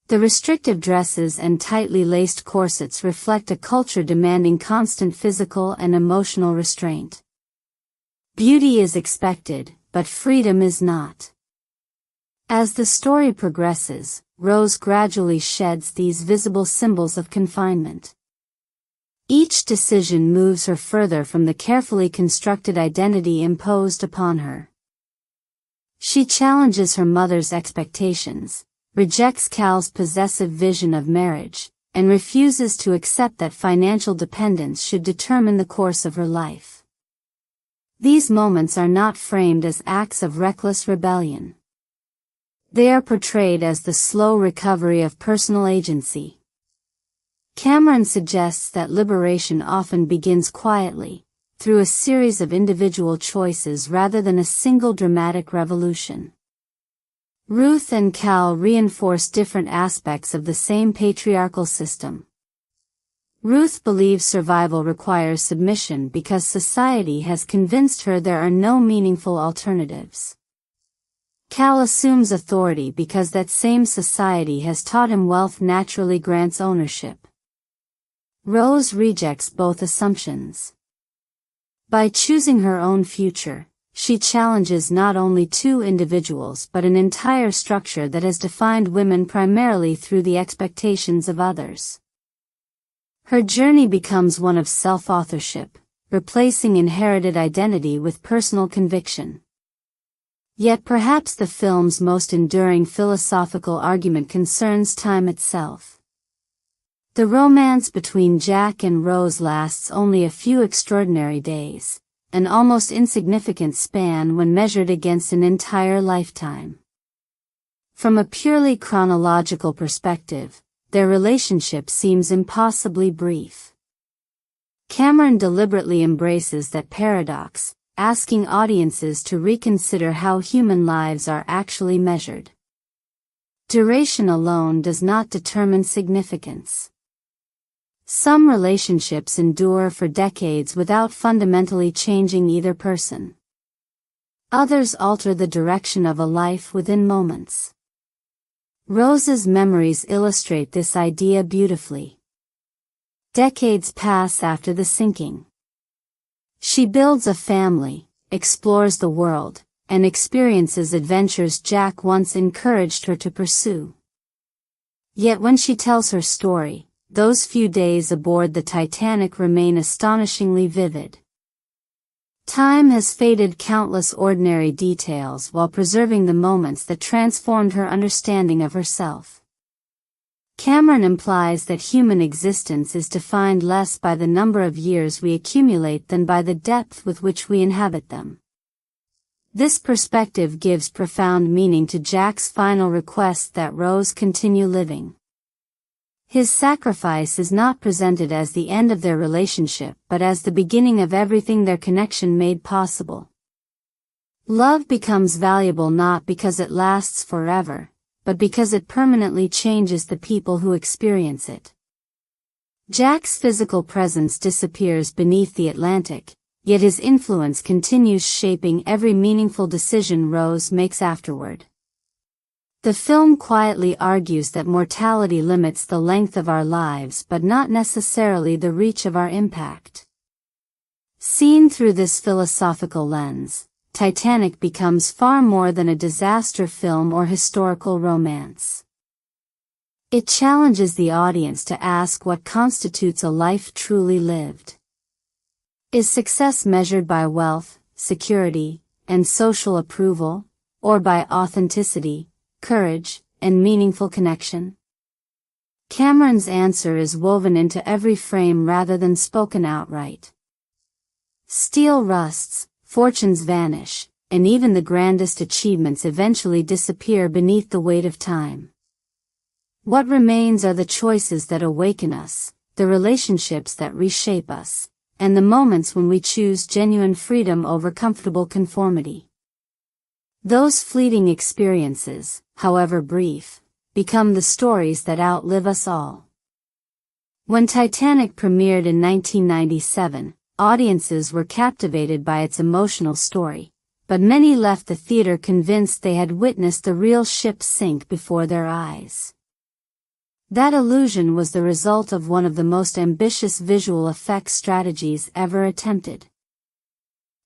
The restrictive dresses and tightly laced corsets reflect a culture demanding constant physical and emotional restraint. Beauty is expected, but freedom is not. As the story progresses, Rose gradually sheds these visible symbols of confinement. Each decision moves her further from the carefully constructed identity imposed upon her. She challenges her mother's expectations, rejects Cal's possessive vision of marriage, and refuses to accept that financial dependence should determine the course of her life. These moments are not framed as acts of reckless rebellion. They are portrayed as the slow recovery of personal agency. Cameron suggests that liberation often begins quietly, through a series of individual choices rather than a single dramatic revolution. Ruth and Cal reinforce different aspects of the same patriarchal system. Ruth believes survival requires submission because society has convinced her there are no meaningful alternatives. Cal assumes authority because that same society has taught him wealth naturally grants ownership. Rose rejects both assumptions. By choosing her own future, she challenges not only two individuals but an entire structure that has defined women primarily through the expectations of others. Her journey becomes one of self-authorship, replacing inherited identity with personal conviction. Yet perhaps the film's most enduring philosophical argument concerns time itself. The romance between Jack and Rose lasts only a few extraordinary days, an almost insignificant span when measured against an entire lifetime. From a purely chronological perspective, their relationship seems impossibly brief. Cameron deliberately embraces that paradox, asking audiences to reconsider how human lives are actually measured. Duration alone does not determine significance. Some relationships endure for decades without fundamentally changing either person. Others alter the direction of a life within moments. Rose's memories illustrate this idea beautifully. Decades pass after the sinking. She builds a family, explores the world, and experiences adventures Jack once encouraged her to pursue. Yet when she tells her story, those few days aboard the Titanic remain astonishingly vivid. Time has faded countless ordinary details while preserving the moments that transformed her understanding of herself. Cameron implies that human existence is defined less by the number of years we accumulate than by the depth with which we inhabit them. This perspective gives profound meaning to Jack's final request that Rose continue living. His sacrifice is not presented as the end of their relationship but as the beginning of everything their connection made possible. Love becomes valuable not because it lasts forever, but because it permanently changes the people who experience it. Jack's physical presence disappears beneath the Atlantic, yet his influence continues shaping every meaningful decision Rose makes afterward. The film quietly argues that mortality limits the length of our lives but not necessarily the reach of our impact. Seen through this philosophical lens, Titanic becomes far more than a disaster film or historical romance. It challenges the audience to ask what constitutes a life truly lived. Is success measured by wealth, security, and social approval, or by authenticity, courage, and meaningful connection? Cameron's answer is woven into every frame rather than spoken outright. Steel rusts, fortunes vanish, and even the grandest achievements eventually disappear beneath the weight of time. What remains are the choices that awaken us, the relationships that reshape us, and the moments when we choose genuine freedom over comfortable conformity. Those fleeting experiences, however brief, become the stories that outlive us all. When Titanic premiered in 1997, audiences were captivated by its emotional story, but many left the theater convinced they had witnessed the real ship sink before their eyes. That illusion was the result of one of the most ambitious visual effects strategies ever attempted.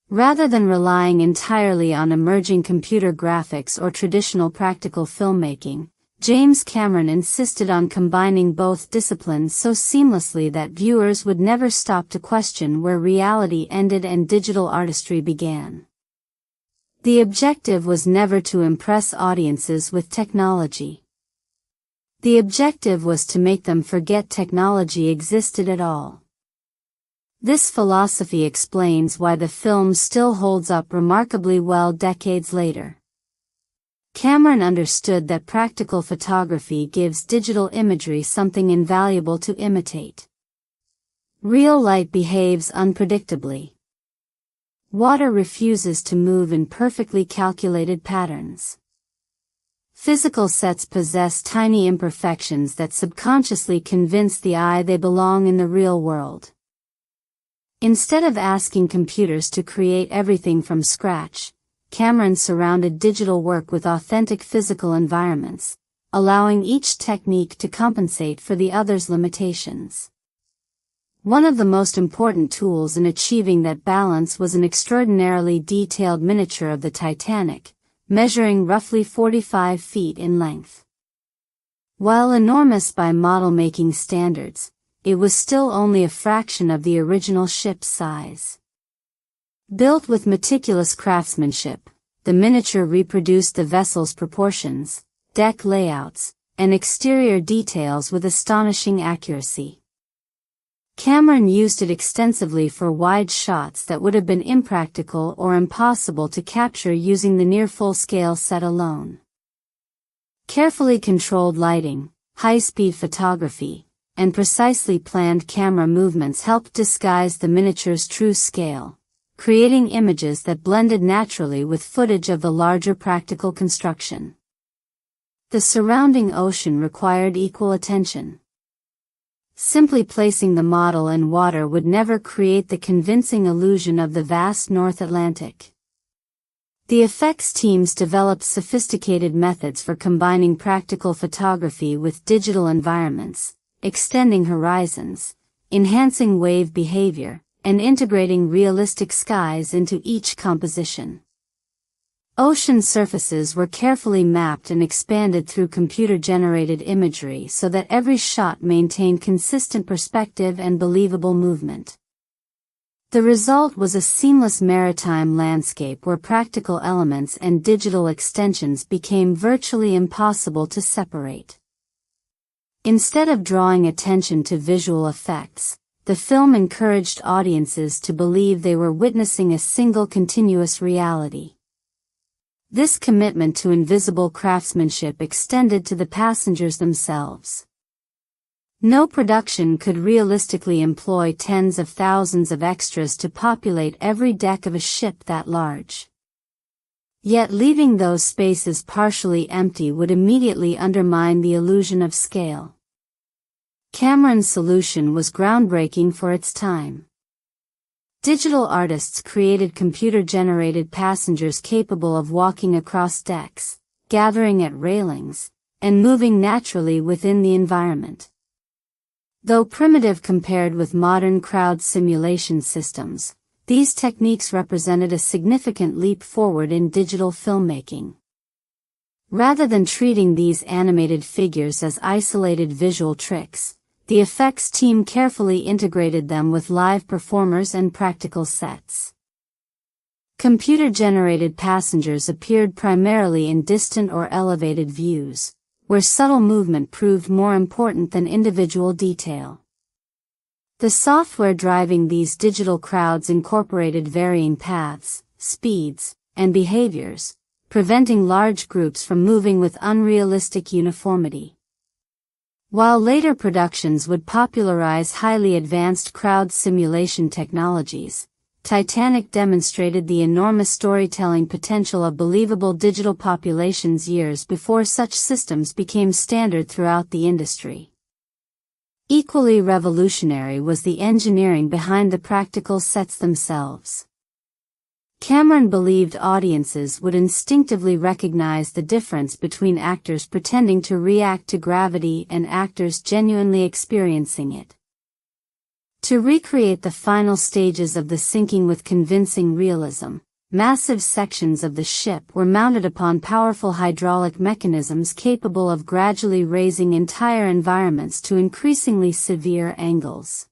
Rather than relying entirely on emerging computer graphics or traditional practical filmmaking, James Cameron insisted on combining both disciplines so seamlessly that viewers would never stop to question where reality ended and digital artistry began. The objective was never to impress audiences with technology. The objective was to make them forget technology existed at all. This philosophy explains why the film still holds up remarkably well decades later. Cameron understood that practical photography gives digital imagery something invaluable to imitate. Real light behaves unpredictably. Water refuses to move in perfectly calculated patterns. Physical sets possess tiny imperfections that subconsciously convince the eye they belong in the real world. Instead of asking computers to create everything from scratch, Cameron surrounded digital work with authentic physical environments, allowing each technique to compensate for the other's limitations. One of the most important tools in achieving that balance was an extraordinarily detailed miniature of the Titanic, measuring roughly 45 feet in length. While enormous by model-making standards, it was still only a fraction of the original ship's size. Built with meticulous craftsmanship, the miniature reproduced the vessel's proportions, deck layouts, and exterior details with astonishing accuracy. Cameron used it extensively for wide shots that would have been impractical or impossible to capture using the near full-scale set alone. Carefully controlled lighting, high-speed photography, and precisely planned camera movements helped disguise the miniature's true scale, creating images that blended naturally with footage of the larger practical construction. The surrounding ocean required equal attention. Simply placing the model in water would never create the convincing illusion of the vast North Atlantic. The effects teams developed sophisticated methods for combining practical photography with digital environments, extending horizons, enhancing wave behavior, and integrating realistic skies into each composition. Ocean surfaces were carefully mapped and expanded through computer-generated imagery so that every shot maintained consistent perspective and believable movement. The result was a seamless maritime landscape where practical elements and digital extensions became virtually impossible to separate. Instead of drawing attention to visual effects, the film encouraged audiences to believe they were witnessing a single continuous reality. This commitment to invisible craftsmanship extended to the passengers themselves. No production could realistically employ tens of thousands of extras to populate every deck of a ship that large. Yet leaving those spaces partially empty would immediately undermine the illusion of scale. Cameron's solution was groundbreaking for its time. Digital artists created computer-generated passengers capable of walking across decks, gathering at railings, and moving naturally within the environment. Though primitive compared with modern crowd simulation systems, these techniques represented a significant leap forward in digital filmmaking. Rather than treating these animated figures as isolated visual tricks, the effects team carefully integrated them with live performers and practical sets. Computer-generated passengers appeared primarily in distant or elevated views, where subtle movement proved more important than individual detail. The software driving these digital crowds incorporated varying paths, speeds, and behaviors, preventing large groups from moving with unrealistic uniformity. While later productions would popularize highly advanced crowd simulation technologies, Titanic demonstrated the enormous storytelling potential of believable digital populations years before such systems became standard throughout the industry. Equally revolutionary was the engineering behind the practical sets themselves. Cameron believed audiences would instinctively recognize the difference between actors pretending to react to gravity and actors genuinely experiencing it. To recreate the final stages of the sinking with convincing realism, massive sections of the ship were mounted upon powerful hydraulic mechanisms capable of gradually raising entire environments to increasingly severe angles.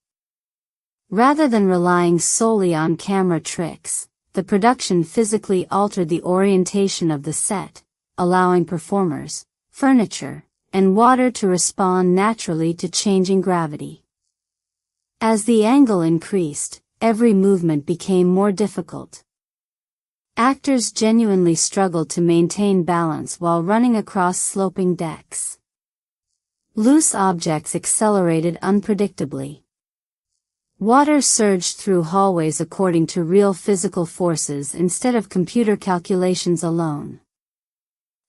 Rather than relying solely on camera tricks, the production physically altered the orientation of the set, allowing performers, furniture, and water to respond naturally to changing gravity. As the angle increased, every movement became more difficult. Actors genuinely struggled to maintain balance while running across sloping decks. Loose objects accelerated unpredictably. Water surged through hallways according to real physical forces instead of computer calculations alone.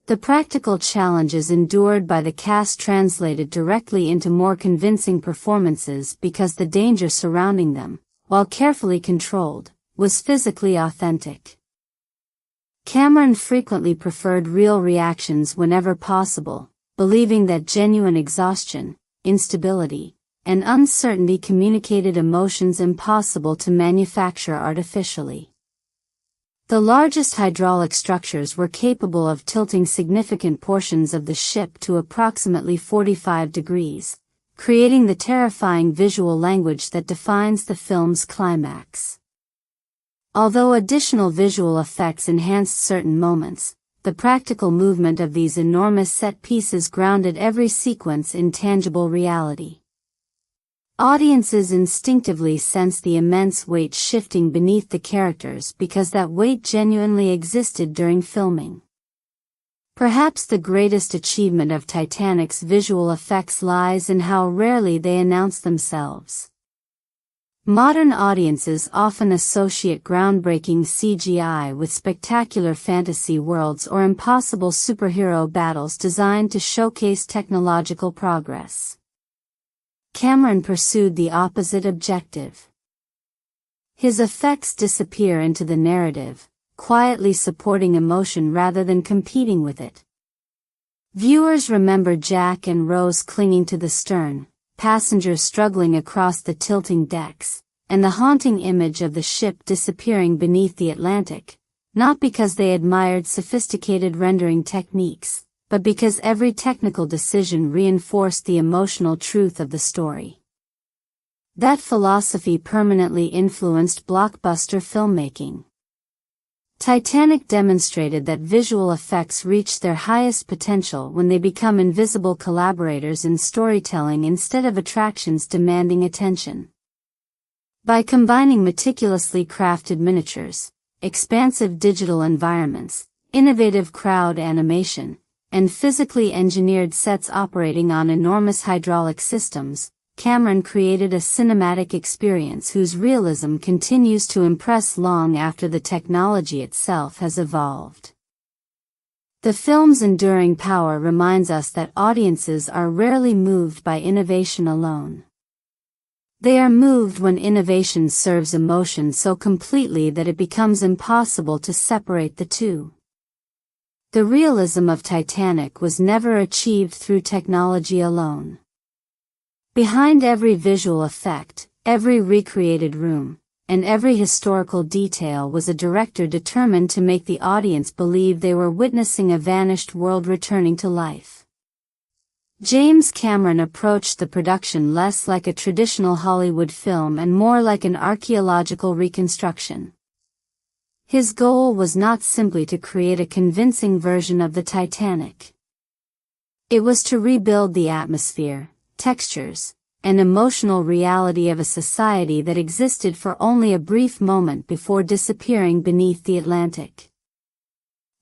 The practical challenges endured by the cast translated directly into more convincing performances because the danger surrounding them, while carefully controlled, was physically authentic. Cameron frequently preferred real reactions whenever possible, believing that genuine exhaustion, instability, and uncertainty communicated emotions impossible to manufacture artificially. The largest hydraulic structures were capable of tilting significant portions of the ship to approximately 45 degrees, creating the terrifying visual language that defines the film's climax. Although additional visual effects enhanced certain moments, the practical movement of these enormous set pieces grounded every sequence in tangible reality. Audiences instinctively sensed the immense weight shifting beneath the characters because that weight genuinely existed during filming. Perhaps the greatest achievement of Titanic's visual effects lies in how rarely they announce themselves. Modern audiences often associate groundbreaking CGI with spectacular fantasy worlds or impossible superhero battles designed to showcase technological progress. Cameron pursued the opposite objective. His effects disappear into the narrative, quietly supporting emotion rather than competing with it. Viewers remember Jack and Rose clinging to the stern, passengers struggling across the tilting decks, and the haunting image of the ship disappearing beneath the Atlantic, not because they admired sophisticated rendering techniques, but because every technical decision reinforced the emotional truth of the story. That philosophy permanently influenced blockbuster filmmaking. Titanic demonstrated that visual effects reach their highest potential when they become invisible collaborators in storytelling instead of attractions demanding attention. By combining meticulously crafted miniatures, expansive digital environments, innovative crowd animation, and physically engineered sets operating on enormous hydraulic systems, Cameron created a cinematic experience whose realism continues to impress long after the technology itself has evolved. The film's enduring power reminds us that audiences are rarely moved by innovation alone. They are moved when innovation serves emotion so completely that it becomes impossible to separate the two. The realism of Titanic was never achieved through technology alone. Behind every visual effect, every recreated room, and every historical detail was a director determined to make the audience believe they were witnessing a vanished world returning to life. James Cameron approached the production less like a traditional Hollywood film and more like an archaeological reconstruction. His goal was not simply to create a convincing version of the Titanic. It was to rebuild the atmosphere, textures, and emotional reality of a society that existed for only a brief moment before disappearing beneath the Atlantic.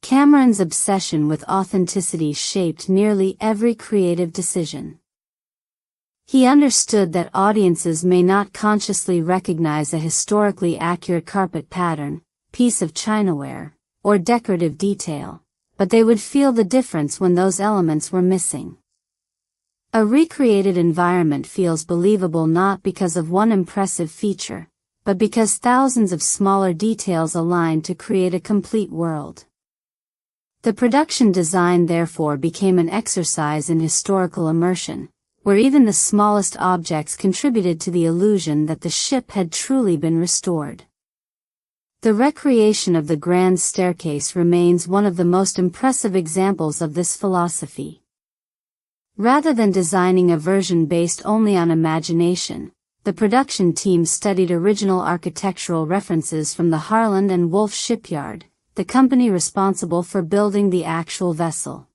Cameron's obsession with authenticity shaped nearly every creative decision. He understood that audiences may not consciously recognize a historically accurate carpet pattern, piece of chinaware, or decorative detail, but they would feel the difference when those elements were missing. A recreated environment feels believable not because of one impressive feature, but because thousands of smaller details align to create a complete world. The production design therefore became an exercise in historical immersion, where even the smallest objects contributed to the illusion that the ship had truly been restored. The recreation of the grand staircase remains one of the most impressive examples of this philosophy. Rather than designing a version based only on imagination, the production team studied original architectural references from the Harland and Wolff shipyard, the company responsible for building the actual vessel.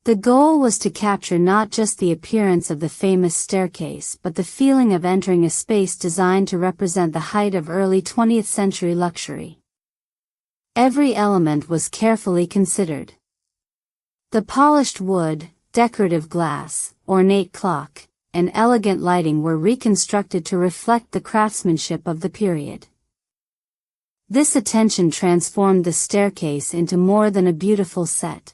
The goal was to capture not just the appearance of the famous staircase but the feeling of entering a space designed to represent the height of early 20th century luxury. Every element was carefully considered. The polished wood, decorative glass, ornate clock, and elegant lighting were reconstructed to reflect the craftsmanship of the period. This attention transformed the staircase into more than a beautiful set.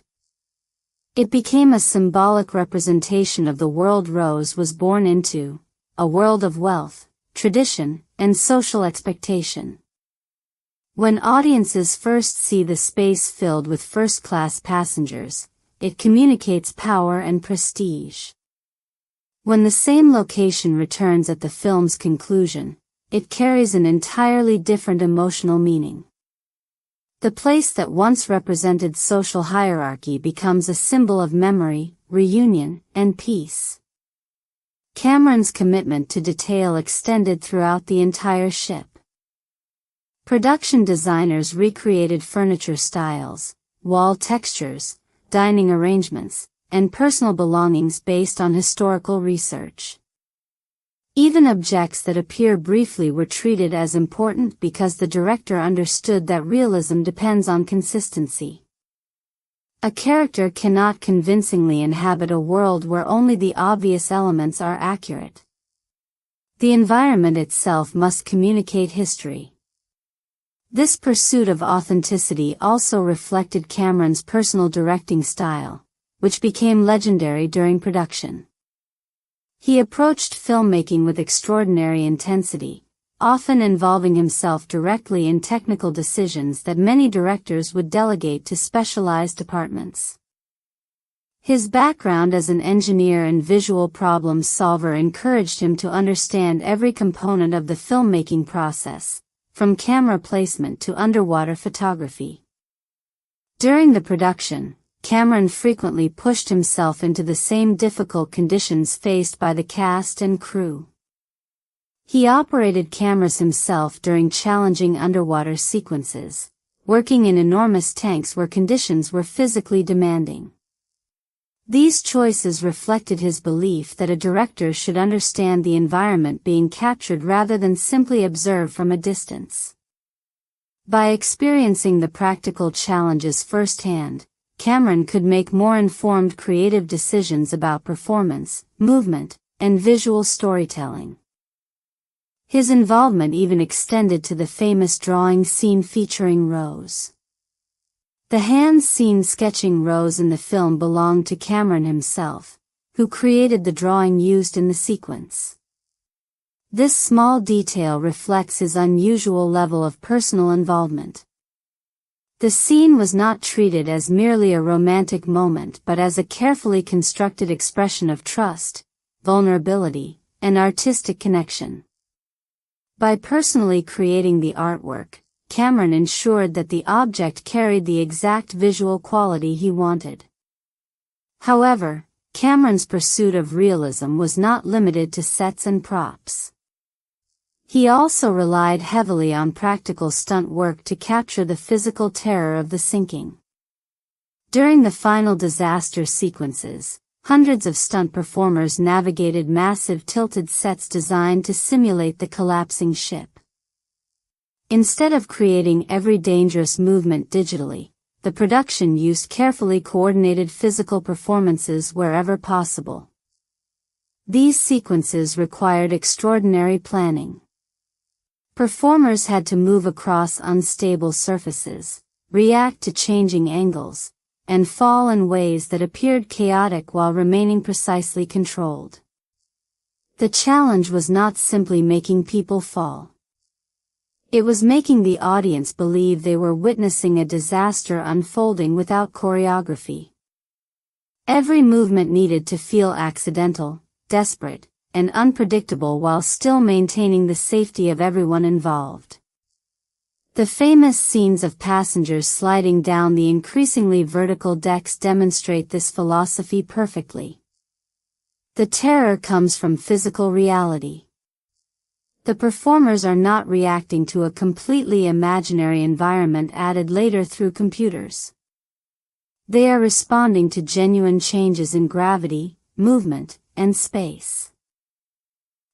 It became a symbolic representation of the world Rose was born into, a world of wealth, tradition, and social expectation. When audiences first see the space filled with first-class passengers, it communicates power and prestige. When the same location returns at the film's conclusion, it carries an entirely different emotional meaning. The place that once represented social hierarchy becomes a symbol of memory, reunion, and peace. Cameron's commitment to detail extended throughout the entire ship. Production designers recreated furniture styles, wall textures, dining arrangements, and personal belongings based on historical research. Even objects that appear briefly were treated as important because the director understood that realism depends on consistency. A character cannot convincingly inhabit a world where only the obvious elements are accurate. The environment itself must communicate history. This pursuit of authenticity also reflected Cameron's personal directing style, which became legendary during production. He approached filmmaking with extraordinary intensity, often involving himself directly in technical decisions that many directors would delegate to specialized departments. His background as an engineer and visual problem solver encouraged him to understand every component of the filmmaking process, from camera placement to underwater photography. During the production, Cameron frequently pushed himself into the same difficult conditions faced by the cast and crew. He operated cameras himself during challenging underwater sequences, working in enormous tanks where conditions were physically demanding. These choices reflected his belief that a director should understand the environment being captured rather than simply observe from a distance. By experiencing the practical challenges firsthand, Cameron could make more informed creative decisions about performance, movement, and visual storytelling. His involvement even extended to the famous drawing scene featuring Rose. The hand scene sketching Rose in the film belonged to Cameron himself, who created the drawing used in the sequence. This small detail reflects his unusual level of personal involvement. The scene was not treated as merely a romantic moment but as a carefully constructed expression of trust, vulnerability, and artistic connection. By personally creating the artwork, Cameron ensured that the object carried the exact visual quality he wanted. However, Cameron's pursuit of realism was not limited to sets and props. He also relied heavily on practical stunt work to capture the physical terror of the sinking. During the final disaster sequences, hundreds of stunt performers navigated massive tilted sets designed to simulate the collapsing ship. Instead of creating every dangerous movement digitally, the production used carefully coordinated physical performances wherever possible. These sequences required extraordinary planning. Performers had to move across unstable surfaces, react to changing angles, and fall in ways that appeared chaotic while remaining precisely controlled. The challenge was not simply making people fall. It was making the audience believe they were witnessing a disaster unfolding without choreography. Every movement needed to feel accidental, desperate, and unpredictable while still maintaining the safety of everyone involved. The famous scenes of passengers sliding down the increasingly vertical decks demonstrate this philosophy perfectly. The terror comes from physical reality. The performers are not reacting to a completely imaginary environment added later through computers. They are responding to genuine changes in gravity, movement, and space.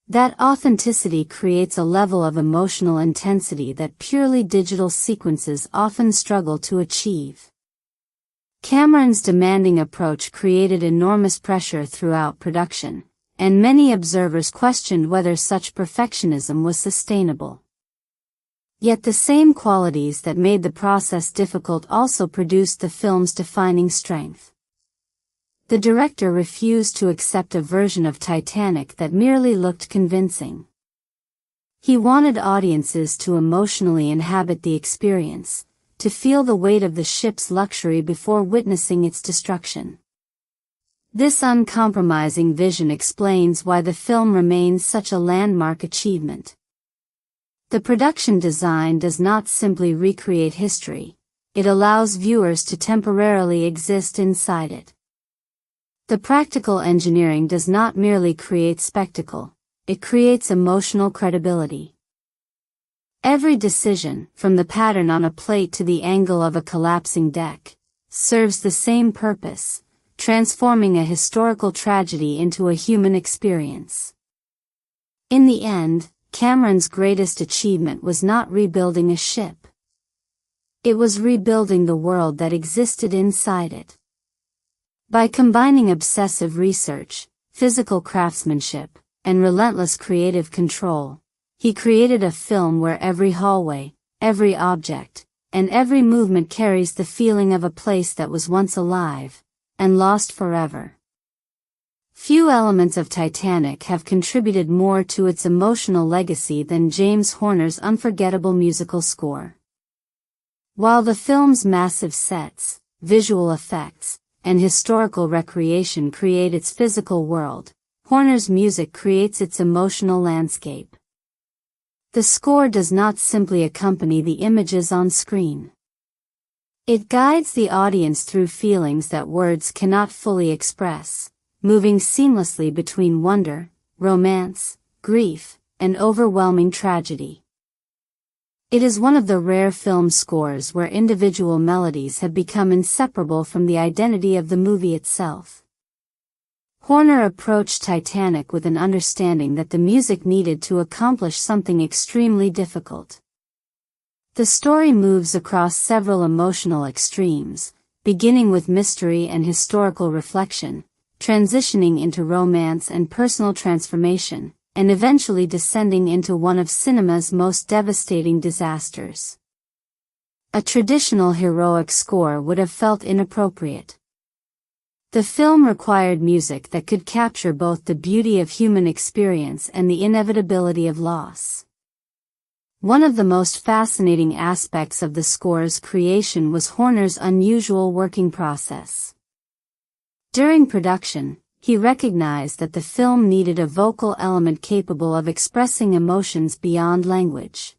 That authenticity creates a level of emotional intensity that purely digital sequences often struggle to achieve. Cameron's demanding approach created enormous pressure throughout production, and many observers questioned whether such perfectionism was sustainable. Yet the same qualities that made the process difficult also produced the film's defining strength. The director refused to accept a version of Titanic that merely looked convincing. He wanted audiences to emotionally inhabit the experience, to feel the weight of the ship's luxury before witnessing its destruction. This uncompromising vision explains why the film remains such a landmark achievement. The production design does not simply recreate history, it allows viewers to temporarily exist inside it. The practical engineering does not merely create spectacle, it creates emotional credibility. Every decision, from the pattern on a plate to the angle of a collapsing deck, serves the same purpose, transforming a historical tragedy into a human experience. In the end, Cameron's greatest achievement was not rebuilding a ship. It was rebuilding the world that existed inside it. By combining obsessive research, physical craftsmanship, and relentless creative control, he created a film where every hallway, every object, and every movement carries the feeling of a place that was once alive, and lost forever. Few elements of Titanic have contributed more to its emotional legacy than James Horner's unforgettable musical score. While the film's massive sets, visual effects, and historical recreation create its physical world, Horner's music creates its emotional landscape. The score does not simply accompany the images on screen. It guides the audience through feelings that words cannot fully express, moving seamlessly between wonder, romance, grief, and overwhelming tragedy. It is one of the rare film scores where individual melodies have become inseparable from the identity of the movie itself. Horner approached Titanic with an understanding that the music needed to accomplish something extremely difficult. The story moves across several emotional extremes, beginning with mystery and historical reflection, transitioning into romance and personal transformation, and eventually descending into one of cinema's most devastating disasters. A traditional heroic score would have felt inappropriate. The film required music that could capture both the beauty of human experience and the inevitability of loss. One of the most fascinating aspects of the score's creation was Horner's unusual working process. During production, he recognized that the film needed a vocal element capable of expressing emotions beyond language.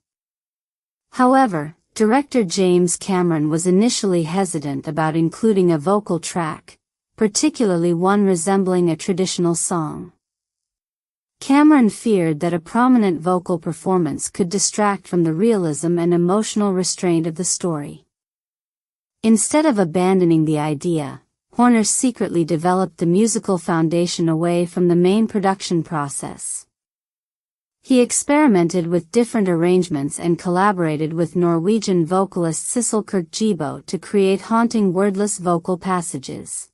However, director James Cameron was initially hesitant about including a vocal track, particularly one resembling a traditional song. Cameron feared that a prominent vocal performance could distract from the realism and emotional restraint of the story. Instead of abandoning the idea, Horner secretly developed the musical foundation away from the main production process. He experimented with different arrangements and collaborated with Norwegian vocalist Sissel Kyrkjebø to create haunting wordless vocal passages.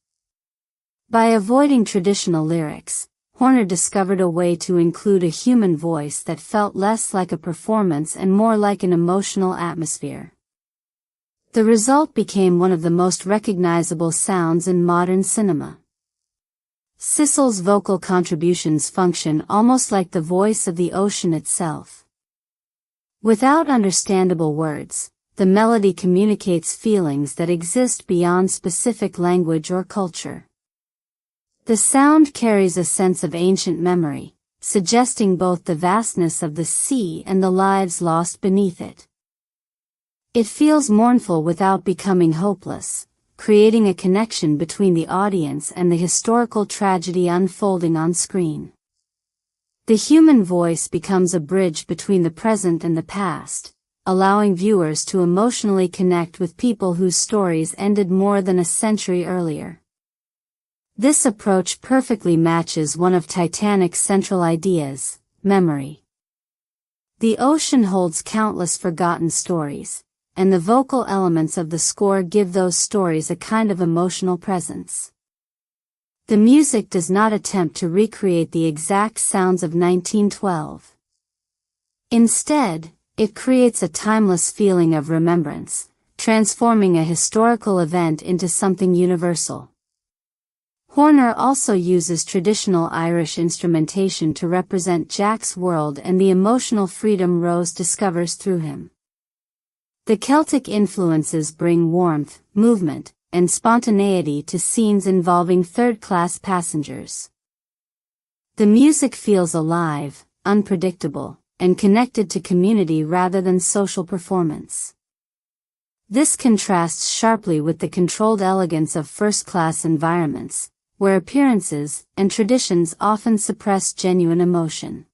By avoiding traditional lyrics, Horner discovered a way to include a human voice that felt less like a performance and more like an emotional atmosphere. The result became one of the most recognizable sounds in modern cinema. Sissel's vocal contributions function almost like the voice of the ocean itself. Without understandable words, the melody communicates feelings that exist beyond specific language or culture. The sound carries a sense of ancient memory, suggesting both the vastness of the sea and the lives lost beneath it. It feels mournful without becoming hopeless, creating a connection between the audience and the historical tragedy unfolding on screen. The human voice becomes a bridge between the present and the past, allowing viewers to emotionally connect with people whose stories ended more than a century earlier. This approach perfectly matches one of Titanic's central ideas, memory. The ocean holds countless forgotten stories, and the vocal elements of the score give those stories a kind of emotional presence. The music does not attempt to recreate the exact sounds of 1912. Instead, it creates a timeless feeling of remembrance, transforming a historical event into something universal. Horner also uses traditional Irish instrumentation to represent Jack's world and the emotional freedom Rose discovers through him. The Celtic influences bring warmth, movement, and spontaneity to scenes involving third-class passengers. The music feels alive, unpredictable, and connected to community rather than social performance. This contrasts sharply with the controlled elegance of first-class environments, where appearances and traditions often suppress genuine emotion.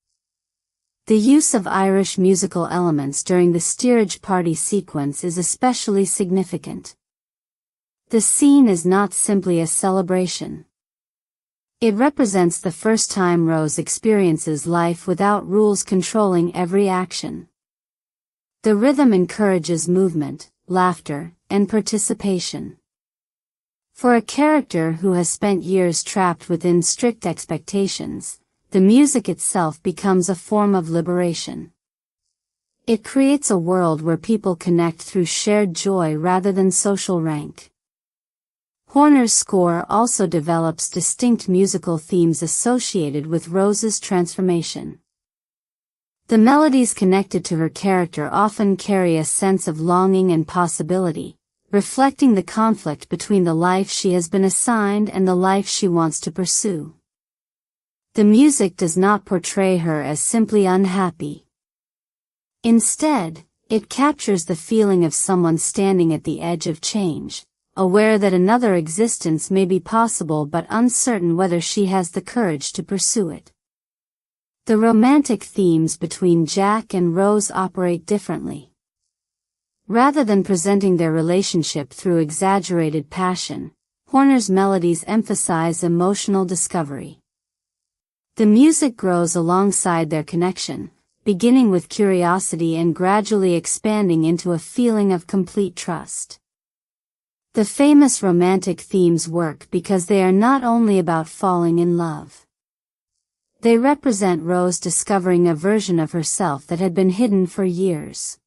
The use of Irish musical elements during the steerage party sequence is especially significant. The scene is not simply a celebration. It represents the first time Rose experiences life without rules controlling every action. The rhythm encourages movement, laughter, and participation. For a character who has spent years trapped within strict expectations, the music itself becomes a form of liberation. It creates a world where people connect through shared joy rather than social rank. Horner's score also develops distinct musical themes associated with Rose's transformation. The melodies connected to her character often carry a sense of longing and possibility, reflecting the conflict between the life she has been assigned and the life she wants to pursue. The music does not portray her as simply unhappy. Instead, it captures the feeling of someone standing at the edge of change, aware that another existence may be possible but uncertain whether she has the courage to pursue it. The romantic themes between Jack and Rose operate differently. Rather than presenting their relationship through exaggerated passion, Horner's melodies emphasize emotional discovery. The music grows alongside their connection, beginning with curiosity and gradually expanding into a feeling of complete trust. The famous romantic themes work because they are not only about falling in love. They represent Rose discovering a version of herself that had been hidden for years.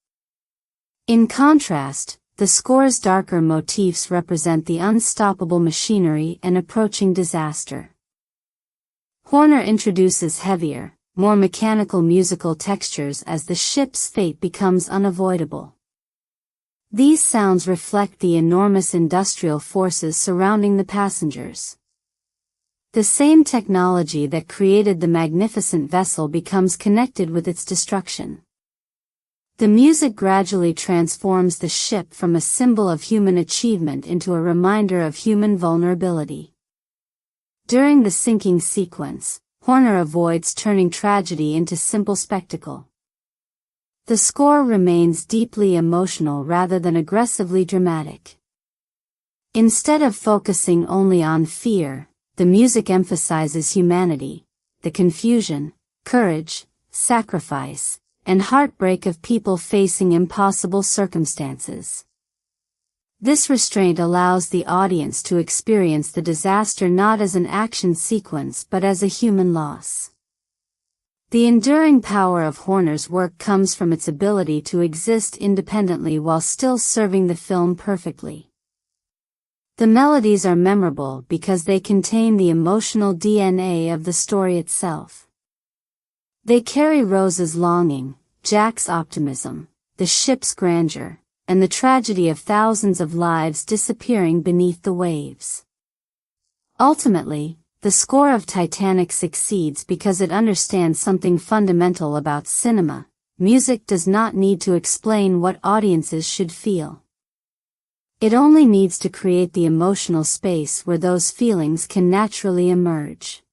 In contrast, the score's darker motifs represent the unstoppable machinery and approaching disaster. Horner introduces heavier, more mechanical musical textures as the ship's fate becomes unavoidable. These sounds reflect the enormous industrial forces surrounding the passengers. The same technology that created the magnificent vessel becomes connected with its destruction. The music gradually transforms the ship from a symbol of human achievement into a reminder of human vulnerability. During the sinking sequence, Horner avoids turning tragedy into simple spectacle. The score remains deeply emotional rather than aggressively dramatic. Instead of focusing only on fear, the music emphasizes humanity, the confusion, courage, sacrifice, and heartbreak of people facing impossible circumstances. This restraint allows the audience to experience the disaster not as an action sequence but as a human loss. The enduring power of Horner's work comes from its ability to exist independently while still serving the film perfectly. The melodies are memorable because they contain the emotional DNA of the story itself. They carry Rose's longing, Jack's optimism, the ship's grandeur, and the tragedy of thousands of lives disappearing beneath the waves. Ultimately, the score of Titanic succeeds because it understands something fundamental about cinema. Music does not need to explain what audiences should feel. It only needs to create the emotional space where those feelings can naturally emerge.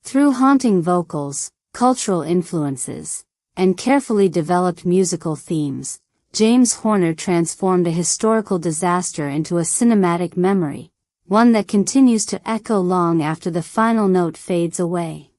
Through haunting vocals, cultural influences, and carefully developed musical themes, James Horner transformed a historical disaster into a cinematic memory, one that continues to echo long after the final note fades away.